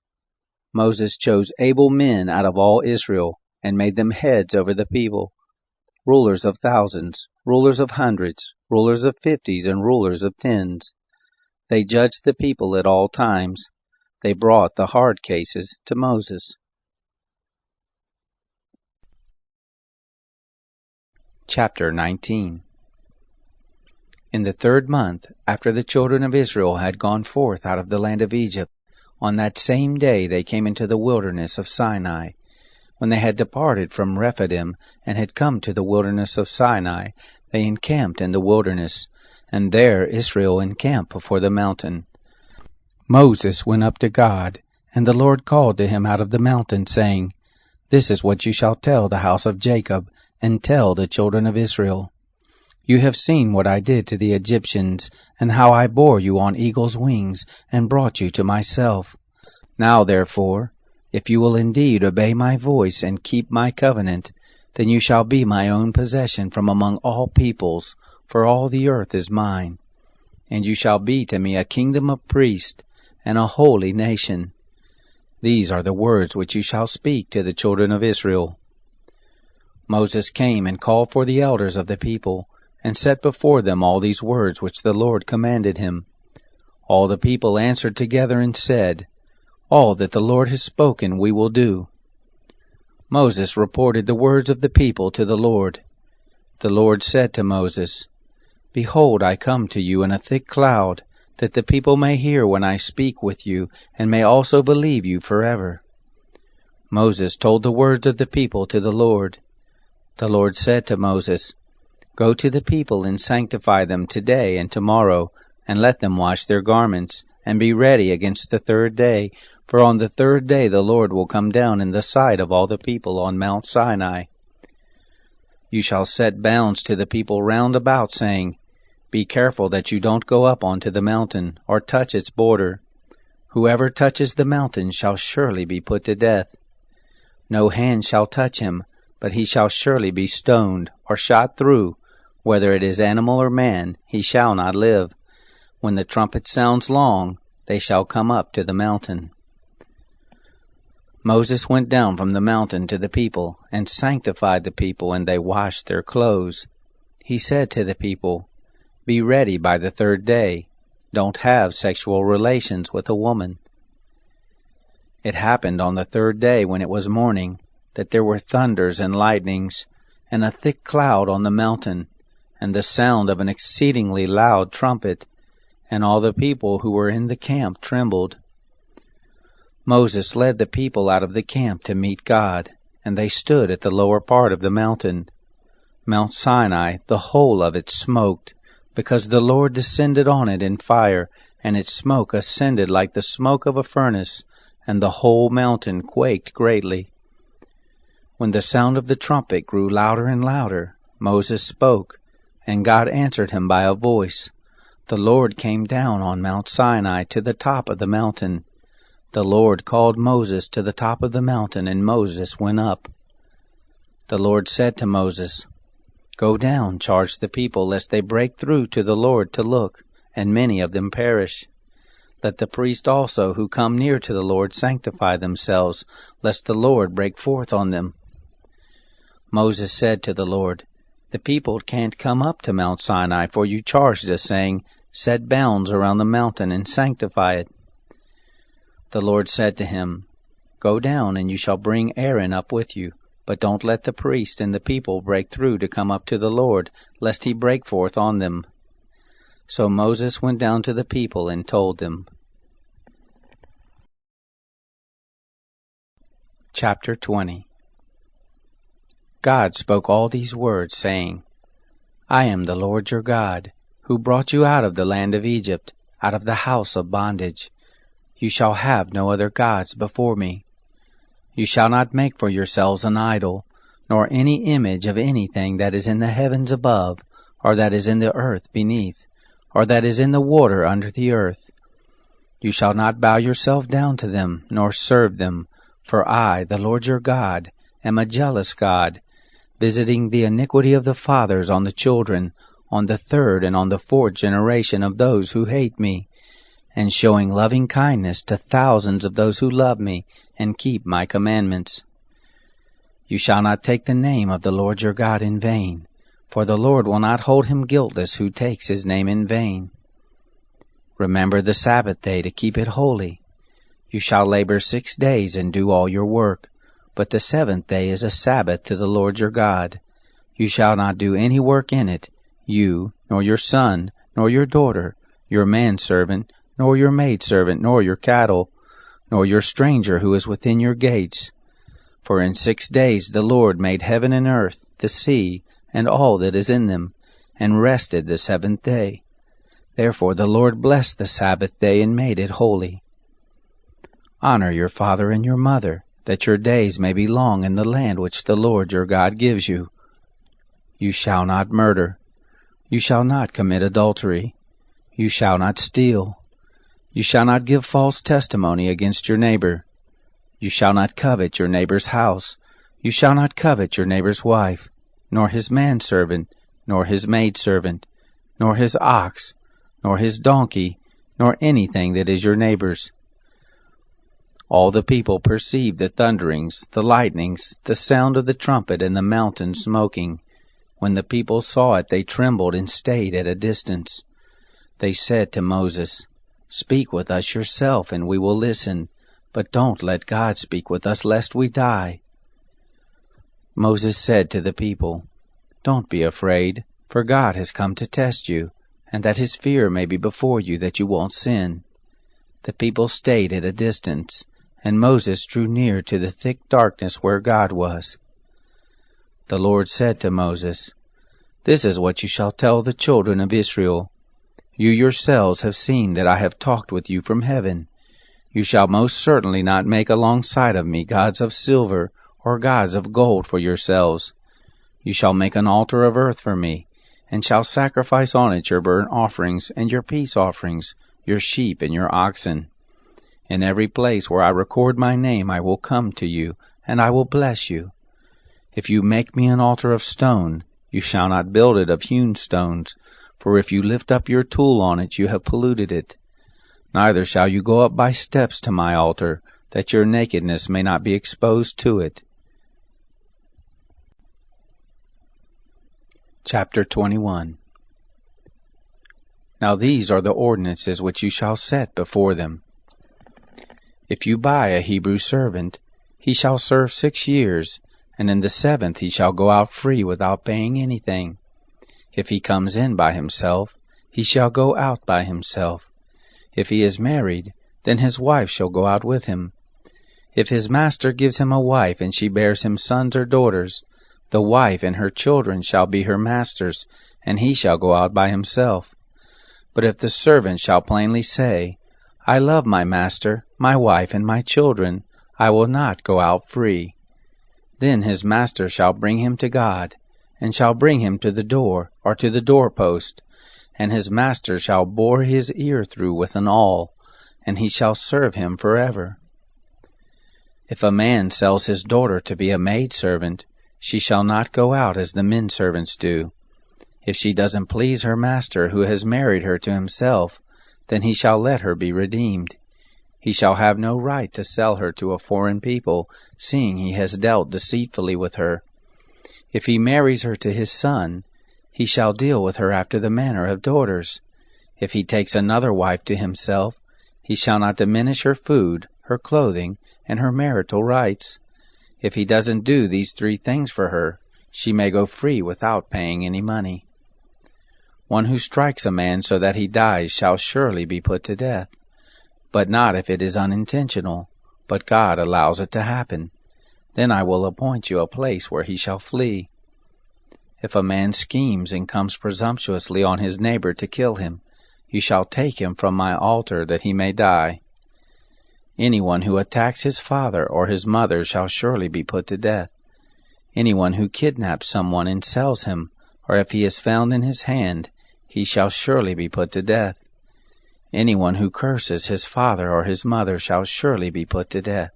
Moses chose able men out of all Israel, and made them heads over the people, rulers of thousands, rulers of hundreds, rulers of 50s, and rulers of 10s. They judged the people at all times. They brought the hard cases to Moses. Chapter 19. In the 3rd month, after the children of Israel had gone forth out of the land of Egypt, on that same day they came into the wilderness of Sinai. When they had departed from Rephidim and had come to the wilderness of Sinai, they encamped in the wilderness, and there Israel encamped before the mountain. Moses went up to God, and the Lord called to him out of the mountain, saying, This is what you shall tell the house of Jacob, and tell the children of Israel. You have seen what I did to the Egyptians, and how I bore you on eagle's wings, and brought you to myself. Now therefore, if you will indeed obey my voice and keep my covenant, then you shall be my own possession from among all peoples, for all the earth is mine. And you shall be to me a kingdom of priests, and a holy nation. These are the words which you shall speak to the children of Israel. Moses came and called for the elders of the people, and set before them all these words which the Lord commanded him. All the people answered together and said, All that the Lord has spoken we will do. Moses reported the words of the people to the Lord. The Lord said to Moses, Behold, I come to you in a thick cloud, that the people may hear when I speak with you, and may also believe you forever. Moses told the words of the people to the Lord. The Lord said to Moses, Go to the people and sanctify them today and tomorrow, and let them wash their garments, and be ready against the third day, for on the third day the Lord will come down in the sight of all the people on Mount Sinai. You shall set bounds to the people round about, saying, Be careful that you don't go up onto the mountain, or touch its border. Whoever touches the mountain shall surely be put to death. No hand shall touch him, but he shall surely be stoned, or shot through. Whether it is animal or man, he shall not live. When the trumpet sounds long, they shall come up to the mountain. Moses went down from the mountain to the people, and sanctified the people, and they washed their clothes. He said to the people, Be ready by the third day. Don't have sexual relations with a woman. It happened on the third day, when it was morning, that there were thunders and lightnings, and a thick cloud on the mountain, and the sound of an exceedingly loud trumpet, and all the people who were in the camp trembled. Moses led the people out of the camp to meet God, and they stood at the lower part of the mountain. Mount Sinai, the whole of it smoked, because the Lord descended on it in fire, and its smoke ascended like the smoke of a furnace, and the whole mountain quaked greatly. When the sound of the trumpet grew louder and louder, Moses spoke, and God answered him by a voice. The Lord came down on Mount Sinai to the top of the mountain. The Lord called Moses to the top of the mountain, and Moses went up. The Lord said to Moses, Go down, charge the people, lest they break through to the Lord to look, and many of them perish. Let the priests also who come near to the Lord sanctify themselves, lest the Lord break forth on them. Moses said to the Lord, The people can't come up to Mount Sinai, for you charged us, saying, Set bounds around the mountain and sanctify it. The Lord said to him, Go down, and you shall bring Aaron up with you, but don't let the priest and the people break through to come up to the Lord, lest he break forth on them. So Moses went down to the people and told them. Chapter 20. God spoke all these words, saying, I am the Lord your God, who brought you out of the land of Egypt, out of the house of bondage. You shall have no other gods before me. You shall not make for yourselves an idol, nor any image of anything that is in the heavens above, or that is in the earth beneath, or that is in the water under the earth. You shall not bow yourself down to them, nor serve them, for I, the Lord your God, am a jealous God, visiting the iniquity of the fathers on the children, on the third and on the fourth generation of those who hate me, and showing loving kindness to thousands of those who love me and keep my commandments. You shall not take the name of the Lord your God in vain, for the Lord will not hold him guiltless who takes his name in vain. Remember the Sabbath day to keep it holy. You shall labor 6 days and do all your work, but the seventh day is a Sabbath to the Lord your God. You shall not do any work in it, you, nor your son, nor your daughter, your manservant, nor your maidservant, nor your cattle, nor your stranger who is within your gates. For in 6 days the Lord made heaven and earth, the sea, and all that is in them, and rested the seventh day. Therefore the Lord blessed the Sabbath day and made it holy. Honor your father and your mother, that your days may be long in the land which the Lord your God gives you. You shall not murder. You shall not commit adultery. You shall not steal. You shall not give false testimony against your neighbor. You shall not covet your neighbor's house. You shall not covet your neighbor's wife, nor his manservant, nor his maidservant, nor his ox, nor his donkey, nor anything that is your neighbor's. All the people perceived the thunderings, the lightnings, the sound of the trumpet, and the mountain smoking. When the people saw it, they trembled and stayed at a distance. They said to Moses, Speak with us yourself, and we will listen, but don't let God speak with us, lest we die. Moses said to the people, Don't be afraid, for God has come to test you, and that his fear may be before you that you won't sin." The people stayed at a distance, and Moses drew near to the thick darkness where God was. The Lord said to Moses, "This is what you shall tell the children of Israel. You yourselves have seen that I have talked with you from heaven. You shall most certainly not make alongside of me gods of silver or gods of gold for yourselves. You shall make an altar of earth for me, and shall sacrifice on it your burnt offerings and your peace offerings, your sheep and your oxen. In every place where I record my name I will come to you, and I will bless you. If you make me an altar of stone, you shall not build it of hewn stones, for if you lift up your tool on it you have polluted it. Neither shall you go up by steps to my altar, that your nakedness may not be exposed to it." Chapter 21. Now these are the ordinances which you shall set before them. If you buy a Hebrew servant, he shall serve 6 years, and in the 7th he shall go out free without paying anything. If he comes in by himself, he shall go out by himself. If he is married, then his wife shall go out with him. If his master gives him a wife, and she bears him sons or daughters, the wife and her children shall be her master's, and he shall go out by himself. But if the servant shall plainly say, "I love my master, my wife, and my children, I will not go out free," then his master shall bring him to God, and shall bring him to the door, or to the doorpost, and his master shall bore his ear through with an awl, and he shall serve him forever. If a man sells his daughter to be a maidservant, she shall not go out as the men servants do. If she doesn't please her master who has married her to himself, then he shall let her be redeemed. He shall have no right to sell her to a foreign people, seeing he has dealt deceitfully with her. If he marries her to his son, he shall deal with her after the manner of daughters. If he takes another wife to himself, he shall not diminish her food, her clothing, and her marital rights. If he doesn't do these 3 things for her, she may go free without paying any money. One who strikes a man so that he dies shall surely be put to death, but not if it is unintentional, but God allows it to happen. Then I will appoint you a place where he shall flee. If a man schemes and comes presumptuously on his neighbor to kill him, you shall take him from my altar that he may die. Anyone who attacks his father or his mother shall surely be put to death. Anyone who kidnaps someone and sells him, or if he is found in his hand, he shall surely be put to death. Anyone who curses his father or his mother shall surely be put to death.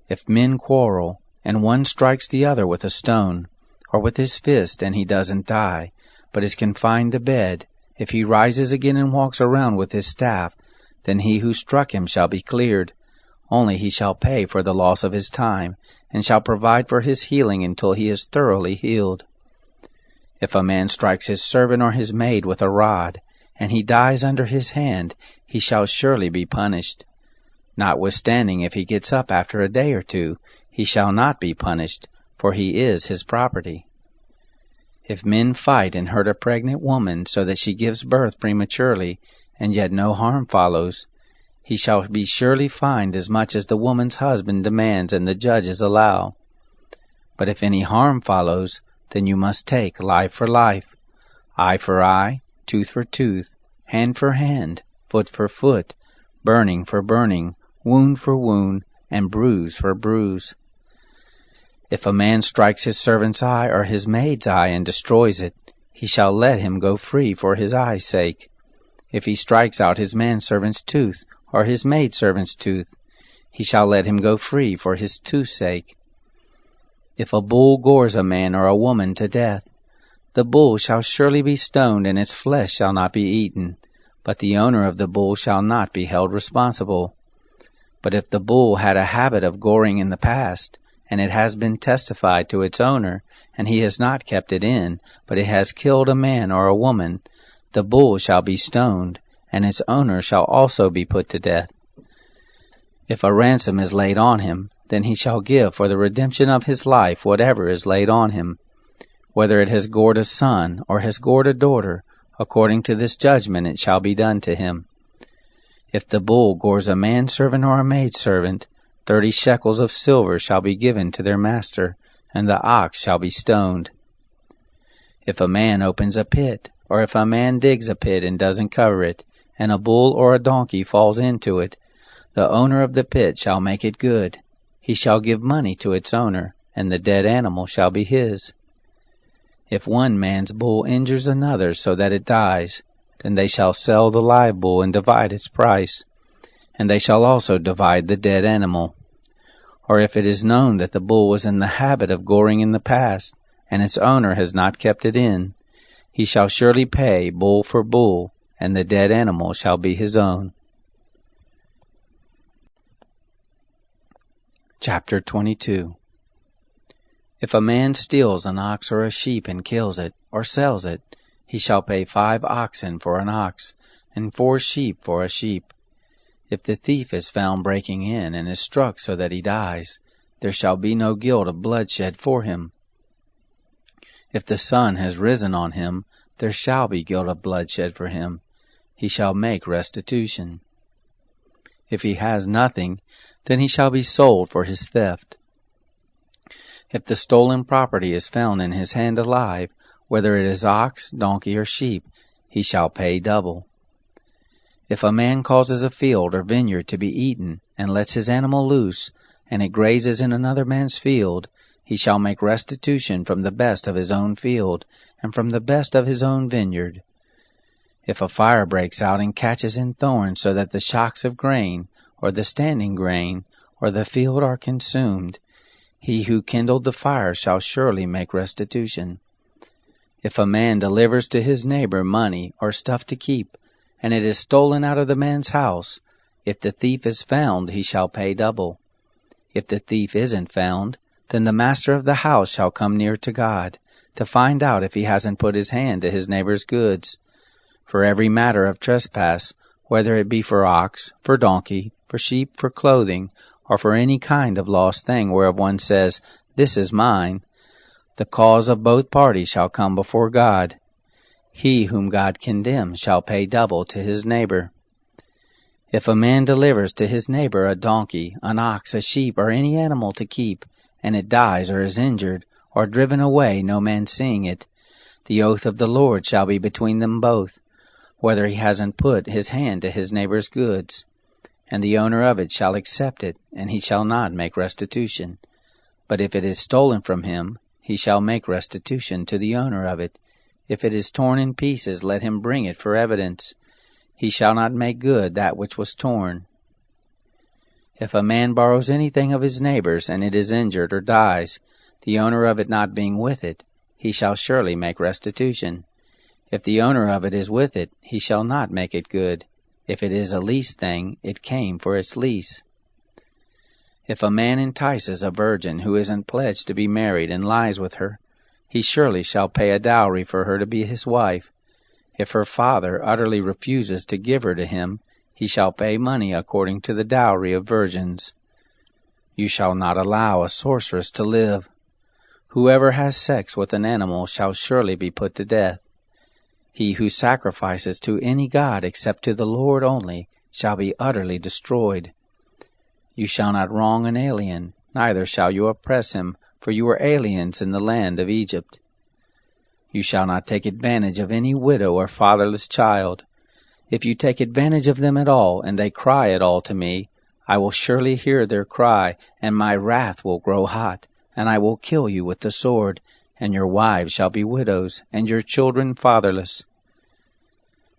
If men quarrel, and one strikes the other with a stone, or with his fist, and he doesn't die, but is confined to bed, if he rises again and walks around with his staff, then he who struck him shall be cleared. Only he shall pay for the loss of his time, and shall provide for his healing until he is thoroughly healed. If a man strikes his servant or his maid with a rod, and he dies under his hand, he shall surely be punished. Notwithstanding, if he gets up after a day or 2, he shall not be punished, for he is his property. If men fight and hurt a pregnant woman so that she gives birth prematurely, and yet no harm follows, he shall be surely fined as much as the woman's husband demands and the judges allow. But if any harm follows, then you must take life for life, eye for eye, tooth for tooth, hand for hand, foot for foot, burning for burning, wound for wound, and bruise for bruise. If a man strikes his servant's eye or his maid's eye and destroys it, he shall let him go free for his eye's sake. If he strikes out his manservant's tooth or his maidservant's tooth, he shall let him go free for his tooth's sake. If a bull gores a man or a woman to death, the bull shall surely be stoned, and its flesh shall not be eaten, but the owner of the bull shall not be held responsible. But if the bull had a habit of goring in the past, and it has been testified to its owner, and he has not kept it in, but it has killed a man or a woman, the bull shall be stoned, and its owner shall also be put to death. If a ransom is laid on him, then he shall give for the redemption of his life whatever is laid on him. whether it has gored a son or has gored a daughter, according to this judgment it shall be done to him. If the bull gores a manservant or a maidservant, 30 shekels of silver shall be given to their master, and the ox shall be stoned. If a man opens a pit, or if a man digs a pit and doesn't cover it, and a bull or a donkey falls into it, the owner of the pit shall make it good. He shall give money to its owner, and the dead animal shall be his. If one man's bull injures another so that it dies, then they shall sell the live bull and divide its price, and they shall also divide the dead animal. Or if it is known that the bull was in the habit of goring in the past, and its owner has not kept it in, he shall surely pay bull for bull, and the dead animal shall be his own. Chapter 22. If a man steals an ox or a sheep and kills it, or sells it, he shall pay 5 oxen for an ox, and 4 sheep for a sheep. If the thief is found breaking in, and is struck so that he dies, there shall be no guilt of bloodshed for him. If the sun has risen on him, there shall be guilt of bloodshed for him. He shall make restitution. If he has nothing, then he shall be sold for his theft. If the stolen property is found in his hand alive, whether it is ox, donkey, or sheep, he shall pay double. If a man causes a field or vineyard to be eaten, and lets his animal loose, and it grazes in another man's field, he shall make restitution from the best of his own field, and from the best of his own vineyard. If a fire breaks out and catches in thorns so that the shocks of grain, or the standing grain, or the field are consumed, he who kindled the fire shall surely make restitution. If a man delivers to his neighbor money or stuff to keep, and it is stolen out of the man's house, if the thief is found, he shall pay double. If the thief isn't found, then the master of the house shall come near to God, to find out if he hasn't put his hand to his neighbor's goods. For every matter of trespass, whether it be for ox, for donkey, for sheep, for clothing, or for any kind of lost thing whereof one says, "This is mine," the cause of both parties shall come before God. He whom God condemns shall pay double to his neighbor. If a man delivers to his neighbor a donkey, an ox, a sheep, or any animal to keep, and it dies or is injured, or driven away, no man seeing it, the oath of the Lord shall be between them both, whether he hasn't put his hand to his neighbor's goods. And the owner of it shall accept it, and he shall not make restitution. But if it is stolen from him, he shall make restitution to the owner of it. If it is torn in pieces, let him bring it for evidence. He shall not make good that which was torn. If a man borrows anything of his neighbor's, and it is injured or dies, the owner of it not being with it, he shall surely make restitution. If the owner of it is with it, he shall not make it good. If it is a leased thing, it came for its lease. If a man entices a virgin who isn't pledged to be married and lies with her, he surely shall pay a dowry for her to be his wife. If her father utterly refuses to give her to him, he shall pay money according to the dowry of virgins. You shall not allow a sorceress to live. Whoever has sex with an animal shall surely be put to death. He who sacrifices to any god except to the Lord only shall be utterly destroyed. You shall not wrong an alien, neither shall you oppress him, for you were aliens in the land of Egypt. You shall not take advantage of any widow or fatherless child. If you take advantage of them at all, and they cry at all to me, I will surely hear their cry, and my wrath will grow hot, and I will kill you with the sword, and your wives shall be widows, and your children fatherless.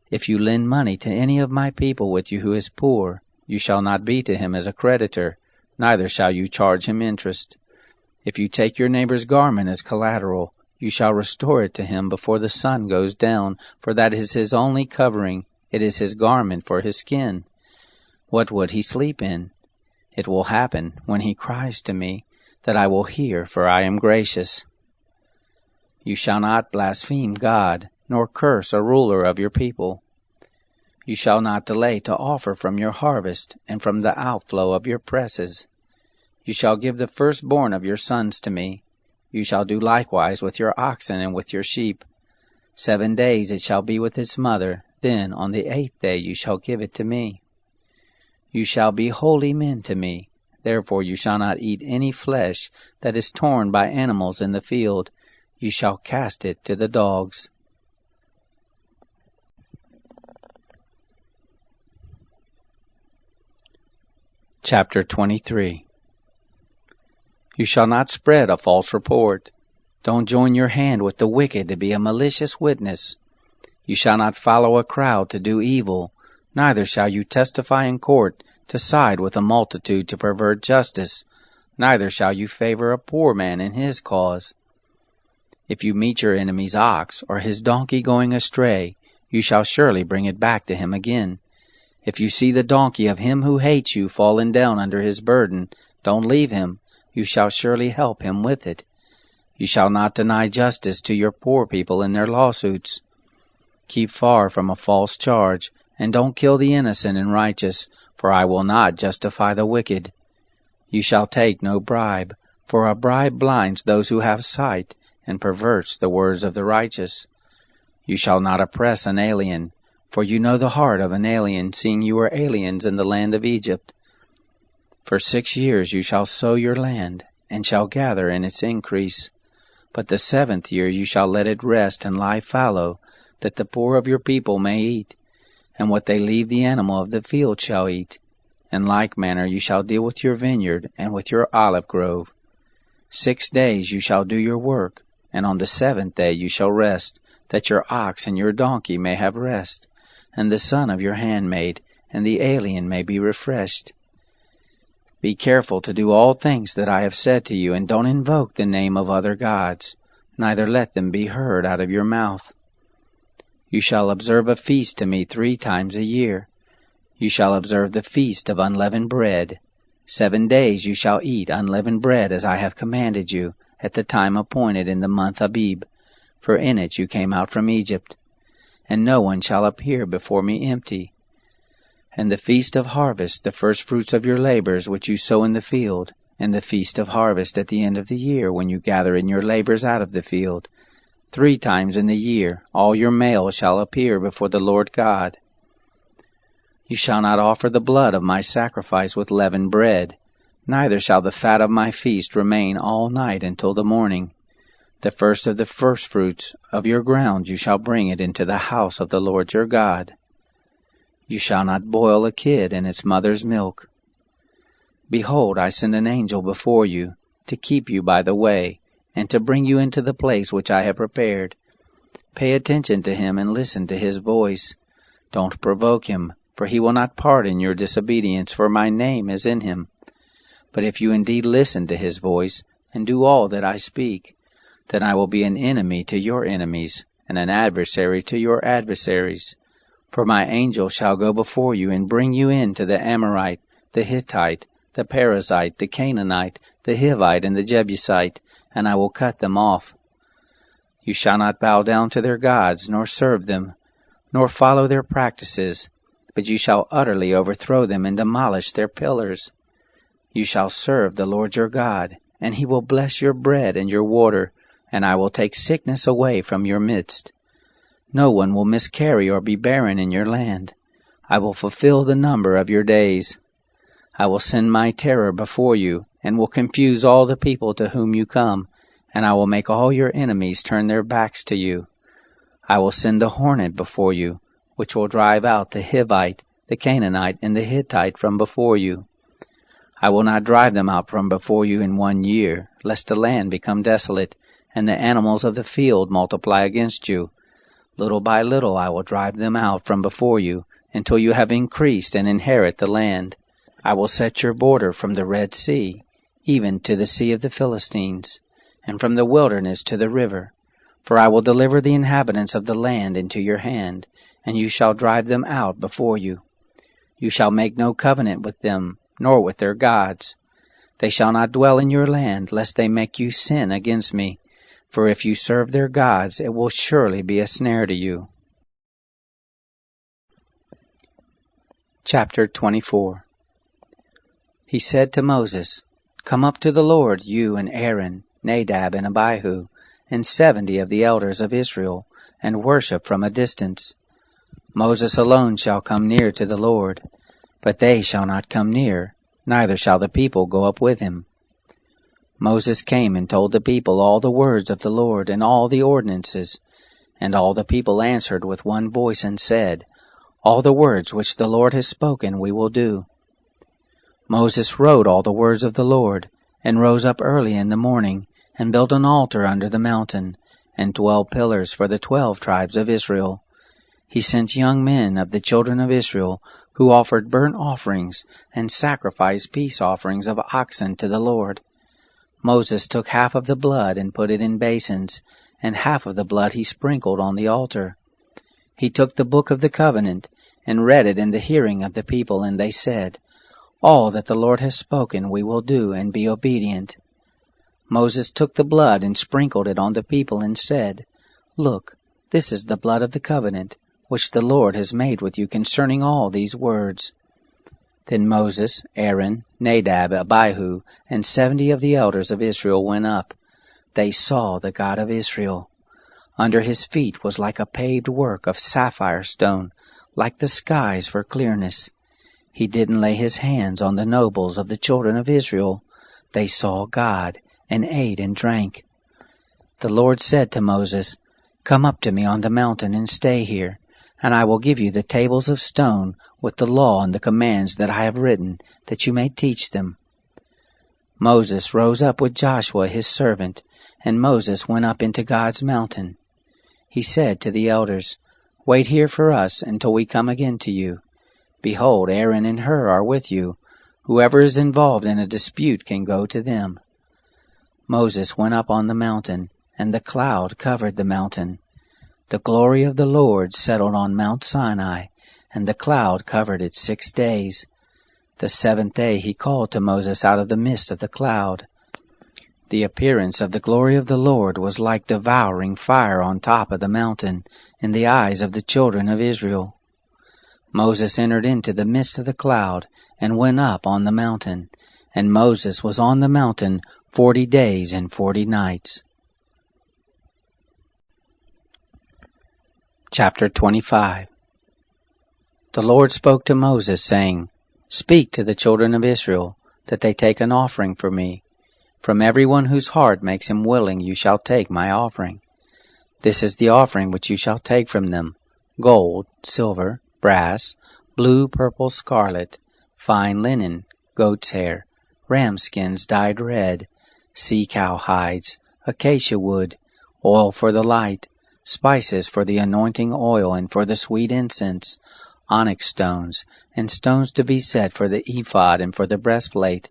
If you lend money to any of my people with you who is poor, you shall not be to him as a creditor, neither shall you charge him interest. If you take your neighbor's garment as collateral, you shall restore it to him before the sun goes down, for that is his only covering, it is his garment for his skin. What would he sleep in? It will happen, when he cries to me, that I will hear, for I am gracious. You shall not blaspheme God, nor curse a ruler of your people. You shall not delay to offer from your harvest, and from the outflow of your presses. You shall give the firstborn of your sons to me. you shall do likewise with your oxen and with your sheep. 7 days it shall be with its mother, then on the 8th day you shall give it to me. You shall be holy men to me. Therefore you shall not eat any flesh that is torn by animals in the field. You shall cast it to the dogs. Chapter 23. You shall not spread a false report. Don't join your hand with the wicked to be a malicious witness. You shall not follow a crowd to do evil, neither shall you testify in court to side with a multitude to pervert justice, neither shall you favor a poor man in his cause. If you meet your enemy's ox or his donkey going astray, you shall surely bring it back to him again. If you see the donkey of him who hates you fallen down under his burden, don't leave him. You shall surely help him with it. You shall not deny justice to your poor people in their lawsuits. Keep far from a false charge, and don't kill the innocent and righteous, for I will not justify the wicked. You shall take no bribe, for a bribe blinds those who have sight, and perverts the words of the righteous. You shall not oppress an alien, for you know the heart of an alien, seeing you were aliens in the land of Egypt. For 6 years you shall sow your land, and shall gather in its increase. But the 7th year you shall let it rest and lie fallow, that the poor of your people may eat, and what they leave the animal of the field shall eat. In like manner you shall deal with your vineyard and with your olive grove. 6 days you shall do your work, and on the 7th day you shall rest, that your ox and your donkey may have rest, and the son of your handmaid, and the alien may be refreshed. Be careful to do all things that I have said to you, and don't invoke the name of other gods, neither let them be heard out of your mouth. You shall observe a feast to me 3 times a year. You shall observe the feast of unleavened bread. 7 days you shall eat unleavened bread as I have commanded you, at the time appointed in the month Abib, for in it you came out from Egypt. And no one shall appear before me empty. And the feast of harvest, the firstfruits of your labors which you sow in the field, and the feast of harvest at the end of the year, when you gather in your labors out of the field. 3 times in the year all your males shall appear before the Lord God. You shall not offer the blood of my sacrifice with leavened bread, neither shall the fat of my feast remain all night until the morning. The first of the firstfruits of your ground you shall bring it into the house of the Lord your God. You shall not boil a kid in its mother's milk. Behold, I send an angel before you, to keep you by the way, and to bring you into the place which I have prepared. Pay attention to him and listen to his voice. Don't provoke him, for he will not pardon your disobedience, for my name is in him. But if you indeed listen to his voice, and do all that I speak, then I will be an enemy to your enemies, and an adversary to your adversaries. For my angel shall go before you, and bring you in to the Amorite, the Hittite, the Perizzite, the Canaanite, the Hivite, and the Jebusite, and I will cut them off. You shall not bow down to their gods, nor serve them, nor follow their practices, but you shall utterly overthrow them and demolish their pillars. You shall serve the Lord your God, and he will bless your bread and your water, and I will take sickness away from your midst. No one will miscarry or be barren in your land. I will fulfill the number of your days. I will send my terror before you, and will confuse all the people to whom you come, and I will make all your enemies turn their backs to you. I will send the hornet before you, which will drive out the Hivite, the Canaanite, and the Hittite from before you. I will not drive them out from before you in 1 year, lest the land become desolate, and the animals of the field multiply against you. Little by little I will drive them out from before you, until you have increased and inherit the land. I will set your border from the Red Sea, even to the sea of the Philistines, and from the wilderness to the river. For I will deliver the inhabitants of the land into your hand, and you shall drive them out before you. You shall make no covenant with them, nor with their gods. They shall not dwell in your land, lest they make you sin against me. For if you serve their gods, it will surely be a snare to you. Chapter 24. He said to Moses, Come up to the Lord, you and Aaron, Nadab and Abihu, and 70 of the elders of Israel, and worship from a distance. Moses alone shall come near to the Lord, but they shall not come near, neither shall the people go up with him. Moses came and told the people all the words of the Lord and all the ordinances. And all the people answered with one voice and said, All the words which the Lord has spoken we will do. Moses wrote all the words of the Lord, and rose up early in the morning, and built an altar under the mountain, and 12 pillars for the 12 tribes of Israel. He sent young men of the children of Israel, who offered burnt offerings, and sacrificed peace offerings of oxen to the Lord. Moses took half of the blood and put it in basins, and half of the blood he sprinkled on the altar. He took the book of the covenant, and read it in the hearing of the people, and they said, All that the Lord has spoken we will do, and be obedient. Moses took the blood and sprinkled it on the people, and said, Look, this is the blood of the covenant, which the Lord has made with you concerning all these words. Then Moses, Aaron, Nadab, Abihu, and 70 of the elders of Israel went up. They saw the God of Israel. Under his feet was like a paved work of sapphire stone, like the skies for clearness. He didn't lay his hands on the nobles of the children of Israel. They saw God, and ate and drank. The Lord said to Moses, Come up to me on the mountain and stay here, and I will give you the tables of stone with the law and the commands that I have written, that you may teach them. Moses rose up with Joshua his servant, and Moses went up into God's mountain. He said to the elders, Wait here for us until we come again to you. Behold, Aaron and Hur are with you. Whoever is involved in a dispute can go to them. Moses went up on the mountain, and the cloud covered the mountain. The glory of the Lord settled on Mount Sinai, and the cloud covered it 6 days. The 7th day he called to Moses out of the midst of the cloud. The appearance of the glory of the Lord was like devouring fire on top of the mountain in the eyes of the children of Israel. Moses entered into the midst of the cloud and went up on the mountain, and Moses was on the mountain 40 days and 40 nights. Chapter 25. The Lord spoke to Moses, saying, Speak to the children of Israel, that they take an offering for me. From everyone whose heart makes him willing you shall take my offering. This is the offering which you shall take from them: gold, silver, brass, blue, purple, scarlet, fine linen, goat's hair, ram skins dyed red, sea-cow hides, acacia wood, oil for the light, spices for the anointing oil and for the sweet incense, onyx stones, and stones to be set for the ephod and for the breastplate.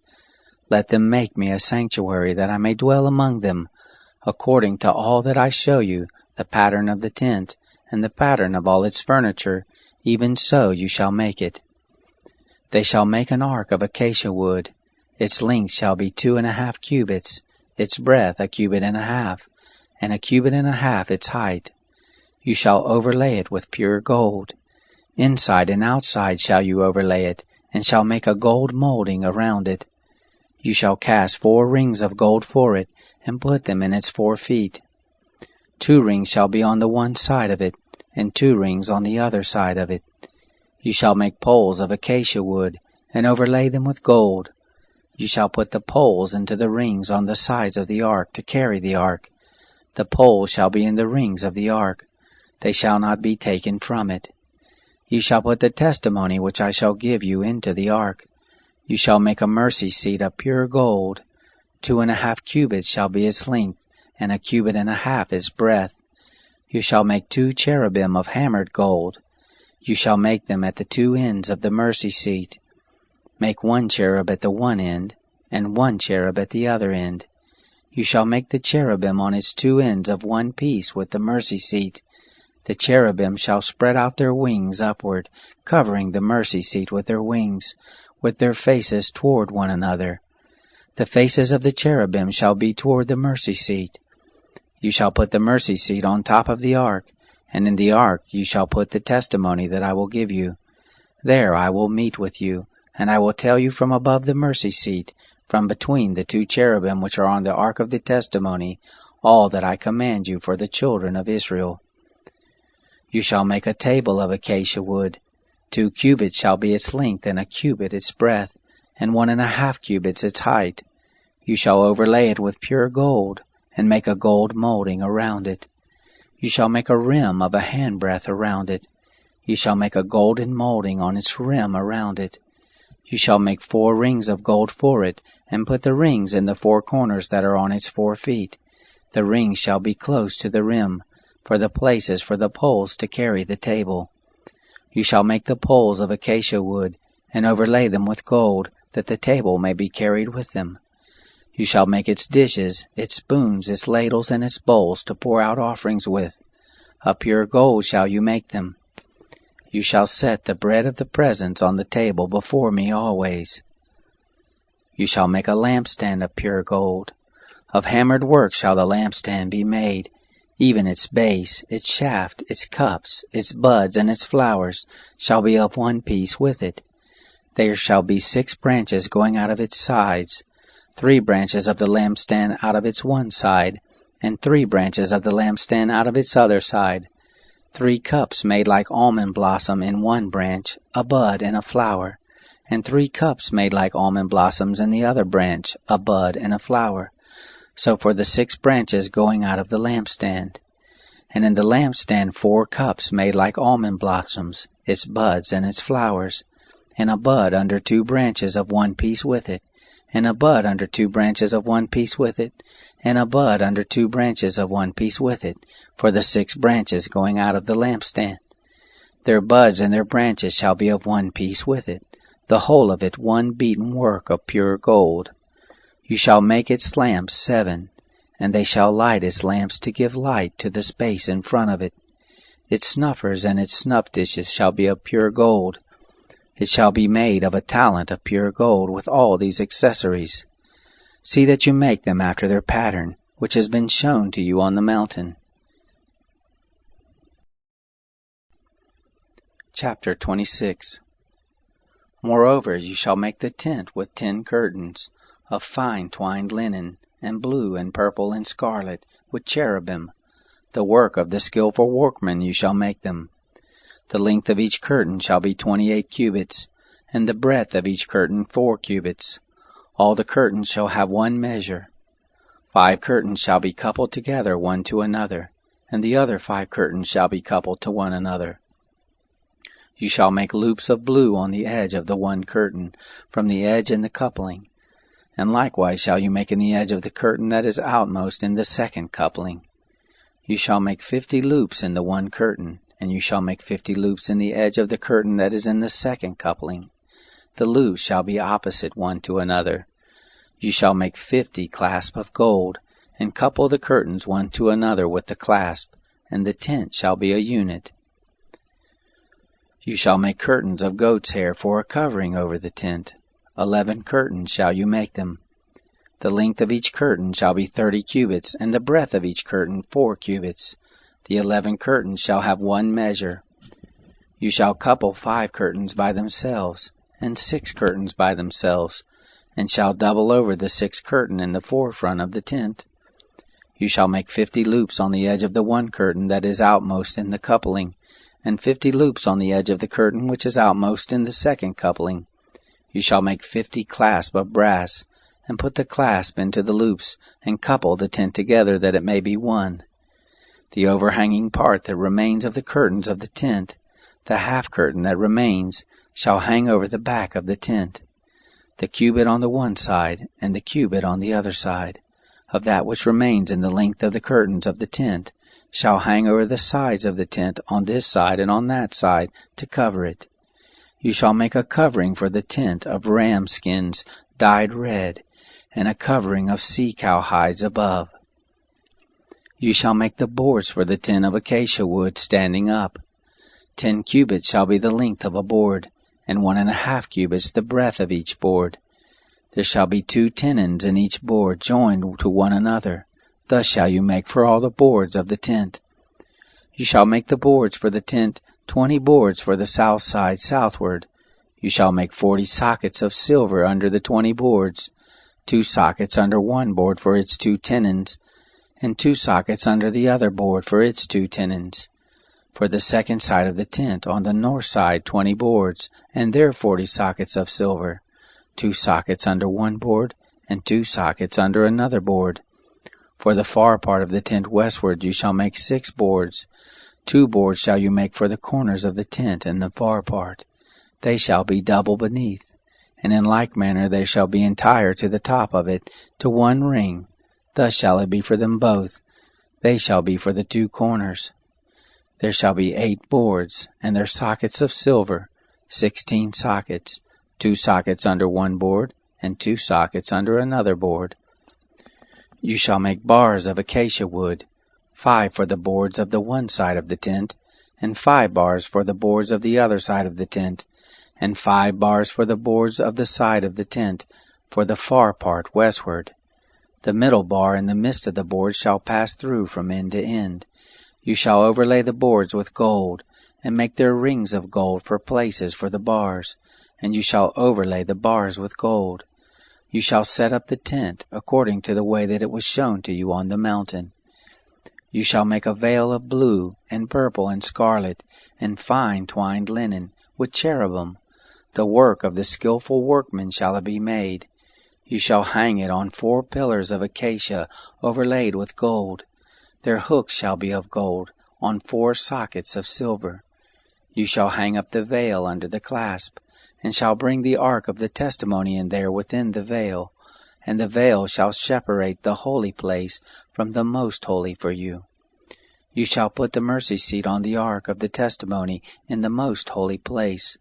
Let them make me a sanctuary, that I may dwell among them, according to all that I show you, the pattern of the tent, and the pattern of all its furniture, even so you shall make it. They shall make an ark of acacia wood. Its length shall be 2.5 cubits, its breadth 1.5 cubits, and 1.5 cubits its height. You shall overlay it with pure gold. Inside and outside shall you overlay it, and shall make a gold molding around it. You shall cast 4 rings of gold for it, and put them in its 4 feet. 2 rings shall be on the one side of it, and 2 rings on the other side of it. You shall make poles of acacia wood, and overlay them with gold. You shall put the poles into the rings on the sides of the ark to carry the ark. The poles shall be in the rings of the ark. They shall not be taken from it. You shall put the testimony which I shall give you into the ark. You shall make a mercy seat of pure gold. 2.5 cubits shall be its length, and 1.5 cubits its breadth. You shall make 2 cherubim of hammered gold. You shall make them at the 2 ends of the mercy seat. Make 1 cherub at the one end, and 1 cherub at the other end. You shall make the cherubim on its 2 ends of one piece with the mercy seat. The cherubim shall spread out their wings upward, covering the mercy seat with their wings, with their faces toward one another. The faces of the cherubim shall be toward the mercy seat. You shall put the mercy seat on top of the ark, and in the ark you shall put the testimony that I will give you. There I will meet with you, and I will tell you from above the mercy seat, from between the two cherubim which are on the ark of the testimony, all that I command you for the children of Israel. You shall make a table of acacia wood. 2 cubits shall be its length, and a cubit its breadth, and 1.5 cubits its height. You shall overlay it with pure gold, and make a gold molding around it. You shall make a rim of a handbreadth around it. You shall make a golden molding on its rim around it. You shall make 4 rings of gold for it, and put the rings in the 4 corners that are on its 4 feet. The rings shall be close to the rim, for the places for the poles to carry the table. You shall make the poles of acacia wood, and overlay them with gold, that the table may be carried with them. You shall make its dishes, its spoons, its ladles, and its bowls to pour out offerings with. Of pure gold shall you make them. You shall set the bread of the presence on the table before me always. You shall make a lampstand of pure gold. Of hammered work shall the lampstand be made, even its base, its shaft, its cups, its buds, and its flowers shall be of one piece with it. There shall be 6 branches going out of its sides, 3 branches of the lampstand out of its one side, and 3 branches of the lampstand out of its other side. 3 cups made like almond blossom in one branch, a bud and a flower, and 3 cups made like almond blossoms in the other branch, a bud and a flower. So for the 6 branches going out of the lampstand. And in the lampstand 4 cups made like almond blossoms, its buds and its flowers, and a bud under 2 branches of one piece with it, and a bud under 2 branches of one piece with it, and a bud under 2 branches of one piece with it, for the 6 branches going out of the lampstand. Their buds and their branches shall be of one piece with it, the whole of it one beaten work of pure gold. You shall make its lamps 7, and they shall light its lamps to give light to the space in front of it. Its snuffers and its snuff dishes shall be of pure gold. It shall be made of a talent of pure gold with all these accessories. See that you make them after their pattern, which has been shown to you on the mountain. Chapter 26. Moreover, you shall make the tent with 10 curtains, of fine twined linen, and blue and purple and scarlet, with cherubim. The work of the skillful workman you shall make them. The length of each curtain shall be 28 cubits, and the breadth of each curtain 4 cubits. All the curtains shall have one measure. 5 curtains shall be coupled together one to another, and the other 5 curtains shall be coupled to one another. You shall make loops of blue on the edge of the one curtain, from the edge in the coupling. And likewise shall you make in the edge of the curtain that is outmost in the second coupling. You shall make 50 loops in the one curtain, and you shall make 50 loops in the edge of the curtain that is in the second coupling. The loops shall be opposite one to another. You shall make 50 clasps of gold, and couple the curtains one to another with the clasp, and the tent shall be a unit. You shall make curtains of goat's hair for a covering over the tent. 11 curtains shall you make them. The length of each curtain shall be 30 cubits, and the breadth of each curtain 4 cubits. The 11 curtains shall have one measure. You shall couple 5 curtains by themselves, and 6 curtains by themselves, and shall double over the 6th curtain in the forefront of the tent. You shall make 50 loops on the edge of the one curtain that is outmost in the coupling, and 50 loops on the edge of the curtain which is outmost in the second coupling. You shall make 50 clasps of brass, and put the clasp into the loops, and couple the tent together that it may be one. The overhanging part that remains of the curtains of the tent, the half curtain that remains, shall hang over the back of the tent. The cubit on the one side, and the cubit on the other side, of that which remains in the length of the curtains of the tent, shall hang over the sides of the tent on this side and on that side, to cover it. You shall make a covering for the tent of ram skins dyed red, and a covering of sea-cow hides above. You shall make the boards for the tent of acacia wood standing up. 10 cubits shall be the length of a board, and 1.5 cubits the breadth of each board. There shall be 2 tenons in each board joined to one another. Thus shall you make for all the boards of the tent. You shall make the boards for the tent 20 boards for the south side southward. You shall make 40 sockets of silver under the 20 boards. 2 sockets under one board for its 2 tenons, and 2 sockets under the other board for its 2 tenons. For the second side of the tent, on the north side, 20 boards, and their 40 sockets of silver, 2 sockets under one board, and 2 sockets under another board. For the far part of the tent westward you shall make 6 boards. 2 boards shall you make for the corners of the tent in the far part. They shall be double beneath, and in like manner they shall be entire to the top of it, to one ring. Thus shall it be for them both. They shall be for the 2 corners. There shall be 8 boards, and their sockets of silver, 16 sockets, 2 sockets under one board, and 2 sockets under another board. You shall make bars of acacia wood, 5 for the boards of the one side of the tent, and 5 bars for the boards of the other side of the tent, and 5 bars for the boards of the side of the tent, for the far part westward. The middle bar in the midst of the boards shall pass through from end to end. You shall overlay the boards with gold, and make their rings of gold for places for the bars, and you shall overlay the bars with gold. You shall set up the tent according to the way that it was shown to you on the mountain. You shall make a veil of blue, and purple, and scarlet, and fine twined linen, with cherubim. The work of the skillful workman shall it be made. You shall hang it on 4 pillars of acacia, overlaid with gold. Their hooks shall be of gold, on 4 sockets of silver. You shall hang up the veil under the clasp, and shall bring the ark of the testimony in there within the veil, and the veil shall separate the holy place from the most holy for you. You shall put the mercy seat on the ark of the testimony in the most holy place.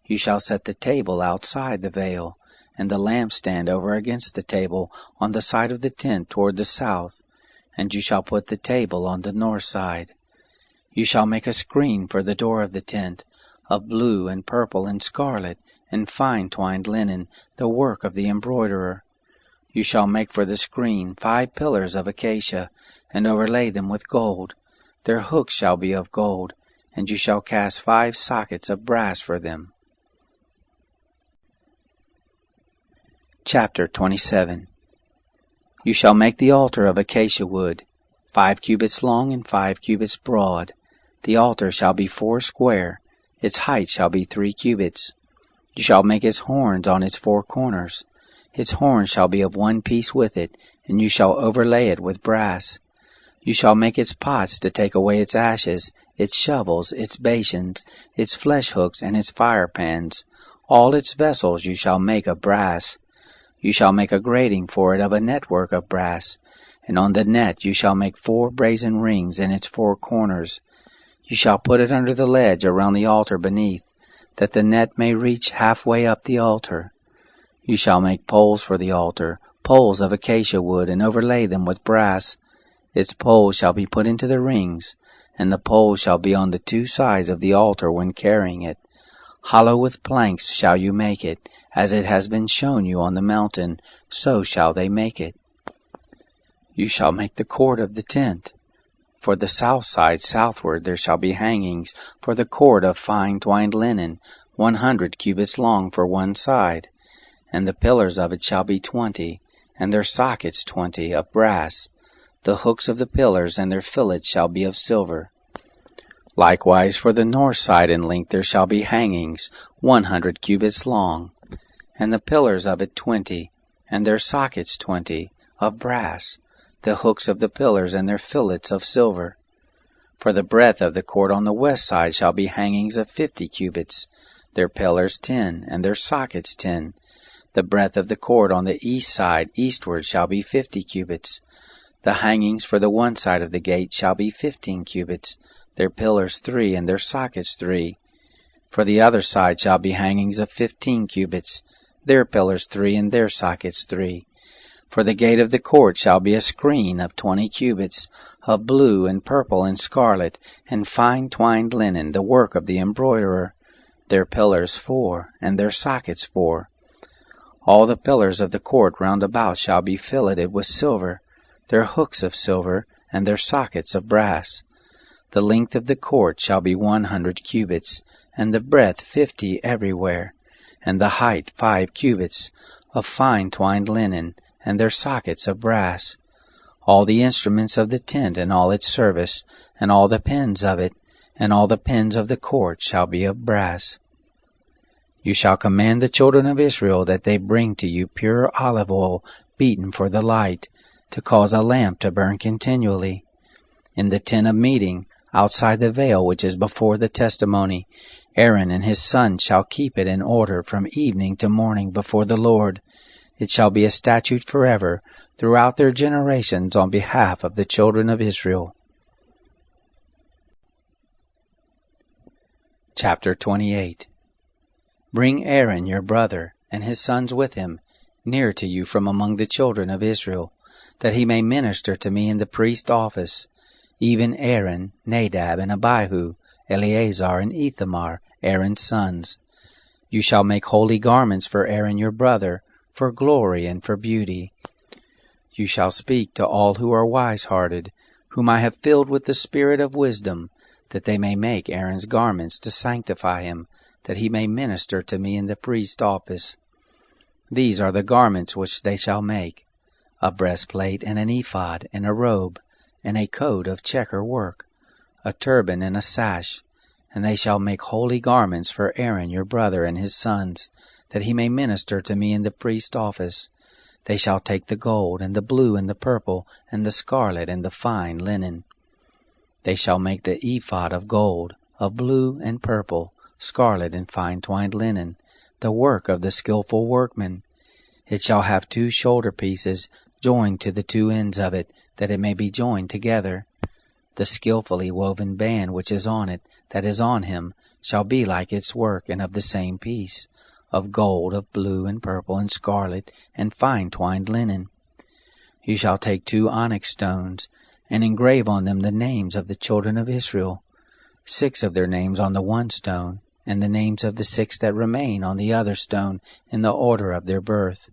You shall set the table outside the veil, and the lampstand over against the table on the side of the tent toward the south, and you shall put the table on the north side. You shall make a screen for the door of the tent, of blue and purple and scarlet, and fine twined linen, the work of the embroiderer. You shall make for the screen 5 pillars of acacia, and overlay them with gold. Their hooks shall be of gold, and you shall cast 5 sockets of brass for them. Chapter 27. You shall make the altar of acacia wood, 5 cubits long and 5 cubits broad. The altar shall be 4 square, its height shall be 3 cubits. You shall make its horns on its 4 corners. Its horns shall be of one piece with it, and you shall overlay it with brass. You shall make its pots to take away its ashes, its shovels, its basins, its flesh hooks, and its fire pans. All its vessels you shall make of brass. You shall make a grating for it of a network of brass, and on the net you shall make 4 brazen rings in its 4 corners. You shall put it under the ledge around the altar beneath, that the net may reach halfway up the altar. You shall make poles for the altar, poles of acacia wood, and overlay them with brass. Its poles shall be put into the rings, and the poles shall be on the 2 sides of the altar when carrying it. Hollow with planks shall you make it, as it has been shown you on the mountain, so shall they make it. You shall make the cord of the tent. For the south side southward there shall be hangings for the cord of fine twined linen, 100 cubits long for one side. And the pillars of it shall be 20, and their sockets 20, of brass. The hooks of the pillars and their fillets shall be of silver. Likewise for the north side in length there shall be hangings, 100 cubits long, and the pillars of it 20, and their sockets 20, of brass. The hooks of the pillars and their fillets of silver. For the breadth of the court on the west side shall be hangings of 50 cubits, their pillars 10, and their sockets 10. The breadth of the court on the east side eastward shall be 50 cubits. The hangings for the one side of the gate shall be 15 cubits, their pillars 3, and their sockets 3. For the other side shall be hangings of 15 cubits, their pillars 3, and their sockets 3. For the gate of the court shall be a screen of 20 cubits, of blue and purple and scarlet, and fine twined linen, the work of the embroiderer. Their pillars 4, and their sockets 4. All the pillars of the court round about shall be filleted with silver, their hooks of silver, and their sockets of brass. The length of the court shall be 100 cubits, and the breadth 50 everywhere, and the height 5 cubits. of fine twined linen, and their sockets of brass. All the instruments of the tent and all its service, and all the pins of it, and all the pins of the court shall be of brass. You shall command the children of Israel that they bring to you pure olive oil beaten for the light, to cause a lamp to burn continually. In the tent of meeting, outside the veil which is before the testimony, Aaron and his sons shall keep it in order from evening to morning before the Lord. It shall be a statute forever throughout their generations on behalf of the children of Israel. Chapter 28. Bring Aaron your brother, and his sons with him, near to you from among the children of Israel, that he may minister to me in the priest's office, even Aaron, Nadab, and Abihu, Eleazar, and Ithamar, Aaron's sons. You shall make holy garments for Aaron your brother, for glory and for beauty. You shall speak to all who are wise-hearted, whom I have filled with the spirit of wisdom, that they may make Aaron's garments to sanctify him, that he may minister to me in the priest's office. These are the garments which they shall make: a breastplate and an ephod and a robe, and a coat of checker work, a turban and a sash. And they shall make holy garments for Aaron your brother and his sons, that he may minister to me in the priest's office. They shall take the gold, and the blue, and the purple, and the scarlet, and the fine linen. They shall make the ephod of gold, of blue and purple, scarlet and fine twined linen, the work of the skillful workman. It shall have 2 shoulder pieces joined to the 2 ends of it, that it may be joined together. The skillfully woven band which is on it, that is on him, shall be like its work, and of the same piece, of gold, of blue, and purple, and scarlet, and fine twined linen. You shall take 2 onyx stones, and engrave on them the names of the children of Israel, 6 of their names on the one stone, and the names of the 6 that remain on the other stone, in the order of their birth.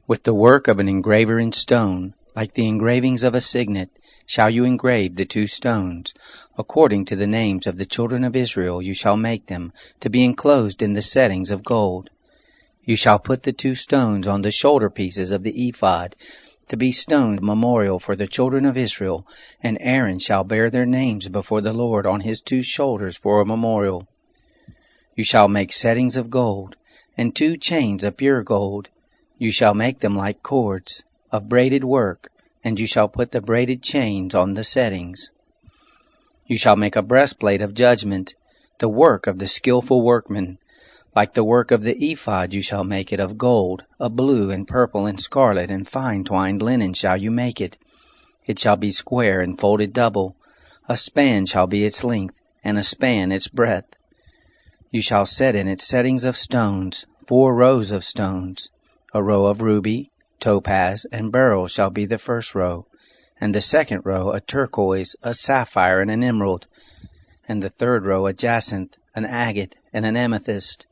With the work of an engraver in stone, like the engravings of a signet, shall you engrave the 2 stones. According to the names of the children of Israel you shall make them, to be enclosed in the settings of gold. You shall put the 2 stones on the shoulder pieces of the ephod, to be stones memorial for the children of Israel, and Aaron shall bear their names before the Lord on his 2 shoulders for a memorial. You shall make settings of gold, and 2 chains of pure gold. You shall make them like cords, of braided work, and you shall put the braided chains on the settings. You shall make a breastplate of judgment, the work of the skillful workman. Like the work of the ephod you shall make it of gold, of blue and purple and scarlet and fine twined linen shall you make it. It shall be square and folded double. A span shall be its length, and a span its breadth. You shall set in its settings of stones, 4 rows of stones. A row of ruby, topaz, and beryl shall be the first row, and the second row a turquoise, a sapphire, and an emerald, and the third row a jacinth, an agate, and an amethyst,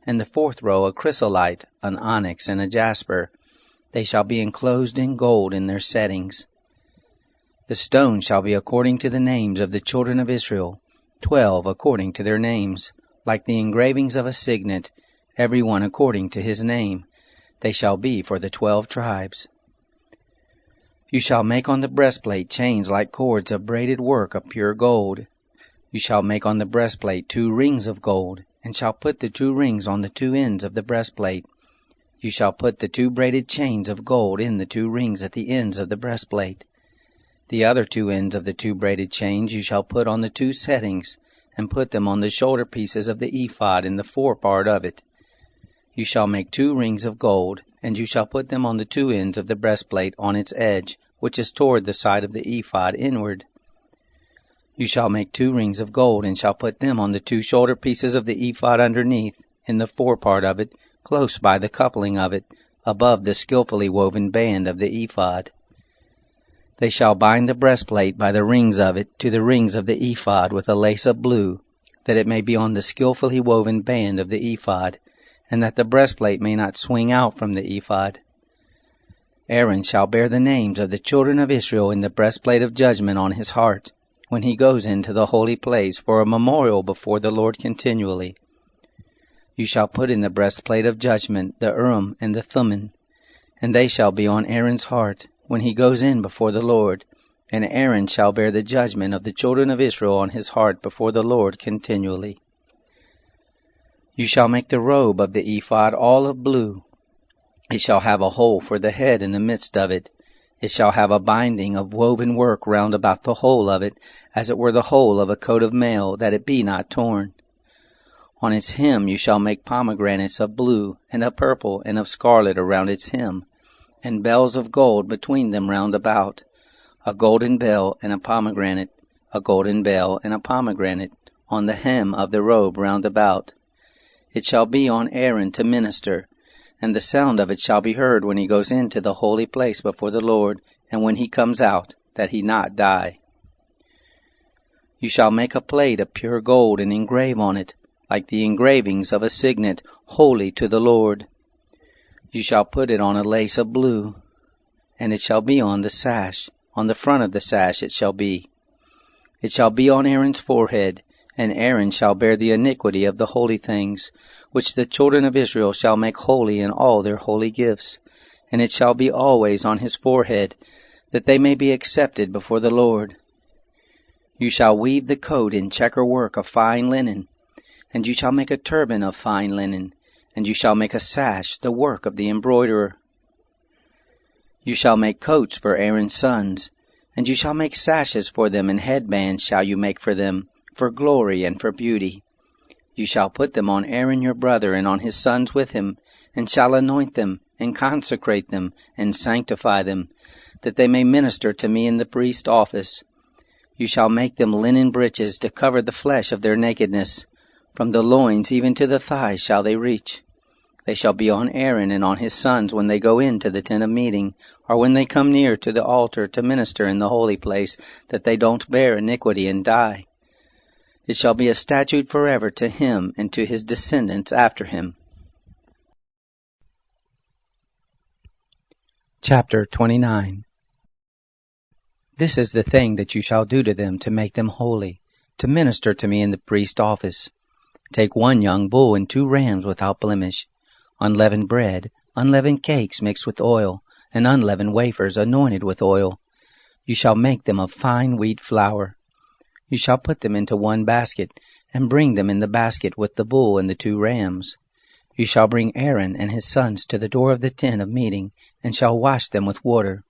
and the fourth row a chrysolite, an onyx, and a jasper. They shall be enclosed in gold in their settings. The stones shall be according to the names of the children of Israel, 12 according to their names, like the engravings of a signet, every one according to his name. They shall be for the 12 tribes. You shall make on the breastplate chains like cords of braided work of pure gold. You shall make on the breastplate 2 rings of gold, and shall put the 2 rings on the 2 ends of the breastplate. You shall put the 2 braided chains of gold in the 2 rings at the ends of the breastplate. The other 2 ends of the 2 braided chains you shall put on the 2 settings, and put them on the shoulder pieces of the ephod in the forepart of it. You shall make 2 rings of gold, and you shall put them on the 2 ends of the breastplate on its edge, which is toward the side of the ephod inward. You shall make 2 rings of gold, and shall put them on the 2 shoulder pieces of the ephod underneath, in the forepart of it, close by the coupling of it, above the skillfully woven band of the ephod. They shall bind the breastplate by the rings of it to the rings of the ephod with a lace of blue, that it may be on the skillfully woven band of the ephod, and that the breastplate may not swing out from the ephod. Aaron shall bear the names of the children of Israel in the breastplate of judgment on his heart, when he goes into the holy place for a memorial before the Lord continually. You shall put in the breastplate of judgment, the Urim and the Thummim, and they shall be on Aaron's heart when he goes in before the Lord, and Aaron shall bear the judgment of the children of Israel on his heart before the Lord continually. You shall make the robe of the ephod all of blue. It shall have a hole for the head in the midst of it. It shall have a binding of woven work round about the whole of it, as it were the whole of a coat of mail, that it be not torn. On its hem you shall make pomegranates of blue, and of purple, and of scarlet around its hem, and bells of gold between them round about, a golden bell and a pomegranate, a golden bell and a pomegranate, on the hem of the robe round about. It shall be on Aaron to minister, and the sound of it shall be heard when he goes into the holy place before the Lord, and when he comes out, that he not die. You shall make a plate of pure gold, and engrave on it, like the engravings of a signet, holy to the Lord. You shall put it on a lace of blue, and it shall be on the sash. On the front of the sash it shall be. It shall be on Aaron's forehead, and Aaron shall bear the iniquity of the holy things, which the children of Israel shall make holy in all their holy gifts. And it shall be always on his forehead, that they may be accepted before the Lord. You shall weave the coat in checker work of fine linen, and you shall make a turban of fine linen, and you shall make a sash, the work of the embroiderer. You shall make coats for Aaron's sons, and you shall make sashes for them, and headbands shall you make for them, for glory and for beauty. You shall put them on Aaron your brother, and on his sons with him, and shall anoint them, and consecrate them, and sanctify them, that they may minister to me in the priest's office. You shall make them linen breeches to cover the flesh of their nakedness. From the loins even to the thighs shall they reach. They shall be on Aaron and on his sons when they go into the tent of meeting, or when they come near to the altar to minister in the holy place, that they don't bear iniquity and die. It shall be a statute forever to him and to his descendants after him. Chapter 29. This is the thing that you shall do to them to make them holy, to minister to me in the priest's office. Take 1 young bull and 2 rams without blemish, unleavened bread, unleavened cakes mixed with oil, and unleavened wafers anointed with oil. You shall make them of fine wheat flour. You shall put them into 1 basket, and bring them in the basket with the bull and the 2 rams. You shall bring Aaron and his sons to the door of the tent of meeting, and shall wash them with water.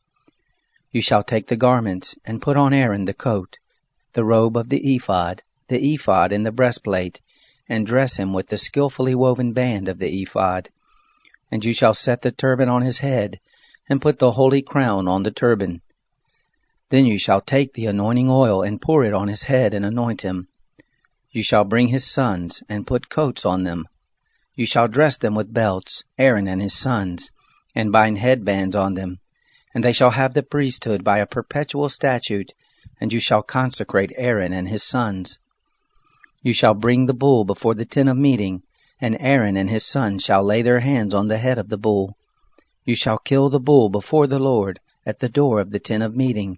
You shall take the garments, and put on Aaron the coat, the robe of the ephod and the breastplate, and dress him with the skillfully woven band of the ephod. And you shall set the turban on his head, and put the holy crown on the turban. Then you shall take the anointing oil, and pour it on his head, and anoint him. You shall bring his sons, and put coats on them. You shall dress them with belts, Aaron and his sons, and bind headbands on them. And they shall have the priesthood by a perpetual statute, and you shall consecrate Aaron and his sons. You shall bring the bull before the tent of meeting, and Aaron and his sons shall lay their hands on the head of the bull. You shall kill the bull before the Lord at the door of the tent of meeting.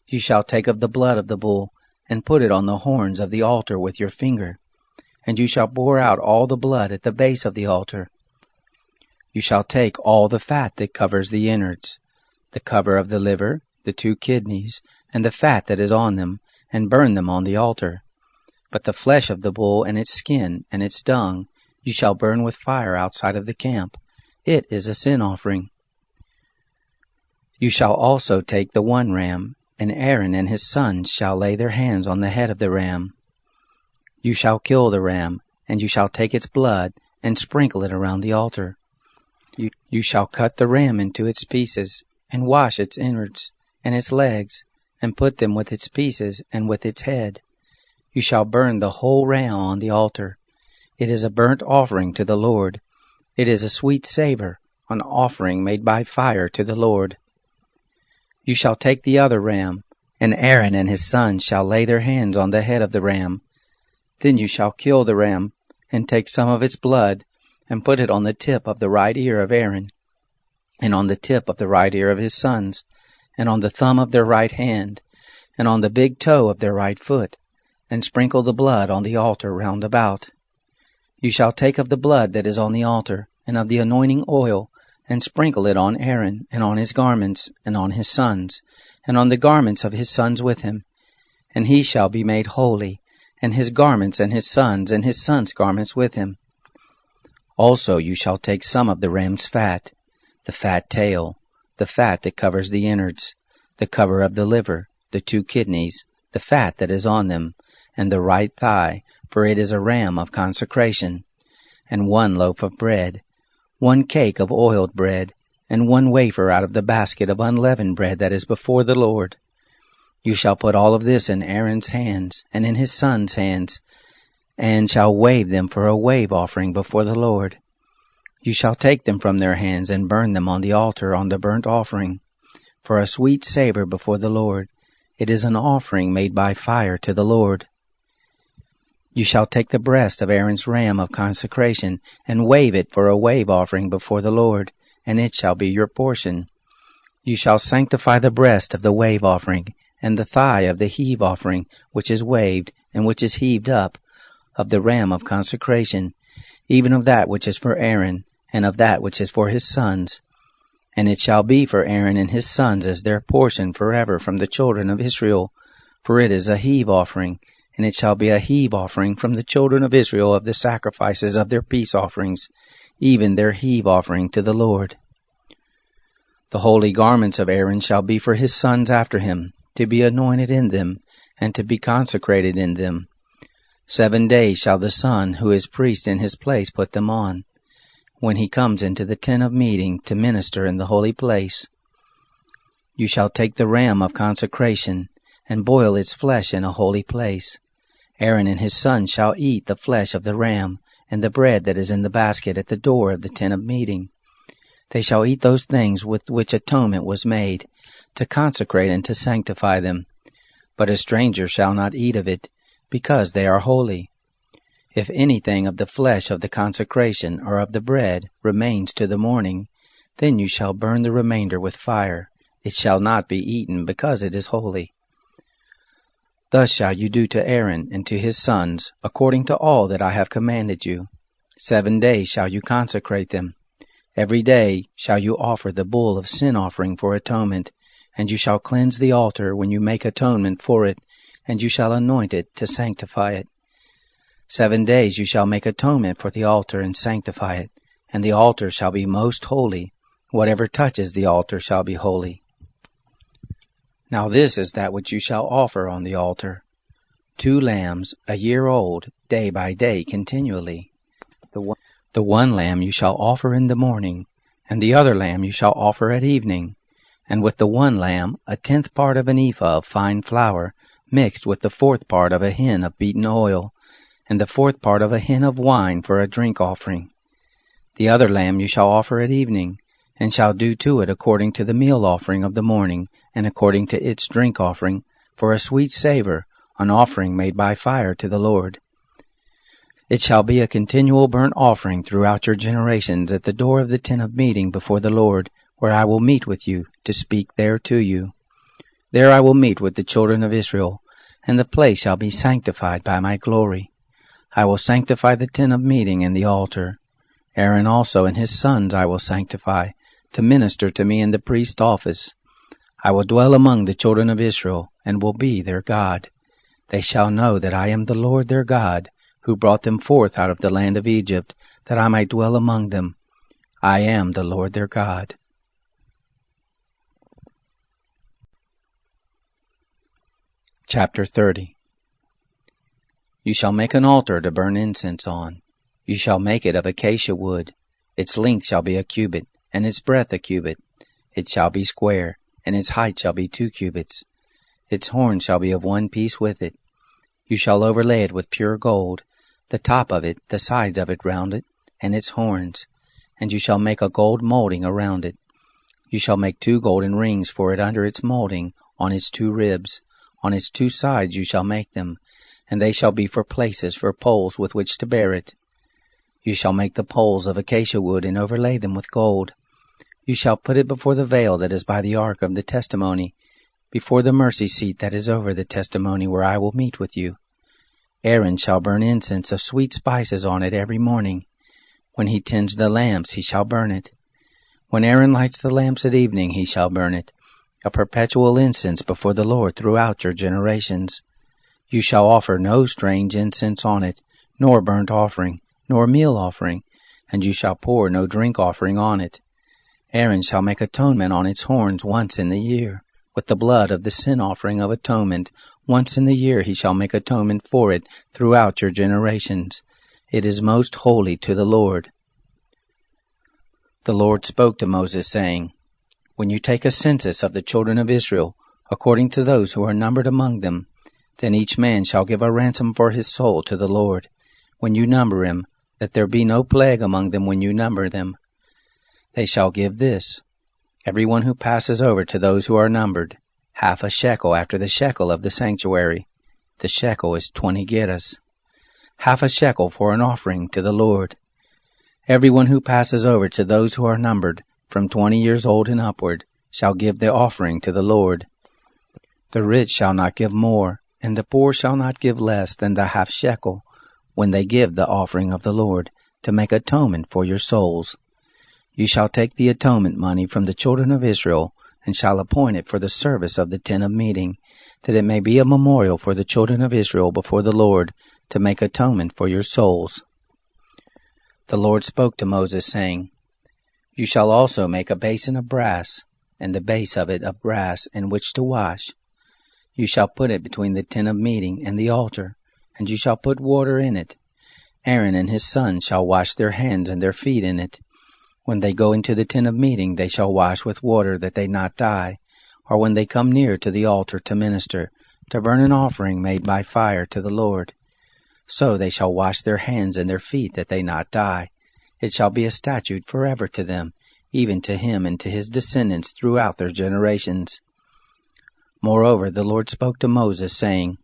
You shall take of the blood of the bull, and put it on the horns of the altar with your finger, and you shall pour out all the blood at the base of the altar. You shall take all the fat that covers the innards, the cover of the liver, the 2 kidneys, and the fat that is on them, and burn them on the altar. But the flesh of the bull and its skin and its dung you shall burn with fire outside of the camp. It is a sin offering. You shall also take the 1 ram, and Aaron and his sons shall lay their hands on the head of the ram. You shall kill the ram, and you shall take its blood, and sprinkle it around the altar. You shall cut the ram into its pieces, and wash its innards, and its legs, and put them with its pieces, and with its head. You shall burn the whole ram on the altar. It is a burnt offering to the Lord. It is a sweet savor, an offering made by fire to the Lord. You shall take the other ram, and Aaron and his sons shall lay their hands on the head of the ram. Then you shall kill the ram, and take some of its blood, and put it on the tip of the right ear of Aaron, and on the tip of the right ear of his sons, and on the thumb of their right hand, and on the big toe of their right foot, and sprinkle the blood on the altar round about. You shall take of the blood that is on the altar, and of the anointing oil, and sprinkle it on Aaron, and on his garments, and on his sons, and on the garments of his sons with him. And he shall be made holy, and his garments, and his sons' garments with him. Also you shall take some of the ram's fat, the fat tail, the fat that covers the innards, the cover of the liver, the 2 kidneys, the fat that is on them, and the right thigh, for it is a ram of consecration, and 1 loaf of bread, 1 cake of oiled bread, and 1 wafer out of the basket of unleavened bread that is before the Lord. You shall put all of this in Aaron's hands, and in his sons' hands, and shall wave them for a wave offering before the Lord. You shall take them from their hands, and burn them on the altar on the burnt offering, for a sweet savor before the Lord. It is an offering made by fire to the Lord. You shall take the breast of Aaron's ram of consecration, and wave it for a wave offering before the Lord, and it shall be your portion. You shall sanctify the breast of the wave offering, and the thigh of the heave offering, which is waved, and which is heaved up, of the ram of consecration, even of that which is for Aaron, and of that which is for his sons. And it shall be for Aaron and his sons as their portion forever from the children of Israel, for it is a heave offering, and it shall be a heave offering from the children of Israel of the sacrifices of their peace offerings, even their heave offering to the Lord. The holy garments of Aaron shall be for his sons after him, to be anointed in them, and to be consecrated in them. 7 days shall the son who is priest in his place put them on, when he comes into the tent of meeting to minister in the holy place. You shall take the ram of consecration, and boil its flesh in a holy place. Aaron and his sons shall eat the flesh of the ram, and the bread that is in the basket at the door of the tent of meeting. They shall eat those things with which atonement was made, to consecrate and to sanctify them. But a stranger shall not eat of it, because they are holy. If anything of the flesh of the consecration or of the bread remains to the morning, then you shall burn the remainder with fire. It shall not be eaten, because it is holy. Thus shall you do to Aaron and to his sons, according to all that I have commanded you. 7 days shall you consecrate them. Every day shall you offer the bull of sin offering for atonement, and you shall cleanse the altar when you make atonement for it, and you shall anoint it to sanctify it. 7 days you shall make atonement for the altar and sanctify it, and the altar shall be most holy. Whatever touches the altar shall be holy. Now this is that which you shall offer on the altar: 2 lambs, a year old, day by day continually. The one lamb you shall offer in the morning, and the other lamb you shall offer at evening. And with the one lamb 1/10 part of an ephah of fine flour, mixed with the 4th part of a hin of beaten oil, and the 4th part of a hin of wine for a drink offering. The other lamb you shall offer at evening, and shall do to it according to the meal offering of the morning, and according to its drink offering, for a sweet savor, an offering made by fire to the Lord. It shall be a continual burnt offering throughout your generations at the door of the tent of meeting before the Lord, where I will meet with you, to speak there to you. There I will meet with the children of Israel, and the place shall be sanctified by my glory. I will sanctify the tent of meeting and the altar. Aaron also and his sons I will sanctify, to minister to me in the priest's office. I will dwell among the children of Israel, and will be their God. They shall know that I am the Lord their God, who brought them forth out of the land of Egypt, that I might dwell among them. I am the Lord their God. Chapter 30. You shall make an altar to burn incense on. You shall make it of acacia wood. Its length shall be a cubit, and its breadth a cubit. It shall be square, and its height shall be 2 cubits. Its horn shall be of 1 piece with it. You shall overlay it with pure gold, the top of it, the sides of it round it, and its horns. And you shall make a gold molding around it. You shall make 2 golden rings for it under its molding, on its 2 ribs. On its 2 sides you shall make them, and they shall be for places for poles with which to bear it. You shall make the poles of acacia wood, and overlay them with gold. You shall put it before the veil that is by the ark of the testimony, before the mercy seat that is over the testimony, where I will meet with you. Aaron shall burn incense of sweet spices on it every morning. When he tends the lamps, he shall burn it. When Aaron lights the lamps at evening, he shall burn it, a perpetual incense before the Lord throughout your generations. You shall offer no strange incense on it, nor burnt offering, nor meal offering, and you shall pour no drink offering on it. Aaron shall make atonement on its horns once in the year, with the blood of the sin offering of atonement. Once in the year he shall make atonement for it throughout your generations. It is most holy to the Lord. The Lord spoke to Moses, saying, When you take a census of the children of Israel, according to those who are numbered among them, then each man shall give a ransom for his soul to the Lord, when you number him, that there be no plague among them when you number them. They shall give this, every one who passes over to those who are numbered, half a shekel after the shekel of the sanctuary. The shekel is 20 gerahs. Half a shekel for an offering to the Lord. Every one who passes over to those who are numbered, from 20 years old and upward, shall give the offering to the Lord. The rich shall not give more, and the poor shall not give less than the half shekel, when they give the offering of the Lord, to make atonement for your souls. You shall take the atonement money from the children of Israel, and shall appoint it for the service of the tent of meeting, that it may be a memorial for the children of Israel before the Lord, to make atonement for your souls. The Lord spoke to Moses, saying, You shall also make a basin of brass, and the base of it of brass, in which to wash. You shall put it between the tent of meeting and the altar, and you shall put water in it. Aaron and his sons shall wash their hands and their feet in it. When they go into the tent of meeting, they shall wash with water, that they not die, or when they come near to the altar to minister, to burn an offering made by fire to the Lord. So they shall wash their hands and their feet, that they not die. It shall be a statute forever to them, even to him and to his descendants throughout their generations. Moreover, the Lord spoke to Moses, saying,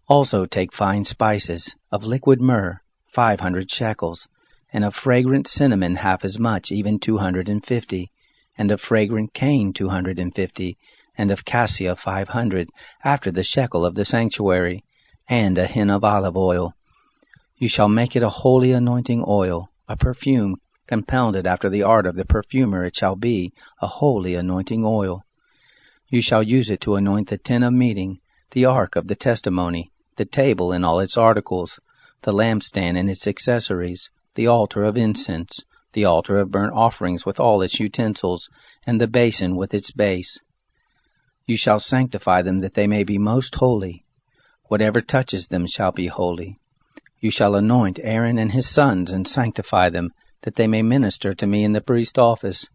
Also take fine spices, of liquid myrrh, 500 shekels, and of fragrant cinnamon half as much, even 250, and of fragrant cane 250, and of cassia 500, after the shekel of the sanctuary, and a hin of olive oil. You shall make it a holy anointing oil, a perfume, compounded after the art of the perfumer. It shall be a holy anointing oil. You shall use it to anoint the tent of meeting, the ark of the testimony, the table and all its articles, the lampstand and its accessories, the altar of incense, the altar of burnt offerings with all its utensils, and the basin with its base. You shall sanctify them, that they may be most holy. Whatever touches them shall be holy. You shall anoint Aaron and his sons, and sanctify them, that they may minister to me in the priest office.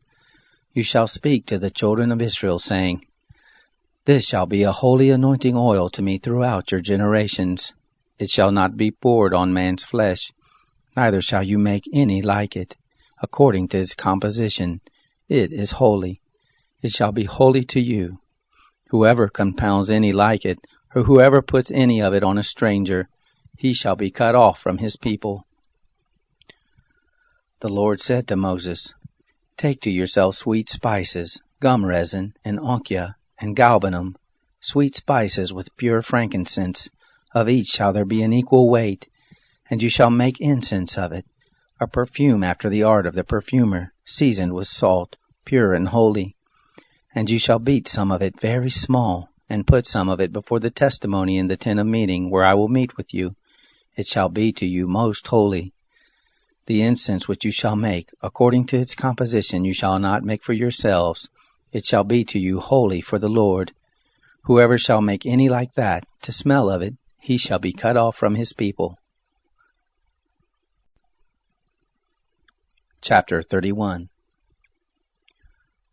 You shall speak to the children of Israel, saying, This shall be a holy anointing oil to me throughout your generations. It shall not be poured on man's flesh, neither shall you make any like it, according to its composition. It is holy. It shall be holy to you. Whoever compounds any like it, or whoever puts any of it on a stranger, he shall be cut off from his people. The Lord said to Moses, Take to yourself sweet spices, gum resin, and onycha, and galbanum, sweet spices with pure frankincense. Of each shall there be an equal weight, and you shall make incense of it, a perfume after the art of the perfumer, seasoned with salt, pure and holy. And you shall beat some of it very small, and put some of it before the testimony in the tent of meeting, where I will meet with you. It shall be to you most holy. The incense which you shall make, according to its composition, you shall not make for yourselves. It shall be to you holy for the Lord. Whoever shall make any like that, to smell of it, he shall be cut off from his people. Chapter 31.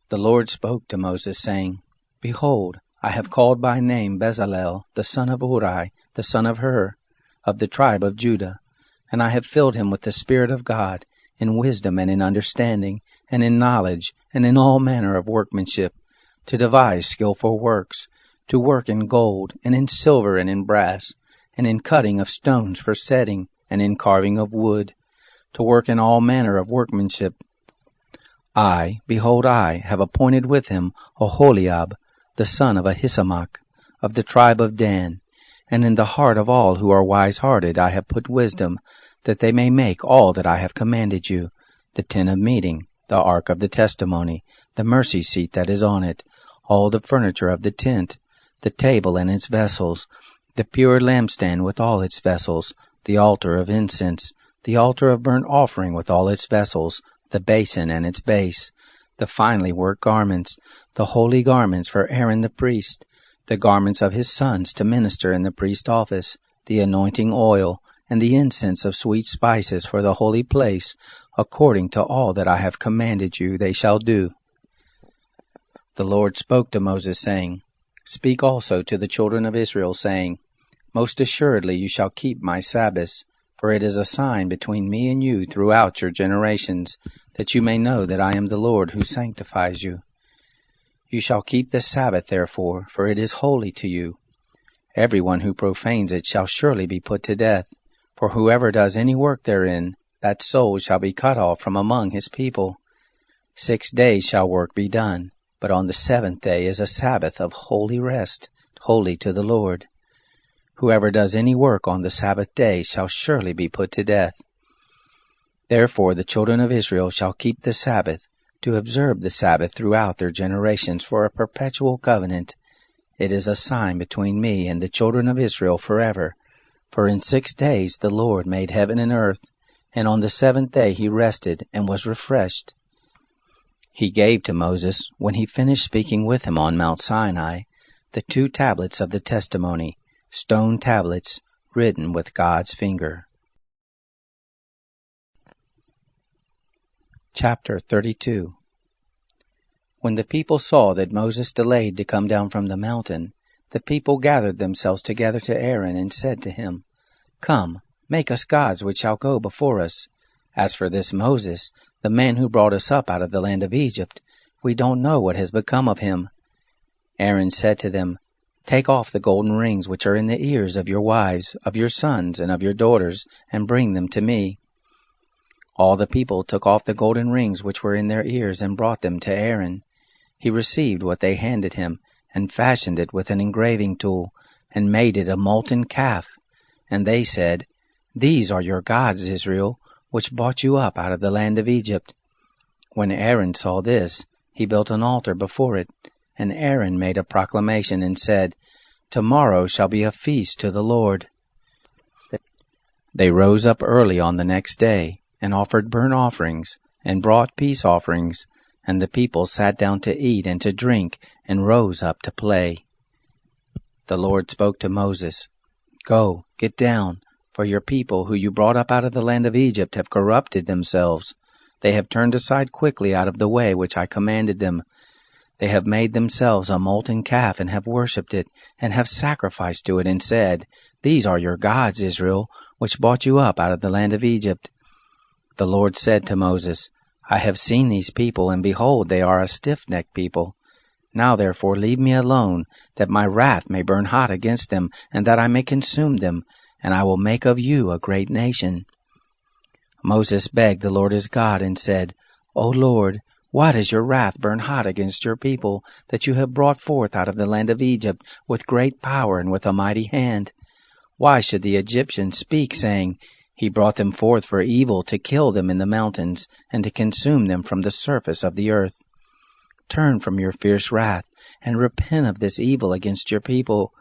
The Lord spoke to Moses, saying, Behold, I have called by name Bezalel, the son of Uri, the son of Hur, of the tribe of Judah, and I have filled him with the Spirit of God, in wisdom and in understanding, and in knowledge, and in all manner of workmanship, to devise skillful works, to work in gold, and in silver, and in brass, and in cutting of stones for setting, and in carving of wood, to work in all manner of workmanship. I have appointed with him Oholiab, the son of Ahisamach, of the tribe of Dan. and in the heart of all who are wise-hearted I have put wisdom, that they may make all that I have commanded you, the tent of meeting, the ark of the testimony, the mercy seat that is on it, all the furniture of the tent, the table and its vessels, the pure lampstand with all its vessels, the altar of incense, the altar of burnt offering with all its vessels, the basin and its base, the finely worked garments, the holy garments for Aaron the priest, the garments of his sons to minister in the priest office, the anointing oil, and the incense of sweet spices for the holy place, according to all that I have commanded you they shall do. The Lord spoke to Moses, saying, Speak also to the children of Israel, saying, Most assuredly you shall keep my Sabbaths, for it is a sign between me and you throughout your generations, that you may know that I am the Lord who sanctifies you. You shall keep the Sabbath, therefore, for it is holy to you. Everyone who profanes it shall surely be put to death, for whoever does any work therein, that soul shall be cut off from among his people. 6 days shall work be done, but on the 7th day is a Sabbath of holy rest, holy to the Lord. Whoever does any work on the Sabbath day shall surely be put to death. Therefore the children of Israel shall keep the Sabbath, to observe the Sabbath throughout their generations for a perpetual covenant. It is a sign between me and the children of Israel forever. For in 6 days the Lord made heaven and earth, and on the 7th day he rested and was refreshed. He gave to Moses, when he finished speaking with him on Mount Sinai, the 2 tablets of the testimony, stone tablets, written with God's finger. Chapter 32. When the people saw that Moses delayed to come down from the mountain, the people gathered themselves together to Aaron and said to him, Come, make us gods which shall go before us. As for this Moses, the man who brought us up out of the land of Egypt, we don't know what has become of him. Aaron said to them, Take off the golden rings which are in the ears of your wives, of your sons, and of your daughters, and bring them to me. All the people took off the golden rings which were in their ears and brought them to Aaron. He received what they handed him, and fashioned it with an engraving tool, and made it a molten calf. And they said, These are your gods, Israel, which brought you up out of the land of Egypt. When Aaron saw this, he built an altar before it, and Aaron made a proclamation and said, Tomorrow shall be a feast to the Lord. They rose up early on the next day, and offered burnt offerings, and brought peace offerings, and the people sat down to eat and to drink, and rose up to play. The Lord spoke to Moses, Go, get down, for your people who you brought up out of the land of Egypt have corrupted themselves. They have turned aside quickly out of the way which I commanded them. They have made themselves a molten calf, and have worshipped it, and have sacrificed to it, and said, These are your gods, Israel, which brought you up out of the land of Egypt. The Lord said to Moses, I have seen these people, and behold, they are a stiff-necked people. Now therefore leave me alone, that my wrath may burn hot against them, and that I may consume them, and I will make of you a great nation. Moses begged the Lord his God, and said, O Lord, why does your wrath burn hot against your people, that you have brought forth out of the land of Egypt with great power and with a mighty hand? Why should the Egyptians speak, saying, He brought them forth for evil, to kill them in the mountains, and to consume them from the surface of the earth? Turn from your fierce wrath, and repent of this evil against your people.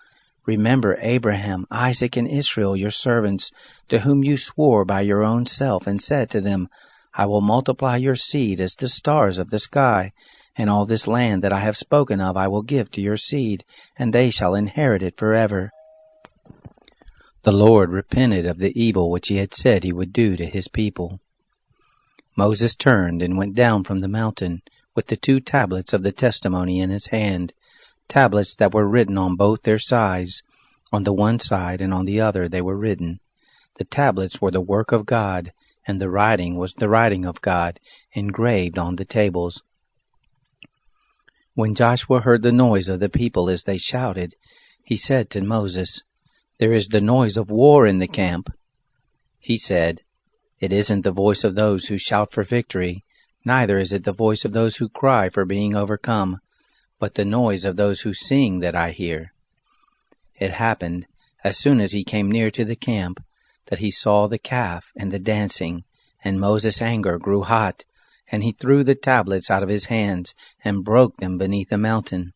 Remember Abraham, Isaac, and Israel, your servants, to whom you swore by your own self, and said to them, I will multiply your seed as the stars of the sky, and all this land that I have spoken of I will give to your seed, and they shall inherit it forever. The Lord repented of the evil which he had said he would do to his people. Moses turned and went down from the mountain, with the 2 tablets of the testimony in his hand, tablets that were written on both their sides. On the one side and on the other they were written. The tablets were the work of God, and the writing was the writing of God, engraved on the tables. When Joshua heard the noise of the people as they shouted, he said to Moses, There is the noise of war in the camp. He said, It isn't the voice of those who shout for victory, neither is it the voice of those who cry for being overcome, but the noise of those who sing that I hear. It happened, as soon as he came near to the camp, that he saw the calf and the dancing, and Moses' anger grew hot, and he threw the tablets out of his hands, and broke them beneath the mountain.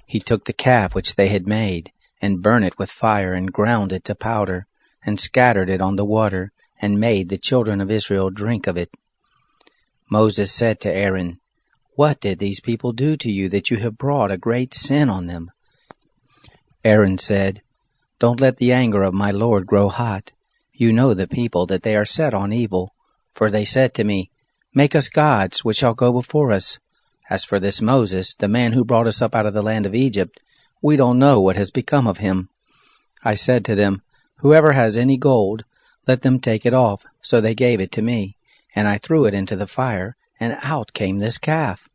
He took the calf which they had made, and burnt it with fire, and ground it to powder, and scattered it on the water, and made the children of Israel drink of it. Moses said to Aaron, "What did these people do to you, that you have brought a great sin on them?" Aaron said, "Don't let the anger of my Lord grow hot. You know the people, that they are set on evil. For they said to me, 'Make us gods, which shall go before us.' As for this Moses, the man who brought us up out of the land of Egypt, we don't know what has become of him." I said to them, "Whoever has any gold, let them take it off." So they gave it to me, and I threw it into the fire, and out came this calf.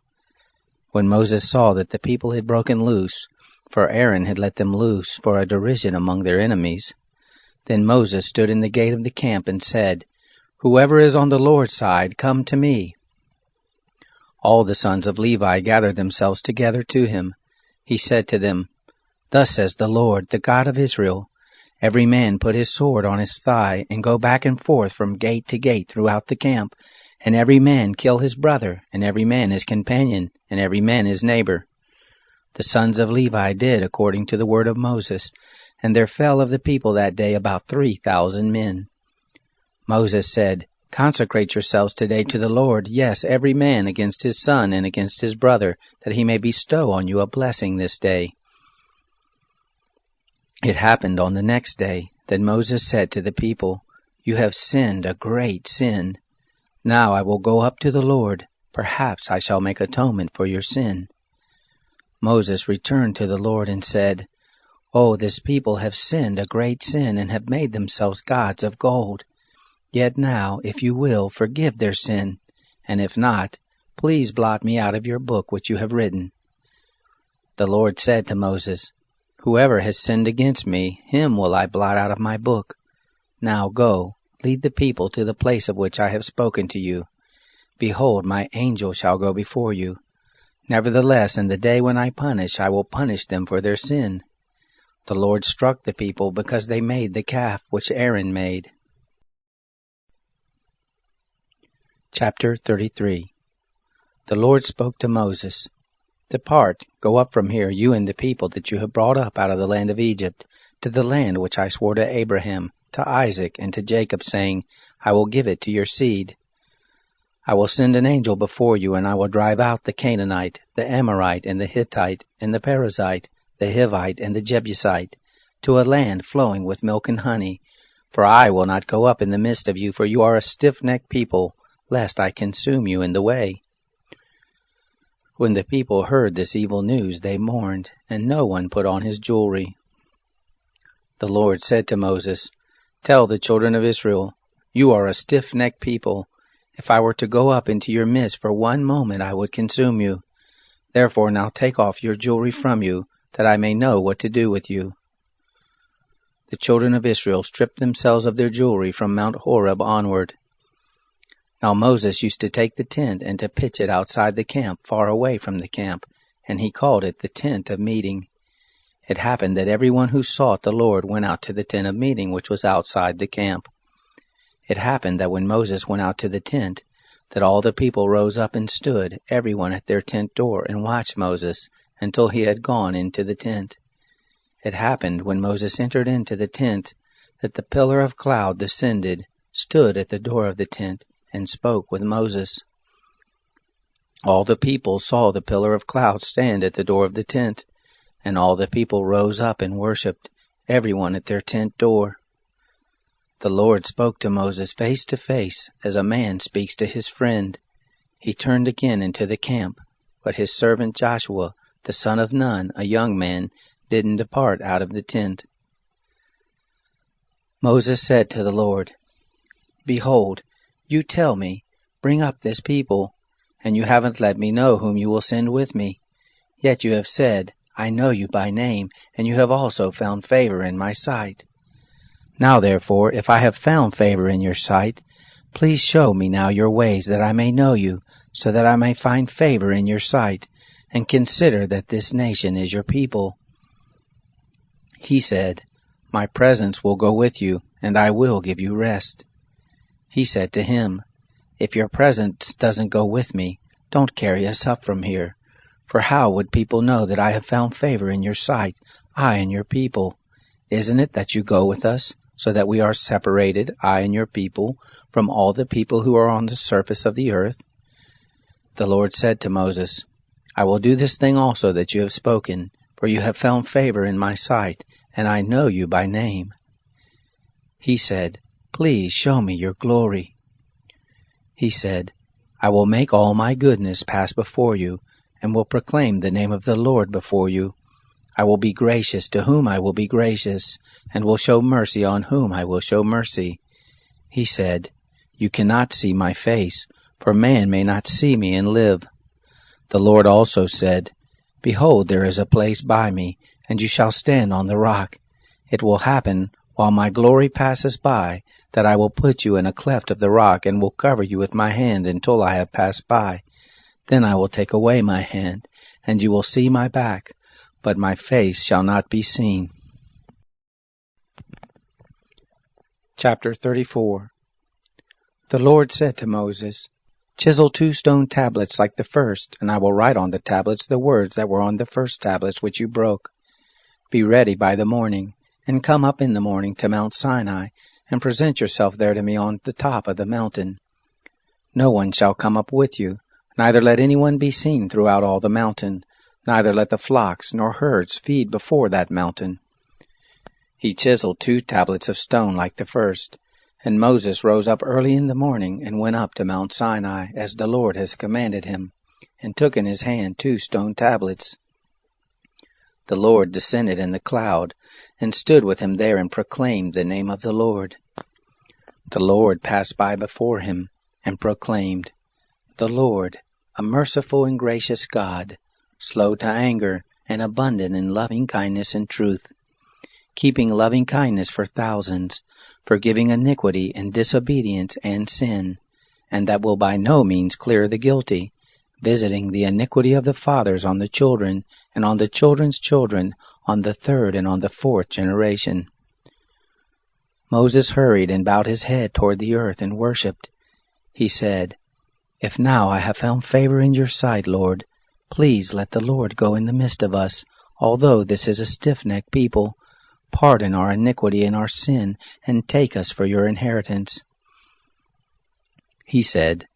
When Moses saw that the people had broken loose, for Aaron had let them loose for a derision among their enemies, then Moses stood in the gate of the camp and said, "Whoever is on the Lord's side, come to me." All the sons of Levi gathered themselves together to him. He said to them, "Thus says the Lord, the God of Israel, every man put his sword on his thigh, and go back and forth from gate to gate throughout the camp, and every man kill his brother, and every man his companion, and every man his neighbor." The sons of Levi did according to the word of Moses, and there fell of the people that day about 3,000 men. Moses said, "Consecrate yourselves today to the Lord, yes, every man against his son and against his brother, that he may bestow on you a blessing this day." It happened on the next day that Moses said to the people, "You have sinned a great sin. Now I will go up to the Lord. Perhaps I shall make atonement for your sin." Moses returned to the Lord and said, "Oh, this people have sinned a great sin, and have made themselves gods of gold. Yet now, if you will, forgive their sin, and if not, please blot me out of your book which you have written." The Lord said to Moses, "Whoever has sinned against me, him will I blot out of my book. Now go, lead the people to the place of which I have spoken to you. Behold, my angel shall go before you. Nevertheless, in the day when I will punish them for their sin." The Lord struck the people because they made the calf which Aaron made. Chapter 33. The Lord spoke to Moses, "Depart, go up from here, you and the people that you have brought up out of the land of Egypt, to the land which I swore to Abraham, to Isaac, and to Jacob, saying, I will give it to your seed. I will send an angel before you, and I will drive out the Canaanite, the Amorite, and the Hittite, and the Perizzite, the Hivite, and the Jebusite, to a land flowing with milk and honey. For I will not go up in the midst of you, for you are a stiff-necked people, lest I consume you in the way." When the people heard this evil news, they mourned, and no one put on his jewelry. The Lord said to Moses, "Tell the children of Israel, you are a stiff-necked people. If I were to go up into your midst for one moment, I would consume you. Therefore now take off your jewelry from you, that I may know what to do with you." The children of Israel stripped themselves of their jewelry from Mount Horeb onward. Now Moses used to take the tent and to pitch it outside the camp, far away from the camp, and he called it the tent of meeting. It happened that everyone who sought the Lord went out to the tent of meeting, which was outside the camp. It happened that when Moses went out to the tent, that all the people rose up and stood, everyone at their tent door, and watched Moses until he had gone into the tent. It happened when Moses entered into the tent, that the pillar of cloud descended, stood at the door of the tent, and spoke with Moses. All the people saw the pillar of cloud stand at the door of the tent, and all the people rose up and worshipped, everyone at their tent door. The Lord spoke to Moses face to face, as a man speaks to his friend. He turned again into the camp, but his servant Joshua, the son of Nun, a young man, didn't depart out of the tent. Moses said to the Lord, "Behold, you tell me, bring up this people, and you haven't let me know whom you will send with me. Yet you have said, I know you by name, and you have also found favor in my sight. Now therefore, if I have found favor in your sight, please show me now your ways, that I may know you, so that I may find favor in your sight, and consider that this nation is your people." He said, My presence will go with you, and I will give you rest." He said to him, "If your presence doesn't go with me, don't carry us up from here. For how would people know that I have found favor in your sight, I and your people? Isn't it that you go with us, so that we are separated, I and your people, from all the people who are on the surface of the earth?" The Lord said to Moses, "I will do this thing also that you have spoken, for you have found favor in my sight, and I know you by name." He said, "Please show me your glory." He said, "I will make all my goodness pass before you, and will proclaim the name of the Lord before you. I will be gracious to whom I will be gracious, and will show mercy on whom I will show mercy." He said, "You cannot see my face, for man may not see me and live." The Lord also said, "Behold, there is a place by me, and you shall stand on the rock. It will happen, while my glory passes by, that I will put you in a cleft of the rock, and will cover you with my hand until I have passed by. Then I will take away my hand, and you will see my back, but my face shall not be seen." Chapter 34. The Lord said to Moses, "Chisel 2 stone tablets like the first, and I will write on the tablets the words that were on the first tablets which you broke. Be ready by the morning, and come up in the morning to Mount Sinai, and present yourself there to me on the top of the mountain. No one shall come up with you, neither let anyone be seen throughout all the mountain, neither let the flocks nor herds feed before that mountain." He chiseled 2 tablets of stone like the first, and Moses rose up early in the morning and went up to Mount Sinai, as the Lord has commanded him, and took in his hand 2 stone tablets. The Lord descended in the cloud, and stood with him there, and proclaimed the name of the Lord. The Lord passed by before him, and proclaimed, "The Lord, a merciful and gracious God, slow to anger, and abundant in loving kindness and truth, keeping loving kindness for thousands, forgiving iniquity and disobedience and sin, and that will by no means clear the guilty, visiting the iniquity of the fathers on the children, and on the children's children, on the 3rd and on the 4th generation." Moses hurried and bowed his head toward the earth and worshipped. He said, "If now I have found favor in your sight, Lord, please let the Lord go in the midst of us, although this is a stiff-necked people. Pardon our iniquity and our sin, and take us for your inheritance." He said,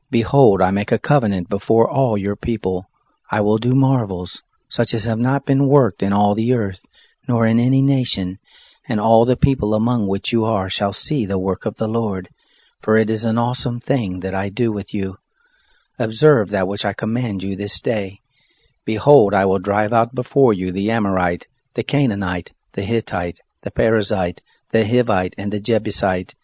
"Behold, I make a covenant before all your people. I will do marvels, such as have not been worked in all the earth, nor in any nation, and all the people among which you are shall see the work of the Lord, for it is an awesome thing that I do with you. Observe that which I command you this day. Behold, I will drive out before you the Amorite, the Canaanite, the Hittite, the Perizzite, the Hivite, and the Jebusite.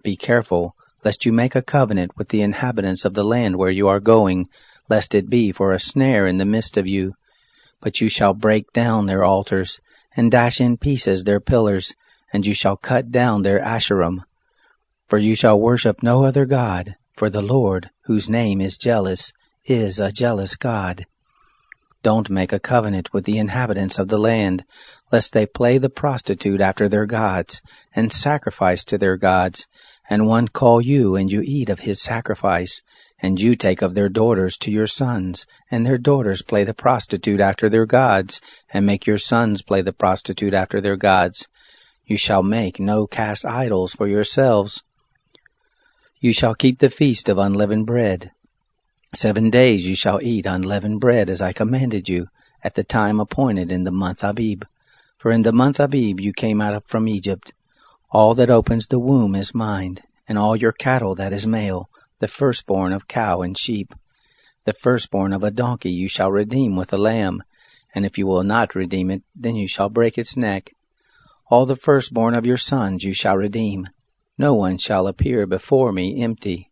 Be careful, lest you make a covenant with the inhabitants of the land where you are going, lest it be for a snare in the midst of you. But you shall break down their altars, and dash in pieces their pillars, and you shall cut down their Asherim. For you shall worship no other God, for the Lord, whose name is jealous, is a jealous God. Don't make a covenant with the inhabitants of the land, lest they play the prostitute after their gods, and sacrifice to their gods, and one call you, and you eat of his sacrifice, and you take of their daughters to your sons, and their daughters play the prostitute after their gods, and make your sons play the prostitute after their gods. You shall make no cast idols for yourselves. You shall keep the feast of unleavened bread. 7 days you shall eat unleavened bread, as I commanded you, at the time appointed in the month Abib. For in the month Abib you came out from Egypt. All that opens the womb is mine, and all your cattle that is male, the firstborn of cow and sheep. The firstborn of a donkey you shall redeem with a lamb, and if you will not redeem it, then you shall break its neck. All the firstborn of your sons you shall redeem. No one shall appear before me empty.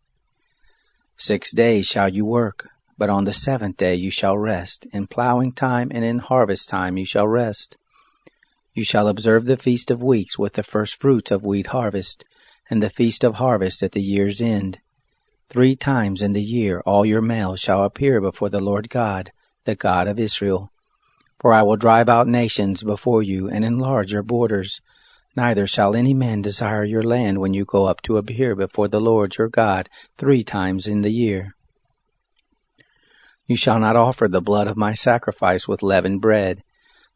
6 days shall you work, but on the 7th day you shall rest. In plowing time and in harvest time you shall rest. You shall observe the feast of weeks with the first fruits of wheat harvest, and the feast of harvest at the year's end. 3 times in the year all your males shall appear before the Lord God, the God of Israel. For I will drive out nations before you, and enlarge your borders. Neither shall any man desire your land when you go up to appear before the Lord your God 3 times in the year. You shall not offer the blood of my sacrifice with leavened bread,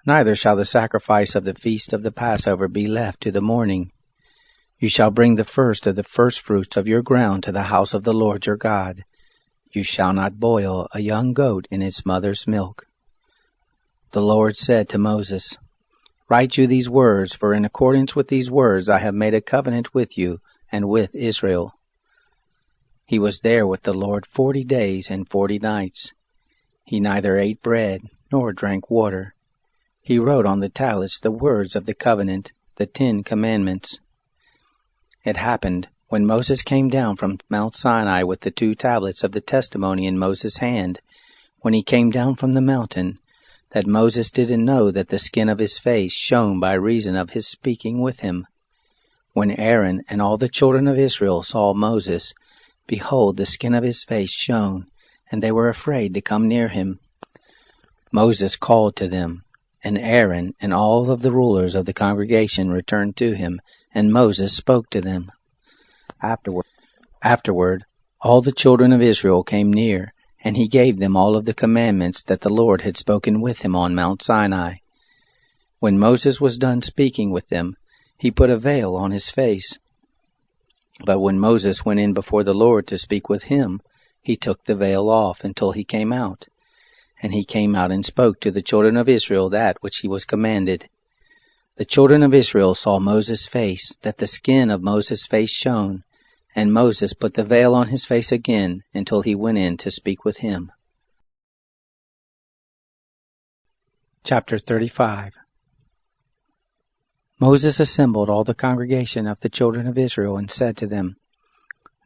neither shall the sacrifice of the feast of the Passover be left to the morning. You shall bring the first of the firstfruits of your ground to the house of the Lord your God. You shall not boil a young goat in its mother's milk. The Lord said to Moses, Write you these words, for in accordance with these words I have made a covenant with you and with Israel. He was there with the Lord 40 days and 40 nights. He neither ate bread nor drank water. He wrote on the tablets the words of the covenant, the 10 commandments. It happened, when Moses came down from Mount Sinai with the 2 tablets of the testimony in Moses' hand, when he came down from the mountain, that Moses didn't know that the skin of his face shone by reason of his speaking with him. When Aaron and all the children of Israel saw Moses, behold, the skin of his face shone, and they were afraid to come near him. Moses called to them, and Aaron and all of the rulers of the congregation returned to him, and Moses spoke to them. Afterward, all the children of Israel came near, and he gave them all of the commandments that the Lord had spoken with him on Mount Sinai. When Moses was done speaking with them, he put a veil on his face. But when Moses went in before the Lord to speak with him, he took the veil off until he came out. And he came out and spoke to the children of Israel that which he was commanded. The children of Israel saw Moses' face, that the skin of Moses' face shone, and Moses put the veil on his face again until he went in to speak with him. Chapter 35. Moses assembled all the congregation of the children of Israel and said to them,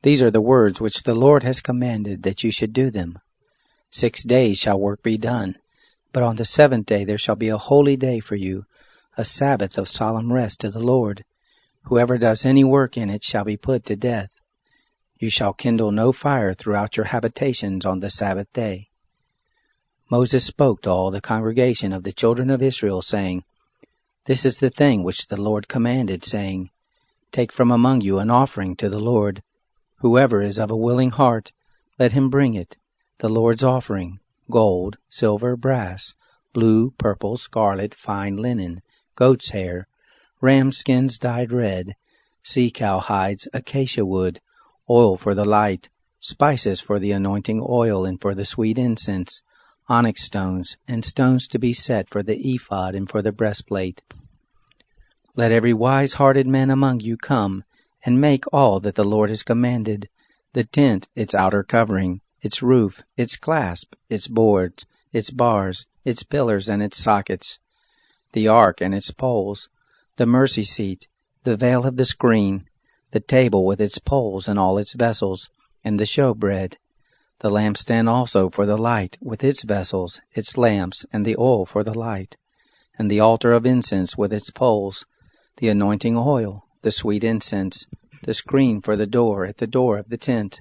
These are the words which the Lord has commanded that you should do them. 6 days shall work be done, but on the 7th day there shall be a holy day for you, a Sabbath of solemn rest to the Lord. Whoever does any work in it shall be put to death. You shall kindle no fire throughout your habitations on the Sabbath day. Moses spoke to all the congregation of the children of Israel, saying, This is the thing which the Lord commanded, saying, Take from among you an offering to the Lord. Whoever is of a willing heart, let him bring it, the Lord's offering, gold, silver, brass, blue, purple, scarlet, fine linen, goat's hair, ram skins dyed red, sea-cow hides, acacia wood, oil for the light, spices for the anointing oil and for the sweet incense, onyx stones, and stones to be set for the ephod and for the breastplate. Let every wise-hearted man among you come, and make all that the Lord has commanded, the tent, its outer covering, its roof, its clasp, its boards, its bars, its pillars and its sockets, the ark and its poles, the mercy seat, the veil of the screen, the table with its poles and all its vessels, and the showbread, the lampstand also for the light, with its vessels, its lamps, and the oil for the light, and the altar of incense with its poles, the anointing oil, the sweet incense, the screen for the door at the door of the tent,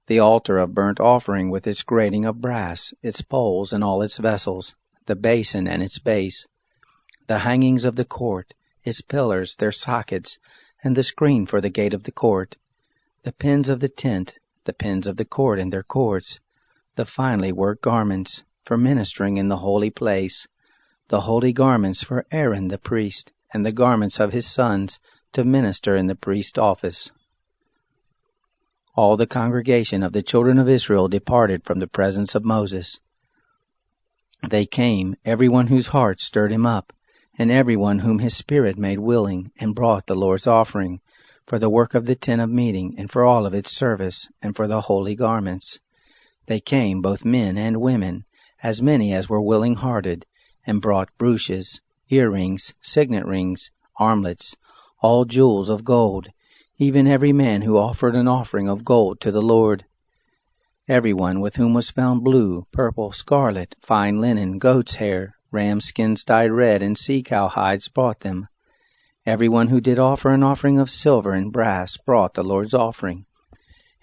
the altar of burnt offering with its grating of brass, its poles and all its vessels, the basin and its base, the hangings of the court, its pillars, their sockets, and the screen for the gate of the court, the pins of the tent, the pins of the court and their cords, the finely worked garments for ministering in the holy place, the holy garments for Aaron the priest, and the garments of his sons to minister in the priest's office. All the congregation of the children of Israel departed from the presence of Moses. They came, everyone whose heart stirred him up, and everyone whom his spirit made willing, and brought the Lord's offering, for the work of the tent of meeting, and for all of its service, and for the holy garments. They came, both men and women, as many as were willing-hearted, and brought brooches, earrings, signet rings, armlets, all jewels of gold, even every man who offered an offering of gold to the Lord. Everyone with whom was found blue, purple, scarlet, fine linen, goat's hair, ram skins dyed red, and sea-cow hides brought them. Everyone who did offer an offering of silver and brass brought the Lord's offering.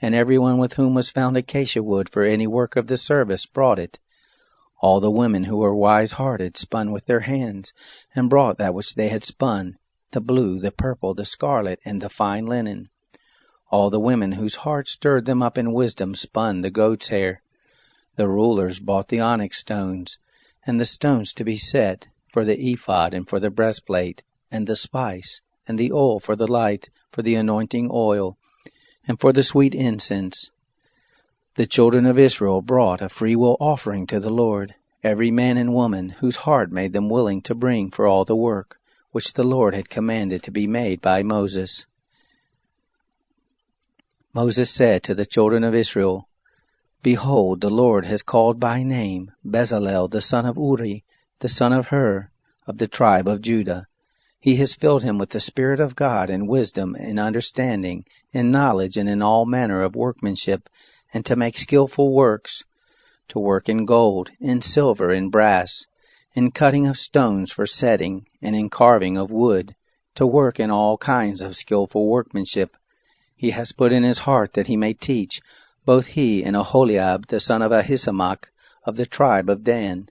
And everyone with whom was found acacia wood for any work of the service brought it. All the women who were wise-hearted spun with their hands, and brought that which they had spun, the blue, the purple, the scarlet, and the fine linen. All the women whose hearts stirred them up in wisdom spun the goat's hair. The rulers bought the onyx stones, and the stones to be set, for the ephod and for the breastplate, and the spice, and the oil for the light, for the anointing oil, and for the sweet incense. The children of Israel brought a freewill offering to the Lord, every man and woman whose heart made them willing to bring for all the work which the Lord had commanded to be made by Moses. Moses said to the children of Israel, Behold, the Lord has called by name Bezalel the son of Uri, the son of Hur, of the tribe of Judah. He has filled him with the Spirit of God in wisdom, in understanding, in knowledge, and in all manner of workmanship, and to make skillful works, to work in gold, in silver, in brass, in cutting of stones for setting, and in carving of wood, to work in all kinds of skillful workmanship. He has put in his heart that he may teach, both he and Aholiab the son of Ahisamach, of the tribe of Dan.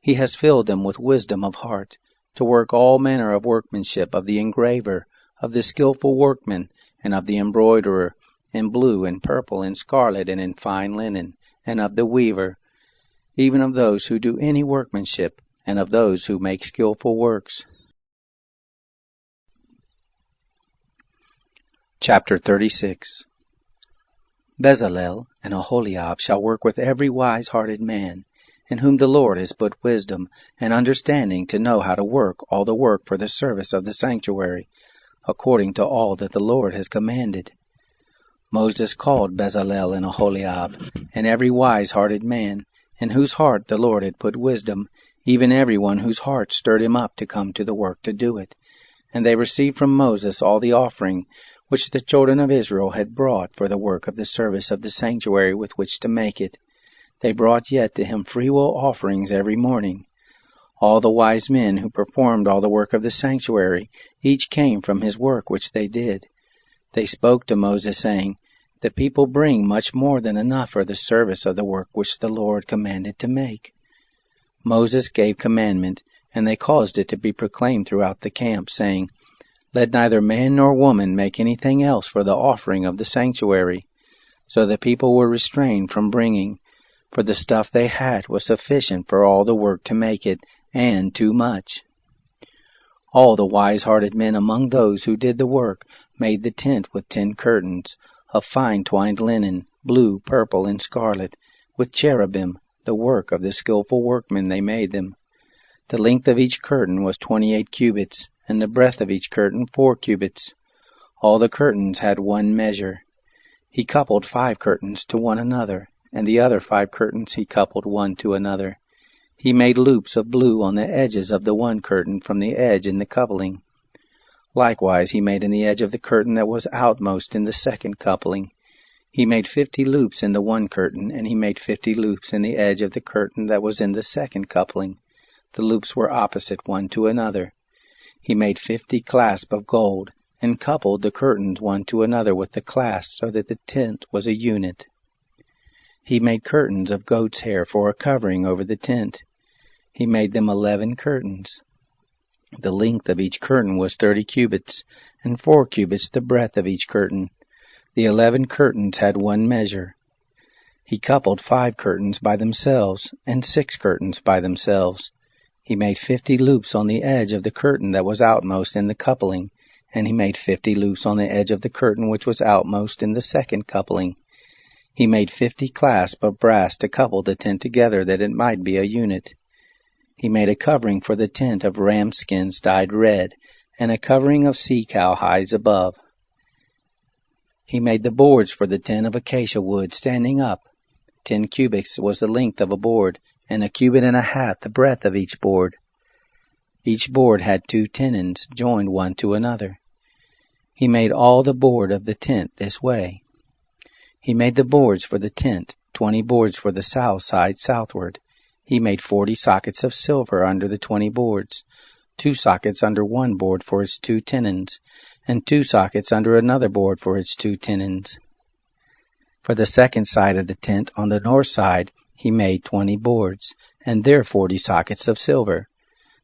He has filled them with wisdom of heart, to work all manner of workmanship, of the engraver, of the skillful workman, and of the embroiderer, in blue and purple and scarlet and in fine linen, and of the weaver, even of those who do any workmanship, and of those who make skillful works. Chapter 36. Bezalel and Aholiab shall work with every wise-hearted man, in whom the Lord has put wisdom and understanding to know how to work all the work for the service of the sanctuary, according to all that the Lord has commanded. Moses called Bezalel and Aholiab, and every wise-hearted man, in whose heart the Lord had put wisdom, even every one whose heart stirred him up to come to the work to do it. And they received from Moses all the offering which the children of Israel had brought for the work of the service of the sanctuary with which to make it. They brought yet to him freewill offerings every morning. All the wise men who performed all the work of the sanctuary, each came from his work which they did. They spoke to Moses, saying, The people bring much more than enough for the service of the work which the Lord commanded to make. Moses gave commandment, and they caused it to be proclaimed throughout the camp, saying, Let neither man nor woman make anything else for the offering of the sanctuary. So the people were restrained from bringing, for the stuff they had was sufficient for all the work to make it, and too much. All the wise-hearted men among those who did the work made the tent with 10 curtains, of fine twined linen, blue, purple, and scarlet, with cherubim, the work of the skillful workmen they made them. The length of each curtain was 28 cubits, and the breadth of each curtain 4 cubits. All the curtains had one measure. He coupled 5 curtains to one another, and the other 5 curtains he coupled one to another. He made loops of blue on the edges of the one curtain from the edge in the coupling. Likewise he made in the edge of the curtain that was outmost in the second coupling. He made 50 loops in the one curtain, and he made 50 loops in the edge of the curtain that was in the second coupling. The loops were opposite one to another. He made 50 clasps of gold, and coupled the curtains one to another with the clasps, so that the tent was a unit. He made curtains of goat's hair for a covering over the tent. He made them 11 curtains. The length of each curtain was 30 cubits, and 4 cubits the breadth of each curtain. The 11 curtains had one measure. He coupled 5 curtains by themselves, and 6 curtains by themselves. He made 50 loops on the edge of the curtain that was outmost in the coupling, and he made 50 loops on the edge of the curtain which was outmost in the second coupling. He made 50 clasps of brass to couple the tent together, that it might be a unit. He made a covering for the tent of ram skins dyed red, and a covering of sea-cow hides above. He made the boards for the tent of acacia wood, standing up. 10 cubits was the length of a board, and 1.5 cubits the breadth of each board. Each board had 2 tenons, joined one to another. He made all the board of the tent this way. He made the boards for the tent, 20 boards for the south side southward. He made 40 sockets of silver under the 20 boards, 2 sockets under one board for its 2 tenons, and 2 sockets under another board for its 2 tenons. For the second side of the tent, on the north side, he made 20 boards, and there 40 sockets of silver.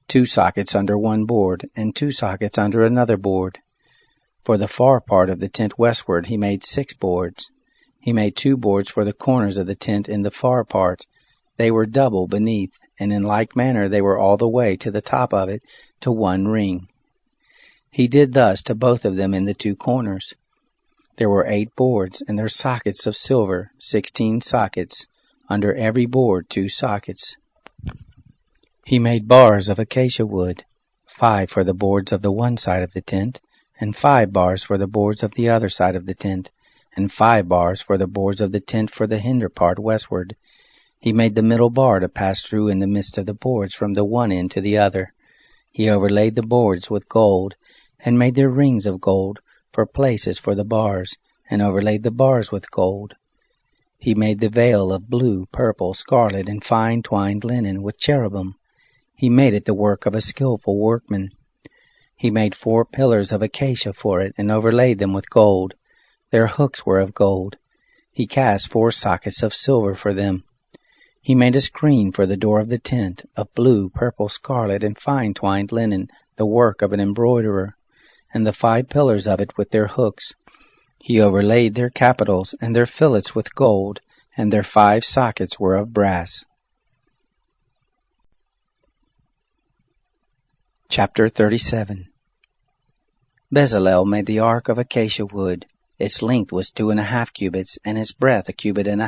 2 sockets under one board, and 2 sockets under another board. For the far part of the tent westward he made 6 boards. He made 2 boards for the corners of the tent in the far part. They were double beneath, and in like manner they were all the way to the top of it, to 1 ring. He did thus to both of them in the 2 corners. There were 8 boards, and their sockets of silver, 16 sockets, under every board 2 sockets. He made bars of acacia wood, 5 for the boards of the one side of the tent, and 5 bars for the boards of the other side of the tent, and 5 bars for the boards of the tent for the hinder part westward. He made the middle bar to pass through in the midst of the boards from the one end to the other. He overlaid the boards with gold, and made their rings of gold for places for the bars, and overlaid the bars with gold. He made the veil of blue, purple, scarlet, and fine twined linen with cherubim. He made it the work of a skillful workman. He made 4 pillars of acacia for it, and overlaid them with gold. Their hooks were of gold. He cast 4 sockets of silver for them. He made a screen for the door of the tent, of blue, purple, scarlet, and fine twined linen, the work of an embroiderer, and the 5 pillars of it with their hooks. He overlaid their capitals and their fillets with gold, and their 5 sockets were of brass. Chapter 37. Bezalel made the ark of acacia wood. Its length was 2.5 cubits, and its breadth 1.5 cubits, and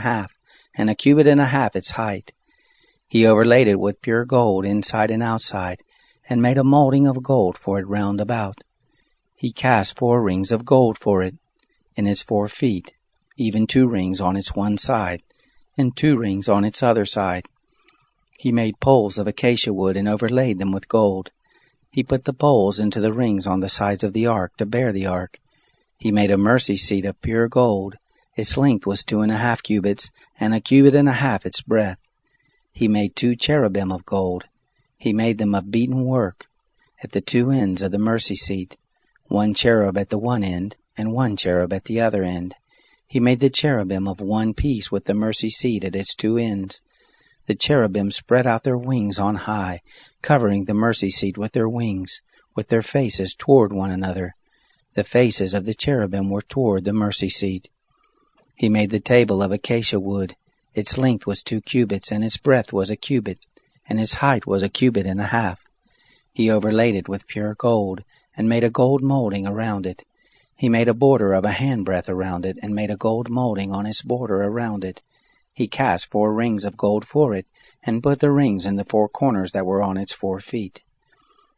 1.5 cubits its height. He overlaid it with pure gold inside and outside, and made a molding of gold for it round about. He cast 4 rings of gold for it, in its 4 feet, even 2 rings on its one side, and 2 rings on its other side. He made poles of acacia wood, and overlaid them with gold. He put the poles into the rings on the sides of the ark to bear the ark. He made a mercy seat of pure gold. Its length was 2.5 cubits, and 1.5 cubits its breadth. He made 2 cherubim of gold. He made them of beaten work, at the 2 ends of the mercy seat, 1 cherub at the one end, and 1 cherub at the other end. He made the cherubim of one piece with the mercy seat at its 2 ends. The cherubim spread out their wings on high, covering the mercy seat with their wings, with their faces toward one another. The faces of the cherubim were toward the mercy seat. He made the table of acacia wood. Its length was 2 cubits, and its breadth was 1 cubit, and its height was 1.5 cubits. He overlaid it with pure gold, and made a gold molding around it. He made a border of 1 handbreadth around it, and made a gold molding on its border around it. He cast 4 rings of gold for it, and put the rings in the 4 corners that were on its 4 feet.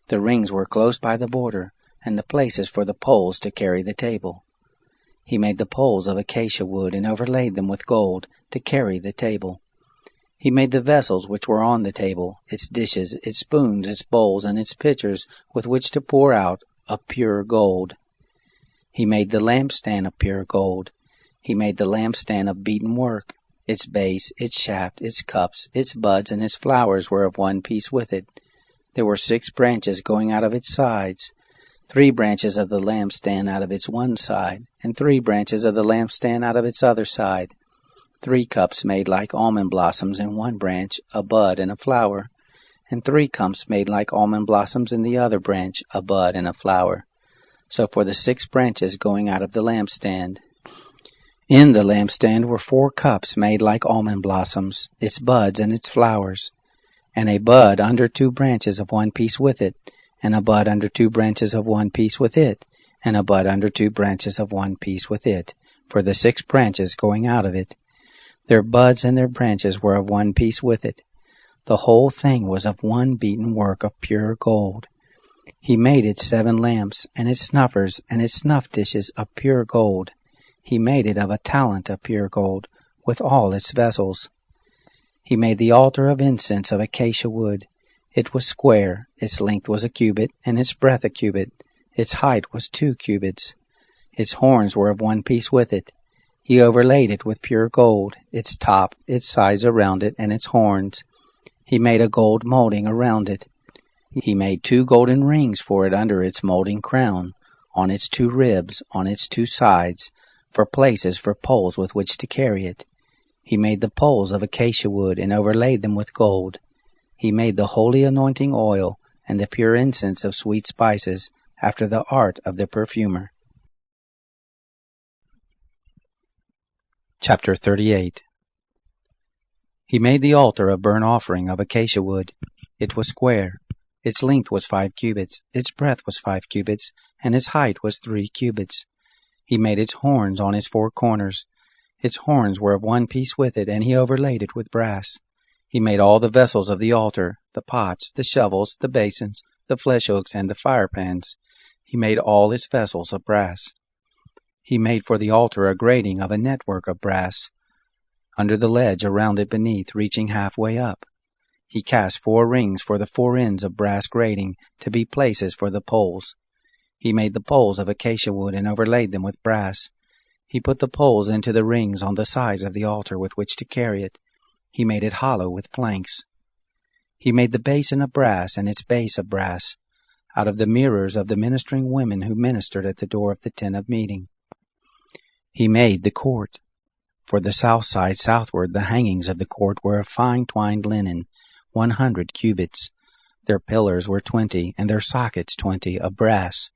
The rings were close by the border, and the places for the poles to carry the table. He made the poles of acacia wood, and overlaid them with gold, to carry the table. He made the vessels which were on the table, its dishes, its spoons, its bowls, and its pitchers, with which to pour out, of pure gold. He made the lampstand of pure gold. He made the lampstand of beaten work. Its base, its shaft, its cups, its buds, and its flowers were of one piece with it. There were 6 branches going out of its sides, 3 branches of the lampstand out of its one side, and 3 branches of the lampstand out of its other side. 3 cups made like almond blossoms in one branch, a bud and a flower, and 3 cups made like almond blossoms in the other branch, a bud and a flower. So for the 6 branches going out of the lampstand. In the lampstand were 4 cups made like almond blossoms, its buds and its flowers, and a bud under 2 branches of one piece with it, and a bud under 2 branches of one piece with it, and a bud under 2 branches of one piece with it, for the 6 branches going out of it. Their buds and their branches were of one piece with it. The whole thing was of one beaten work of pure gold. He made its 7 lamps, and its snuffers, and its snuff dishes of pure gold. He made it of a talent of pure gold, with all its vessels. He made the altar of incense of acacia wood. It was square, its length was 1 cubit, and its breadth 1 cubit. Its height was 2 cubits. Its horns were of one piece with it. He overlaid it with pure gold, its top, its sides around it, and its horns. He made a gold molding around it. He made 2 golden rings for it under its molding crown, on its 2 ribs, on its 2 sides, for places for poles with which to carry it. He made the poles of acacia wood, and overlaid them with gold. He made the holy anointing oil, and the pure incense of sweet spices, after the art of the perfumer. Chapter 38. He made the altar of burnt offering of acacia wood. It was square. Its length was 5 cubits, its breadth was 5 cubits, and its height was 3 cubits. He made its horns on its 4 corners. Its horns were of one piece with it, and he overlaid it with brass. He made all the vessels of the altar, the pots, the shovels, the basins, the flesh hooks, and the firepans. He made all its vessels of brass. He made for the altar a grating of a network of brass, under the ledge around it beneath, reaching halfway up. He cast 4 rings for the 4 ends of brass grating, to be places for the poles. He made the poles of acacia wood and overlaid them with brass. He put the poles into the rings on the sides of the altar with which to carry it. He made it hollow with planks. He made the basin of brass and its base of brass, out of the mirrors of the ministering women who ministered at the door of the tent of meeting. He made the court. For the south side southward, the hangings of the court were of fine twined linen, 100 cubits. Their pillars were 20, and their sockets 20, of brass.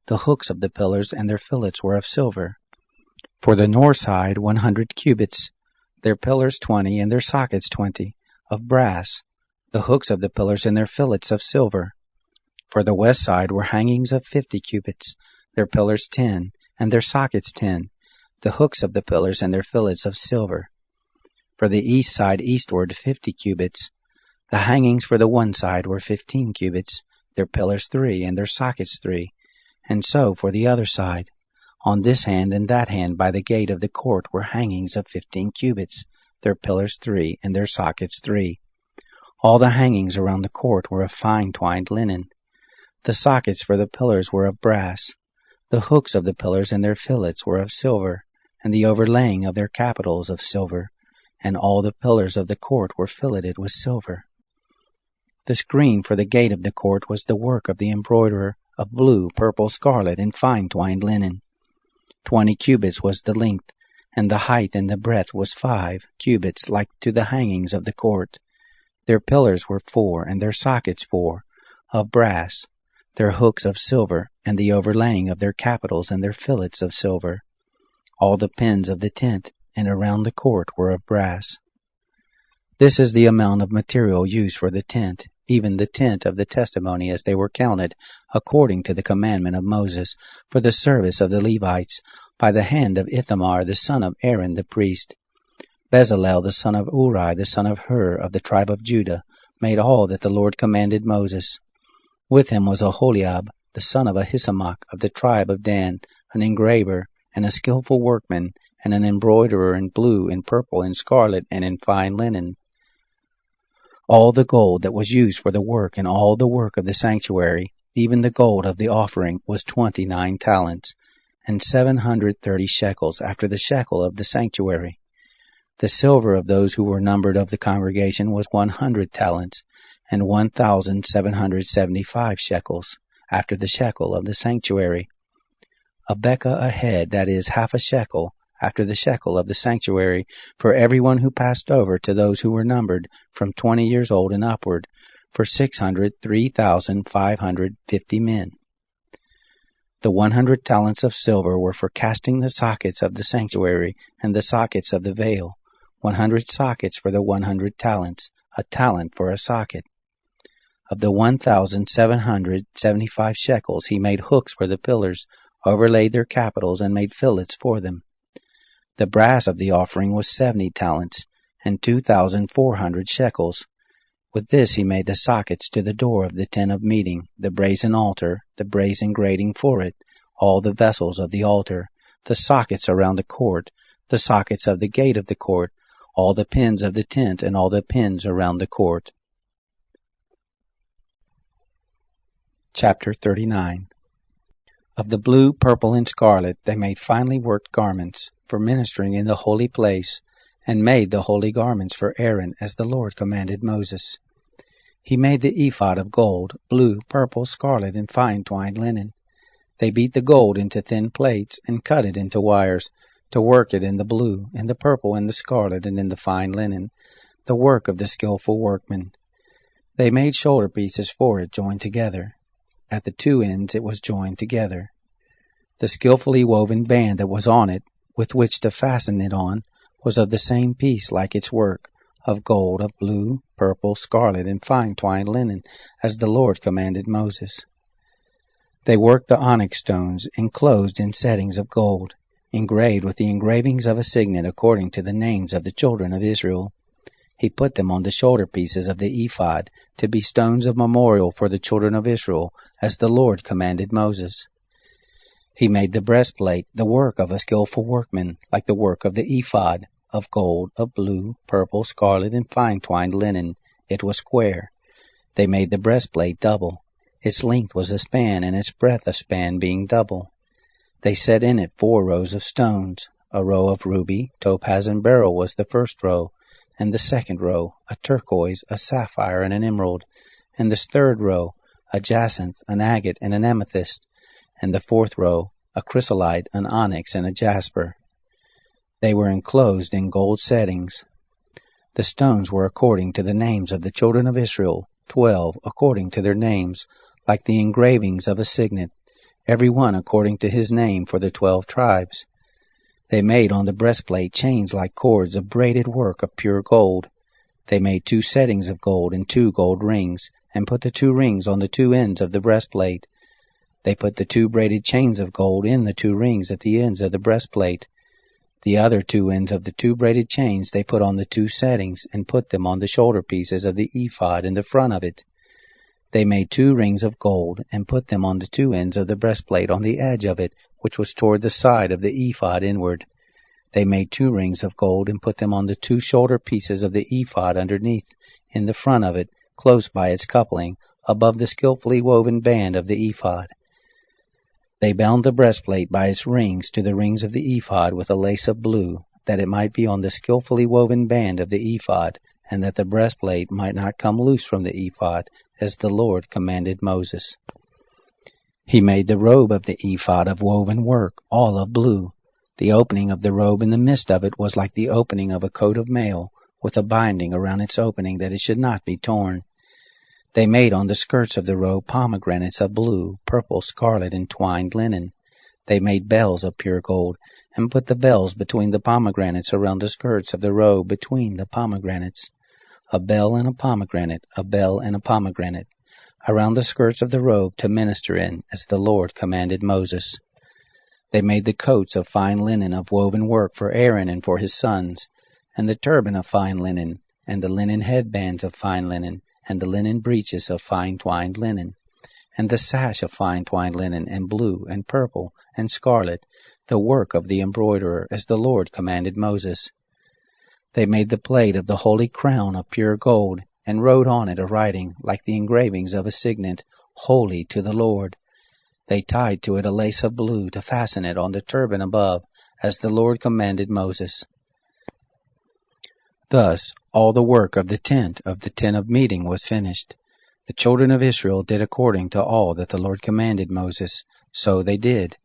The hooks of the pillars and their fillets were of silver. For the north side, 100 cubits. Their pillars 20, and their sockets 20, of brass. The hooks of the pillars and their fillets of silver. For the west side were hangings of 50 cubits. Their pillars 10, and their sockets 10. The hooks of the pillars and their fillets of silver. For the east side eastward 50 cubits. The hangings for the one side were 15 cubits, their pillars 3, and their sockets 3. And so for the other side. On this hand and that hand by the gate of the court were hangings of 15 cubits, their pillars 3, and their sockets 3. All the hangings around the court were of fine twined linen. The sockets for the pillars were of brass. The hooks of the pillars and their fillets were of silver, and the overlaying of their capitals of silver, and all the pillars of the court were filleted with silver. The screen for the gate of the court was the work of the embroiderer, of blue, purple, scarlet, and fine twined linen. 20 cubits was the length, and the height and the breadth was 5 cubits, like to the hangings of the court. Their pillars were 4, and their sockets 4, of brass, their hooks of silver, and the overlaying of their capitals and their fillets of silver. All the pins of the tent and around the court were of brass. This is the amount of material used for the tent, even the tent of the testimony, as they were counted, according to the commandment of Moses, for the service of the Levites, by the hand of Ithamar the son of Aaron the priest. Bezalel the son of Uri the son of Hur of the tribe of Judah made all that the Lord commanded Moses. With him was Aholiab the son of Ahisamach of the tribe of Dan, an engraver, and a skillful workman, and an embroiderer in blue, and purple, and scarlet, and in fine linen. All the gold that was used for the work, and all the work of the sanctuary, even the gold of the offering, was 29 talents, and 730 shekels, after the shekel of the sanctuary. The silver of those who were numbered of the congregation was 100 talents, and 1,775 shekels, after the shekel of the sanctuary. A bekah a head, that is, half a shekel, after the shekel of the sanctuary, for everyone who passed over, to those who were numbered, from 20 years old and upward, for 603,550 men. The 100 talents of silver were for casting the sockets of the sanctuary and the sockets of the veil, 100 sockets for the 100 talents, a talent for a socket. Of the 1,775 shekels he made hooks for the pillars, overlaid their capitals, and made fillets for them. The brass of the offering was 70 talents, and 2,400 shekels. With this he made the sockets to the door of the tent of meeting, the brazen altar, the brazen grating for it, all the vessels of the altar, the sockets around the court, the sockets of the gate of the court, all the pins of the tent, and all the pins around the court. Chapter 39. Of the blue, purple, and scarlet they made finely worked garments for ministering in the holy place, and made the holy garments for Aaron, as the Lord commanded Moses. He made the ephod of gold, blue, purple, scarlet, and fine twined linen. They beat the gold into thin plates, and cut it into wires, to work it in the blue, in the purple, in the scarlet, and in the fine linen, the work of the skillful workman. They made shoulder pieces for it joined together. At the two ends it was joined together. The skillfully woven band that was on it, with which to fasten it on, was of the same piece like its work, of gold, of blue, purple, scarlet, and fine twined linen, as the Lord commanded Moses. They worked the onyx stones, enclosed in settings of gold, engraved with the engravings of a signet according to the names of the children of Israel. He put them on the shoulder pieces of the ephod, to be stones of memorial for the children of Israel, as the Lord commanded Moses. He made the breastplate, the work of a skillful workman, like the work of the ephod, of gold, of blue, purple, scarlet, and fine twined linen. It was square. They made the breastplate double. Its length was a span, and its breadth a span, being double. They set in it 4 rows of stones. A row of ruby, topaz, and beryl was the first row, and the second row, a turquoise, a sapphire, and an emerald, and the third row, a jacinth, an agate, and an amethyst, and the fourth row, a chrysolite, an onyx, and a jasper. They were enclosed in gold settings. The stones were according to the names of the children of Israel, 12 according to their names, like the engravings of a signet, every one according to his name for the 12 tribes. They made on the breastplate chains like cords of braided work of pure gold. They made 2 settings of gold and 2 gold rings, and put the 2 rings on the 2 ends of the breastplate. They put the 2 braided chains of gold in the 2 rings at the ends of the breastplate. The other 2 ends of the 2 braided chains they put on the 2 settings, and put them on the shoulder pieces of the ephod in the front of it. They made 2 rings of gold, and put them on the 2 ends of the breastplate on the edge of it, which was toward the side of the ephod inward. They made 2 rings of gold, and put them on the 2 shoulder pieces of the ephod underneath, in the front of it, close by its coupling, above the skillfully woven band of the ephod. They bound the breastplate by its rings to the rings of the ephod with a lace of blue, that it might be on the skillfully woven band of the ephod, and that the breastplate might not come loose from the ephod, as the Lord commanded Moses. He made the robe of the ephod of woven work, all of blue. The opening of the robe in the midst of it was like the opening of a coat of mail, with a binding around its opening that it should not be torn. They made on the skirts of the robe pomegranates of blue, purple, scarlet, and twined linen. They made bells of pure gold, and put the bells between the pomegranates around the skirts of the robe between the pomegranates. A bell and a pomegranate, a bell and a pomegranate, around the skirts of the robe to minister in, as the Lord commanded Moses. They made the coats of fine linen of woven work for Aaron and for his sons, and the turban of fine linen, and the linen headbands of fine linen, and the linen breeches of fine twined linen, and the sash of fine twined linen, and blue, and purple, and scarlet, the work of the embroiderer, as the Lord commanded Moses. They made the plate of the holy crown of pure gold, and wrote on it a writing, like the engravings of a signet, Holy to the Lord. They tied to it a lace of blue to fasten it on the turban above, as the Lord commanded Moses. Thus all the work of the tent of meeting was finished. The children of Israel did according to all that the Lord commanded Moses. So they did.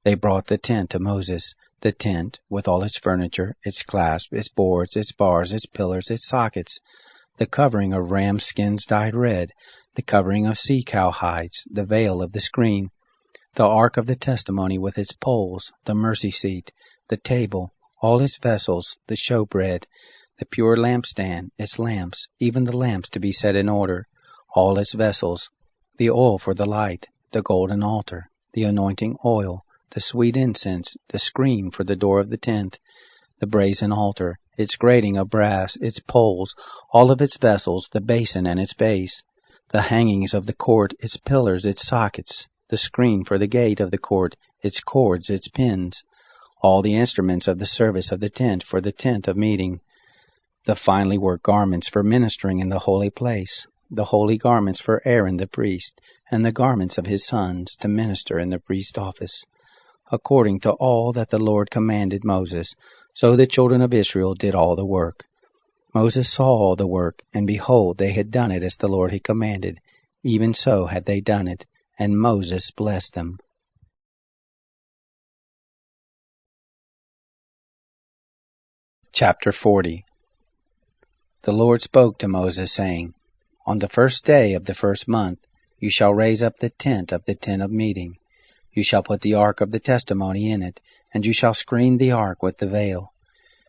They brought the tent to Moses, the tent with all its furniture, its clasps, its boards, its bars, its pillars, its sockets, the covering of ram skins dyed red, the covering of sea-cow hides, the veil of the screen, the ark of the testimony with its poles, the mercy seat, the table, all its vessels, the showbread, the pure lampstand, its lamps, even the lamps to be set in order, all its vessels, the oil for the light, the golden altar, the anointing oil, the sweet incense, the screen for the door of the tent, the brazen altar, its grating of brass, its poles, all of its vessels, the basin and its base, the hangings of the court, its pillars, its sockets, the screen for the gate of the court, its cords, its pins, all the instruments of the service of the tent for the tent of meeting, the finely worked garments for ministering in the holy place, the holy garments for Aaron the priest, and the garments of his sons to minister in the priest's office, according to all that the Lord commanded Moses. So the children of Israel did all the work. Moses saw all the work, and behold, they had done it as the Lord had commanded. Even so had they done it, and Moses blessed them. Chapter 40. The Lord spoke to Moses, saying, On the 1st day of the 1st month, you shall raise up the tent of meeting. You shall put the ark of the testimony in it, and you shall screen the ark with the veil.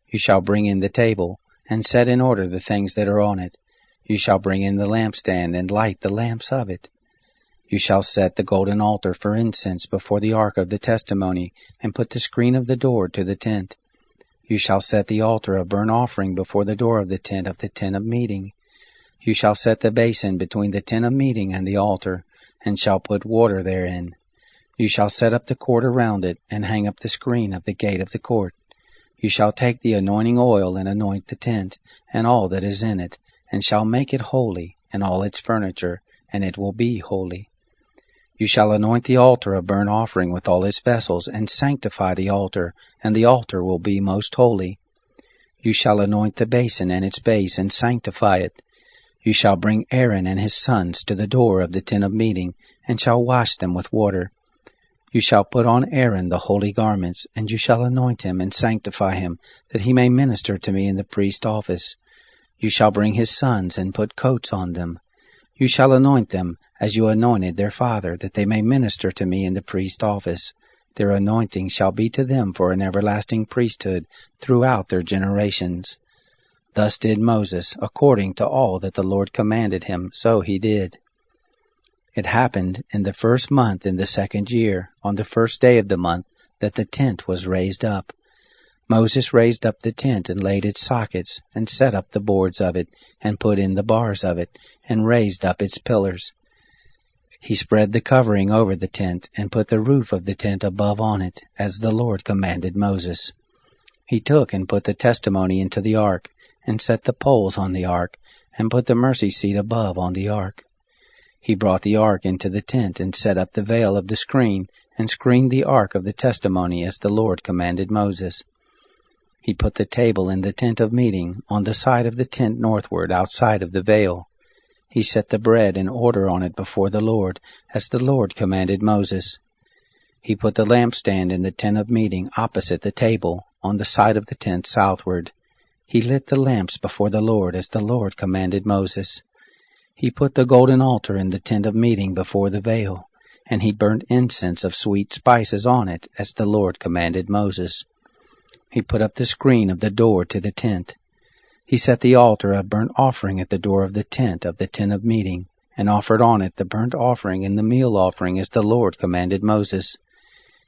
You shall bring in the table, and set in order the things that are on it. You shall bring in the lampstand, and light the lamps of it. You shall set the golden altar for incense before the ark of the testimony, and put the screen of the door to the tent. You shall set the altar of burnt offering before the door of the tent of meeting. You shall set the basin between the tent of meeting and the altar, and shall put water therein. You shall set up the court around it, and hang up the screen of the gate of the court. You shall take the anointing oil and anoint the tent, and all that is in it, and shall make it holy, and all its furniture, and it will be holy. You shall anoint the altar of burnt offering with all its vessels, and sanctify the altar, and the altar will be most holy. You shall anoint the basin and its base, and sanctify it. You shall bring Aaron and his sons to the door of the tent of meeting, and shall wash them with water. You shall put on Aaron the holy garments, and you shall anoint him and sanctify him, that he may minister to me in the priest's office. You shall bring his sons and put coats on them. You shall anoint them as you anointed their father, that they may minister to me in the priest's office. Their anointing shall be to them for an everlasting priesthood throughout their generations. Thus did Moses, according to all that the Lord commanded him, so he did. It happened in the 1st month in the 2nd year, on the 1st day of the month, that the tent was raised up. Moses raised up the tent and laid its sockets, and set up the boards of it, and put in the bars of it, and raised up its pillars. He spread the covering over the tent, and put the roof of the tent above on it, as the Lord commanded Moses. He took and put the testimony into the ark, and set the poles on the ark, and put the mercy seat above on the ark. He brought the ark into the tent, and set up the veil of the screen, and screened the ark of the testimony as the Lord commanded Moses. He put the table in the tent of meeting, on the side of the tent northward, outside of the veil. He set the bread in order on it before the Lord, as the Lord commanded Moses. He put the lampstand in the tent of meeting, opposite the table, on the side of the tent southward. He lit the lamps before the Lord, as the Lord commanded Moses. He put the golden altar in the tent of meeting before the veil, and he burnt incense of sweet spices on it, as the Lord commanded Moses. He put up the screen of the door to the tent. He set the altar of burnt offering at the door of the tent of meeting, and offered on it the burnt offering and the meal offering, as the Lord commanded Moses.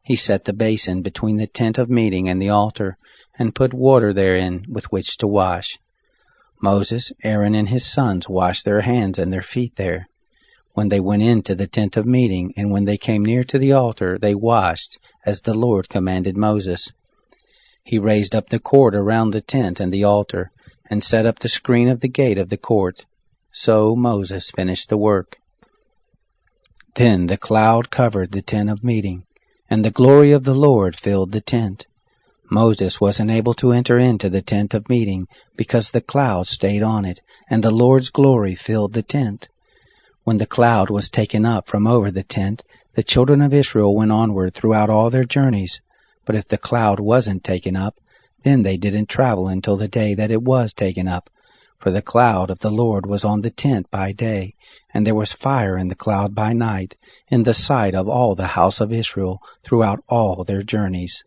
He set the basin between the tent of meeting and the altar, and put water therein with which to wash. Moses, Aaron, and his sons washed their hands and their feet there. When they went into the tent of meeting, and when they came near to the altar, they washed, as the Lord commanded Moses. He raised up the court around the tent and the altar, and set up the screen of the gate of the court. So Moses finished the work. Then the cloud covered the tent of meeting, and the glory of the Lord filled the tent. Moses was unable to enter into the tent of meeting, because the cloud stayed on it, and the Lord's glory filled the tent. When the cloud was taken up from over the tent, the children of Israel went onward throughout all their journeys. But if the cloud wasn't taken up, then they didn't travel until the day that it was taken up. For the cloud of the Lord was on the tent by day, and there was fire in the cloud by night, in the sight of all the house of Israel throughout all their journeys.